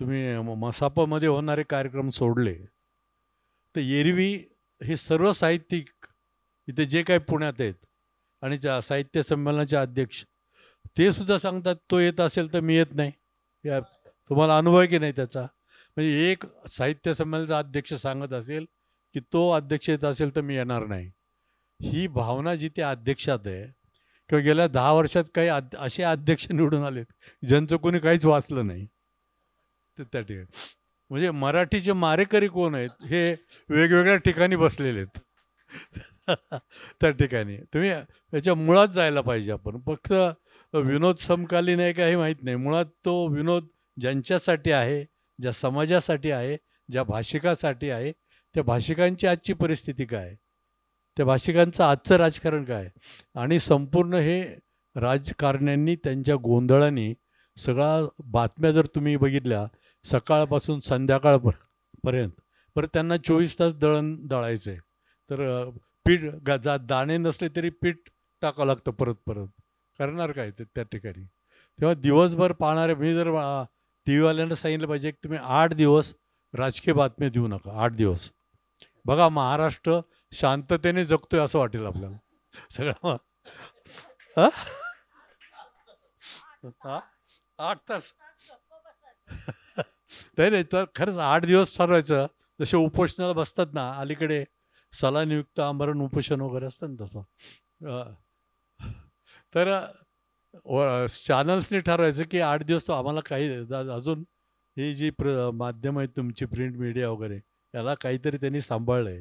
तुम्ही मसापामध्ये होणारे कार्यक्रम सोडले तर एरवी हे सर्व साहित्यिक इथे जे काही पुण्यात आहेत आणि ज्या साहित्य संमेलनाचे अध्यक्ष ते सुद्धा सांगतात, तो येत असेल तर मी येत नाही. या तुम्हाला अनुभव आहे की नाही त्याचा? म्हणजे एक साहित्य संमेलनाचा अध्यक्ष सांगत असेल की तो अध्यक्ष येत असेल तर मी येणार नाही. ही भावना जिथे अध्यक्षात आहे, किंवा गेल्या 10 वर्षात काही असे अध्यक्ष निवडून आलेत ज्यांचं कोणी काहीच वाचलं नाही तर त्या ठिकाणी. म्हणजे मराठीचे मारेकरी कोण आहेत हे वेगवेगळ्या ठिकाणी बसलेले आहेत त्या ठिकाणी. तुम्ही याच्या मुळात जायला पाहिजे. आपण फक्त विनोद समकालीन आहे का हे माहीत नाही. मुळात तो विनोद ज्यांच्यासाठी आहे, ज्या समाजासाठी आहे, ज्या भाषिकासाठी आहे, त्या भाषिकांची आजची परिस्थिती काय, त्या भाषिकांचं आजचं राजकारण काय, आणि संपूर्ण हे राजकारण्यांनी त्यांच्या गोंधळाने सगळा बातम्या जर तुम्ही बघितल्या सकाळपासून संध्याकाळपर्यंत, परत त्यांना 24 तास दळण दळायचं आहे, तर पीठ दाणे नसले तरी पीठ टाकावं लागतं परत परत, करणार काय ते त्या ठिकाणी. तेव्हा दिवसभर पाहणारे, मी जर टी व्हीवाल्यांना सांगितलं पाहिजे की तुम्ही 8 दिवस राजकीय बातम्या देऊ नका, 8 दिवस बघा महाराष्ट्र शांततेने जगतोय असं वाटेल आपल्याला सगळं. 8 तास नाही तर खरंच 8 दिवस ठरवायचं. जसे उपोषणाला बसतात ना अलीकडे, सलानियुक्त आमरण उपोषण वगैरे असतं ना तसं, तर चॅनल्सनी ठरवायचं की 8 दिवस तो आम्हाला काही अजून ही जी माध्यम आहेत तुमची प्रिंट मीडिया वगैरे, याला काहीतरी त्यांनी सांभाळलं आहे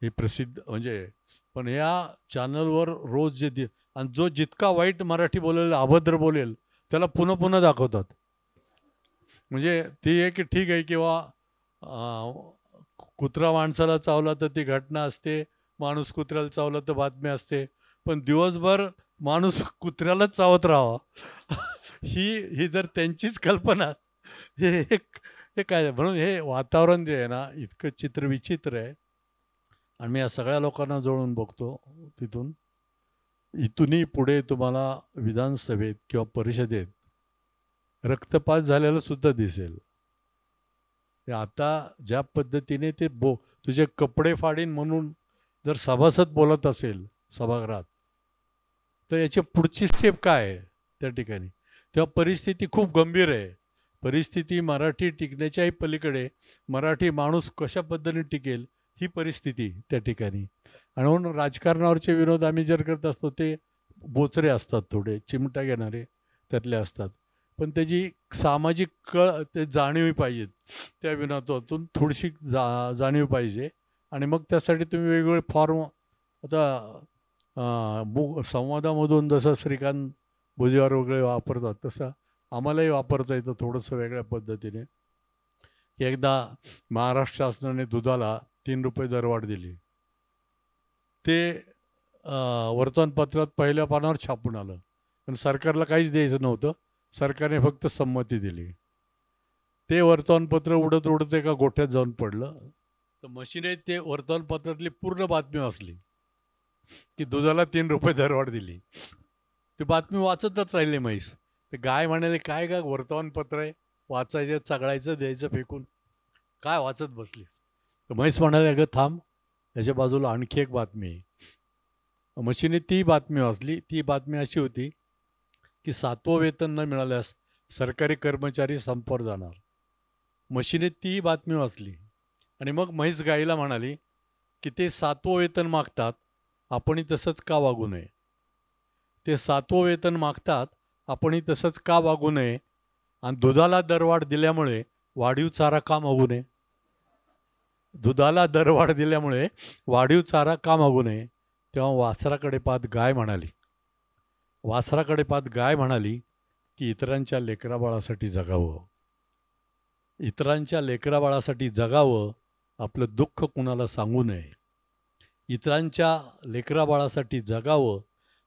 हे प्रसिद्ध म्हणजे. पण या चॅनलवर रोज जे आणि जो जितका वाईट मराठी बोलेल, अभद्र बोलेल, त्याला पुन्हा पुन्हा दाखवतात. म्हणजे ती आहे की ठीक आहे, किंवा कुत्रा माणसाला चावला तर ती घटना असते, माणूस कुत्र्याला चावला तर बातमी असते, पण दिवसभर माणूस कुत्र्यालाच चावत राहावा ही जर त्यांचीच कल्पना, हे काय. म्हणून हे वातावरण जे आहे ना इतकं चित्र विचित्र आहे. आणि मी या सगळ्या लोकांना जवळून बघतो तिथून, इथूनही पुढे तुम्हाला विधानसभेत किंवा परिषदेत रक्तपात झालेलं सुद्धा दिसेल. आता ज्या पद्धतीने ते तुझे कपडे फाडीन म्हणून जर सभासद बोलत असेल सभागृहात, तर याची पुढची स्टेप काय आहे त्या ठिकाणी. तेव्हा परिस्थिती खूप गंभीर आहे. परिस्थिती मराठी टिकण्याच्याही पलीकडे मराठी माणूस कशा पद्धतीने टिकेल ही परिस्थिती त्या ठिकाणी. आणि म्हणून राजकारणावरचे विनोद आम्ही जर करत असतो ते बोचरे असतात, थोडे चिमटा घेणारे त्यातले असतात, पण त्याची सामाजिक ते जाणीव पाहिजेत. त्या विनोदातून थोडीशी जाणीव पाहिजे. आणि मग त्यासाठी तुम्ही वेगवेगळे फॉर्म, आता संवादामधून जसं श्रीकांत भुजबळ वगैरे वापरतात तसं आम्हालाही वापरता येतं थोडंसं वेगळ्या पद्धतीने. एकदा महाराष्ट्र शासनाने दुधाला 3 रुपये दरवाढ दिली. ते वर्तमानपत्रात पहिल्या पानावर छापून आलं, पण सरकारला काहीच द्यायचं नव्हतं, सरकारने फक्त संमती दिली. ते वर्तमानपत्र उडत उडत एका गोठ्यात जाऊन पडलं. तर म्हशीने ते वर्तमानपत्रातली पूर्ण बातमी वाचली की दुधाला 3 रुपये दरवाढ दिली. ती बातमी वाचतच राहिली म्हैस. ते गाय म्हणाले, काय का वर्तमानपत्र आहे, वाचायचं, चगळायचं, द्यायचं फेकून, काय वाचत बसलीस. तर म्हैस म्हणाले, अगं थांब, याच्या बाजूला आणखी एक बातमी आहे. म्हशीने ती बातमी वाचली. ती बातमी अशी होती की 7वं वेतन न मिळाल्यास सरकारी कर्मचारी संपावर जाणार. म्हशीने ती बातमी वाचली आणि मग म्हैस गाईला म्हणाली की ते 7वं वेतन मागतात, आपणही तसंच का वागू नये. ते 7वं वेतन मागतात, आपणही तसंच का वागू नये. आणि दुधाला दरवाढ दिल्यामुळे वाढीव चारा का मागू नये. दुधाला दरवाढ दिल्यामुळे वाढीव चारा का मागू नये. तेव्हा वासराकडे पाहत गाय म्हणाली की इतरांच्या लेकराबाळासाठी जगावं, इतरांच्या लेकराबाळासाठी जगावं, आपलं दुःख कुणाला सांगू नये. इतरांच्या लेकराबाळासाठी जगावं,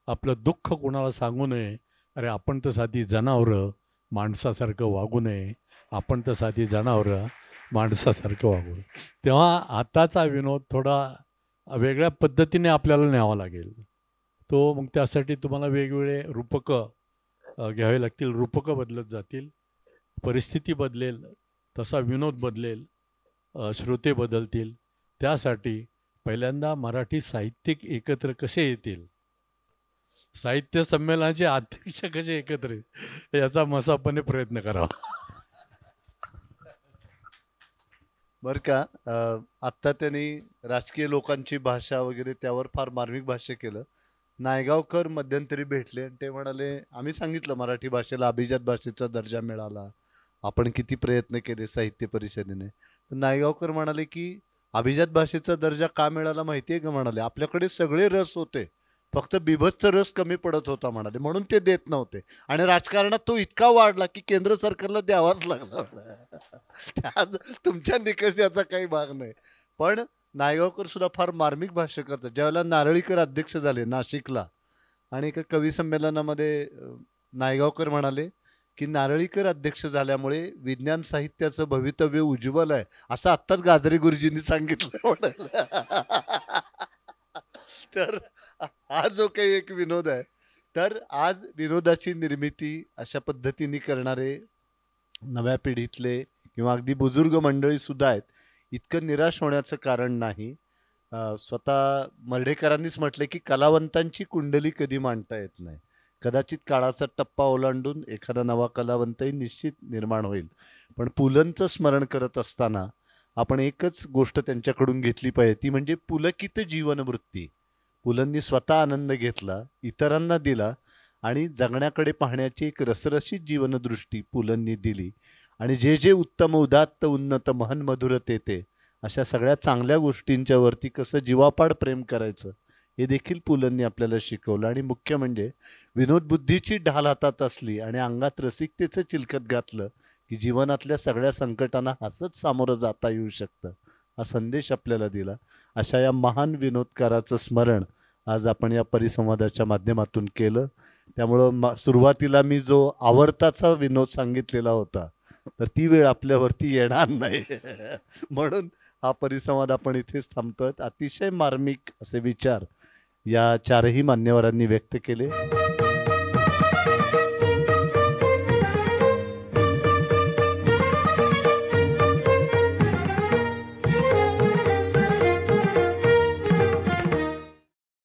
आपलं दुःख कुणाला सांगू नये. अरे आपण तर साधी जनावरं, माणसासारखं वागू नये. आपण तर साधी जनावरं, माणसासारखं वागू. तेव्हा आताचा विनोद थोडा वेगळ्या पद्धतीने आपल्याला न्यावा लागेल. तो मग त्यासाठी तुम्हाला वेगवेगळे रूपकं घ्यावे लागतील. रूपकं बदलत जातील, परिस्थिती बदलेल तसा विनोद बदलेल, श्रोते बदलतील. त्यासाठी पहिल्यांदा मराठी साहित्यिक एकत्र कसे येतील, साहित्य संमेलनाचे अध्यक्ष कसे एकत्र येतील, याचा मसापणे प्रयत्न करावा. बरं का, आत्ता त्यांनी राजकीय लोकांची भाषा वगैरे त्यावर फार मार्मिक भाष्य केलं. नायगावकर मध्यंतरी भेटले आणि ते म्हणाले, आम्ही सांगितलं मराठी भाषेला अभिजात भाषेचा दर्जा मिळाला, आपण किती प्रयत्न केले साहित्य परिषदेने. तर नायगावकर म्हणाले की अभिजात भाषेचा दर्जा का मिळाला माहिती आहे का. म्हणाले, आपल्याकडे सगळे रस होते, फक्त बिभत्स रस कमी पडत होता म्हणाले, म्हणून ते देत नव्हते. आणि राजकारणात तो इतका वाढला की केंद्र सरकारला द्यावाच लागला. त्यात तुमच्या निकषाचा काही भाग नाही. पण नायगावकर सुद्धा फार मार्मिक भाष्य करतात. ज्यावेळेला नारळीकर अध्यक्ष झाले नाशिकला आणि एका कवी संमेलनामध्ये नायगावकर म्हणाले की नारळीकर अध्यक्ष झाल्यामुळे विज्ञान साहित्याचं भवितव्य उज्ज्वल आहे, असं आत्ताच गाजरे गुरुजींनी सांगितलं म्हणाले. तर हा जो काही एक विनोद आहे, तर आज विनोदाची निर्मिती अशा पद्धतीने करणारे नव्या पिढीतले किंवा अगदी बुजुर्ग मंडळी सुद्धा आहेत. इतकं निराश होण्याचं कारण नाही. स्वतः मर्ढेकरांनीच म्हटले की कलावंतांची कुंडली कधी मांडता येत नाही. कदाचित काळाचा टप्पा ओलांडून एखादा नवा कलावंतही निश्चित निर्माण होईल. पण पुलंचं स्मरण करत असताना आपण एकच गोष्ट त्यांच्याकडून घेतली पाहिजे, ती म्हणजे पुलकित जीवनवृत्ती. पुलंनी स्वतः आनंद घेतला, इतरांना दिला आणि जगण्याकडे पाहण्याची एक रसरशीत जीवनदृष्टी पुलंनी दिली. आणि जे जे उत्तम उदात्त उन्नत महन मधुर तेते, अशा सगळ्या चांगल्या गोष्टींच्या वरती कसं जीवापाड प्रेम करायचं हे देखील पुलंनी आपल्याला शिकवलं. आणि मुख्य म्हणजे विनोदबुद्धीची ढाल हातात असली आणि अंगात रसिकतेचं चिलखत घातलं की जीवनातल्या सगळ्या संकटांना हसत सामोरं जाता येऊ शकतं, हा संदेश आपल्याला दिला. अशा या महान विनोदकाराचं स्मरण आज आपण या परिसंवादाच्या माध्यमातून केलं. त्यामुळं सुरुवातीला मी जो आवडताचा विनोद सांगितलेला होता, तर ती वेळ आपल्यावरती येणार नाही. म्हणून हा परिसंवाद आपण इथेच थांबतोय. अतिशय मार्मिक असे विचार या चारही मान्यवरांनी व्यक्त केले.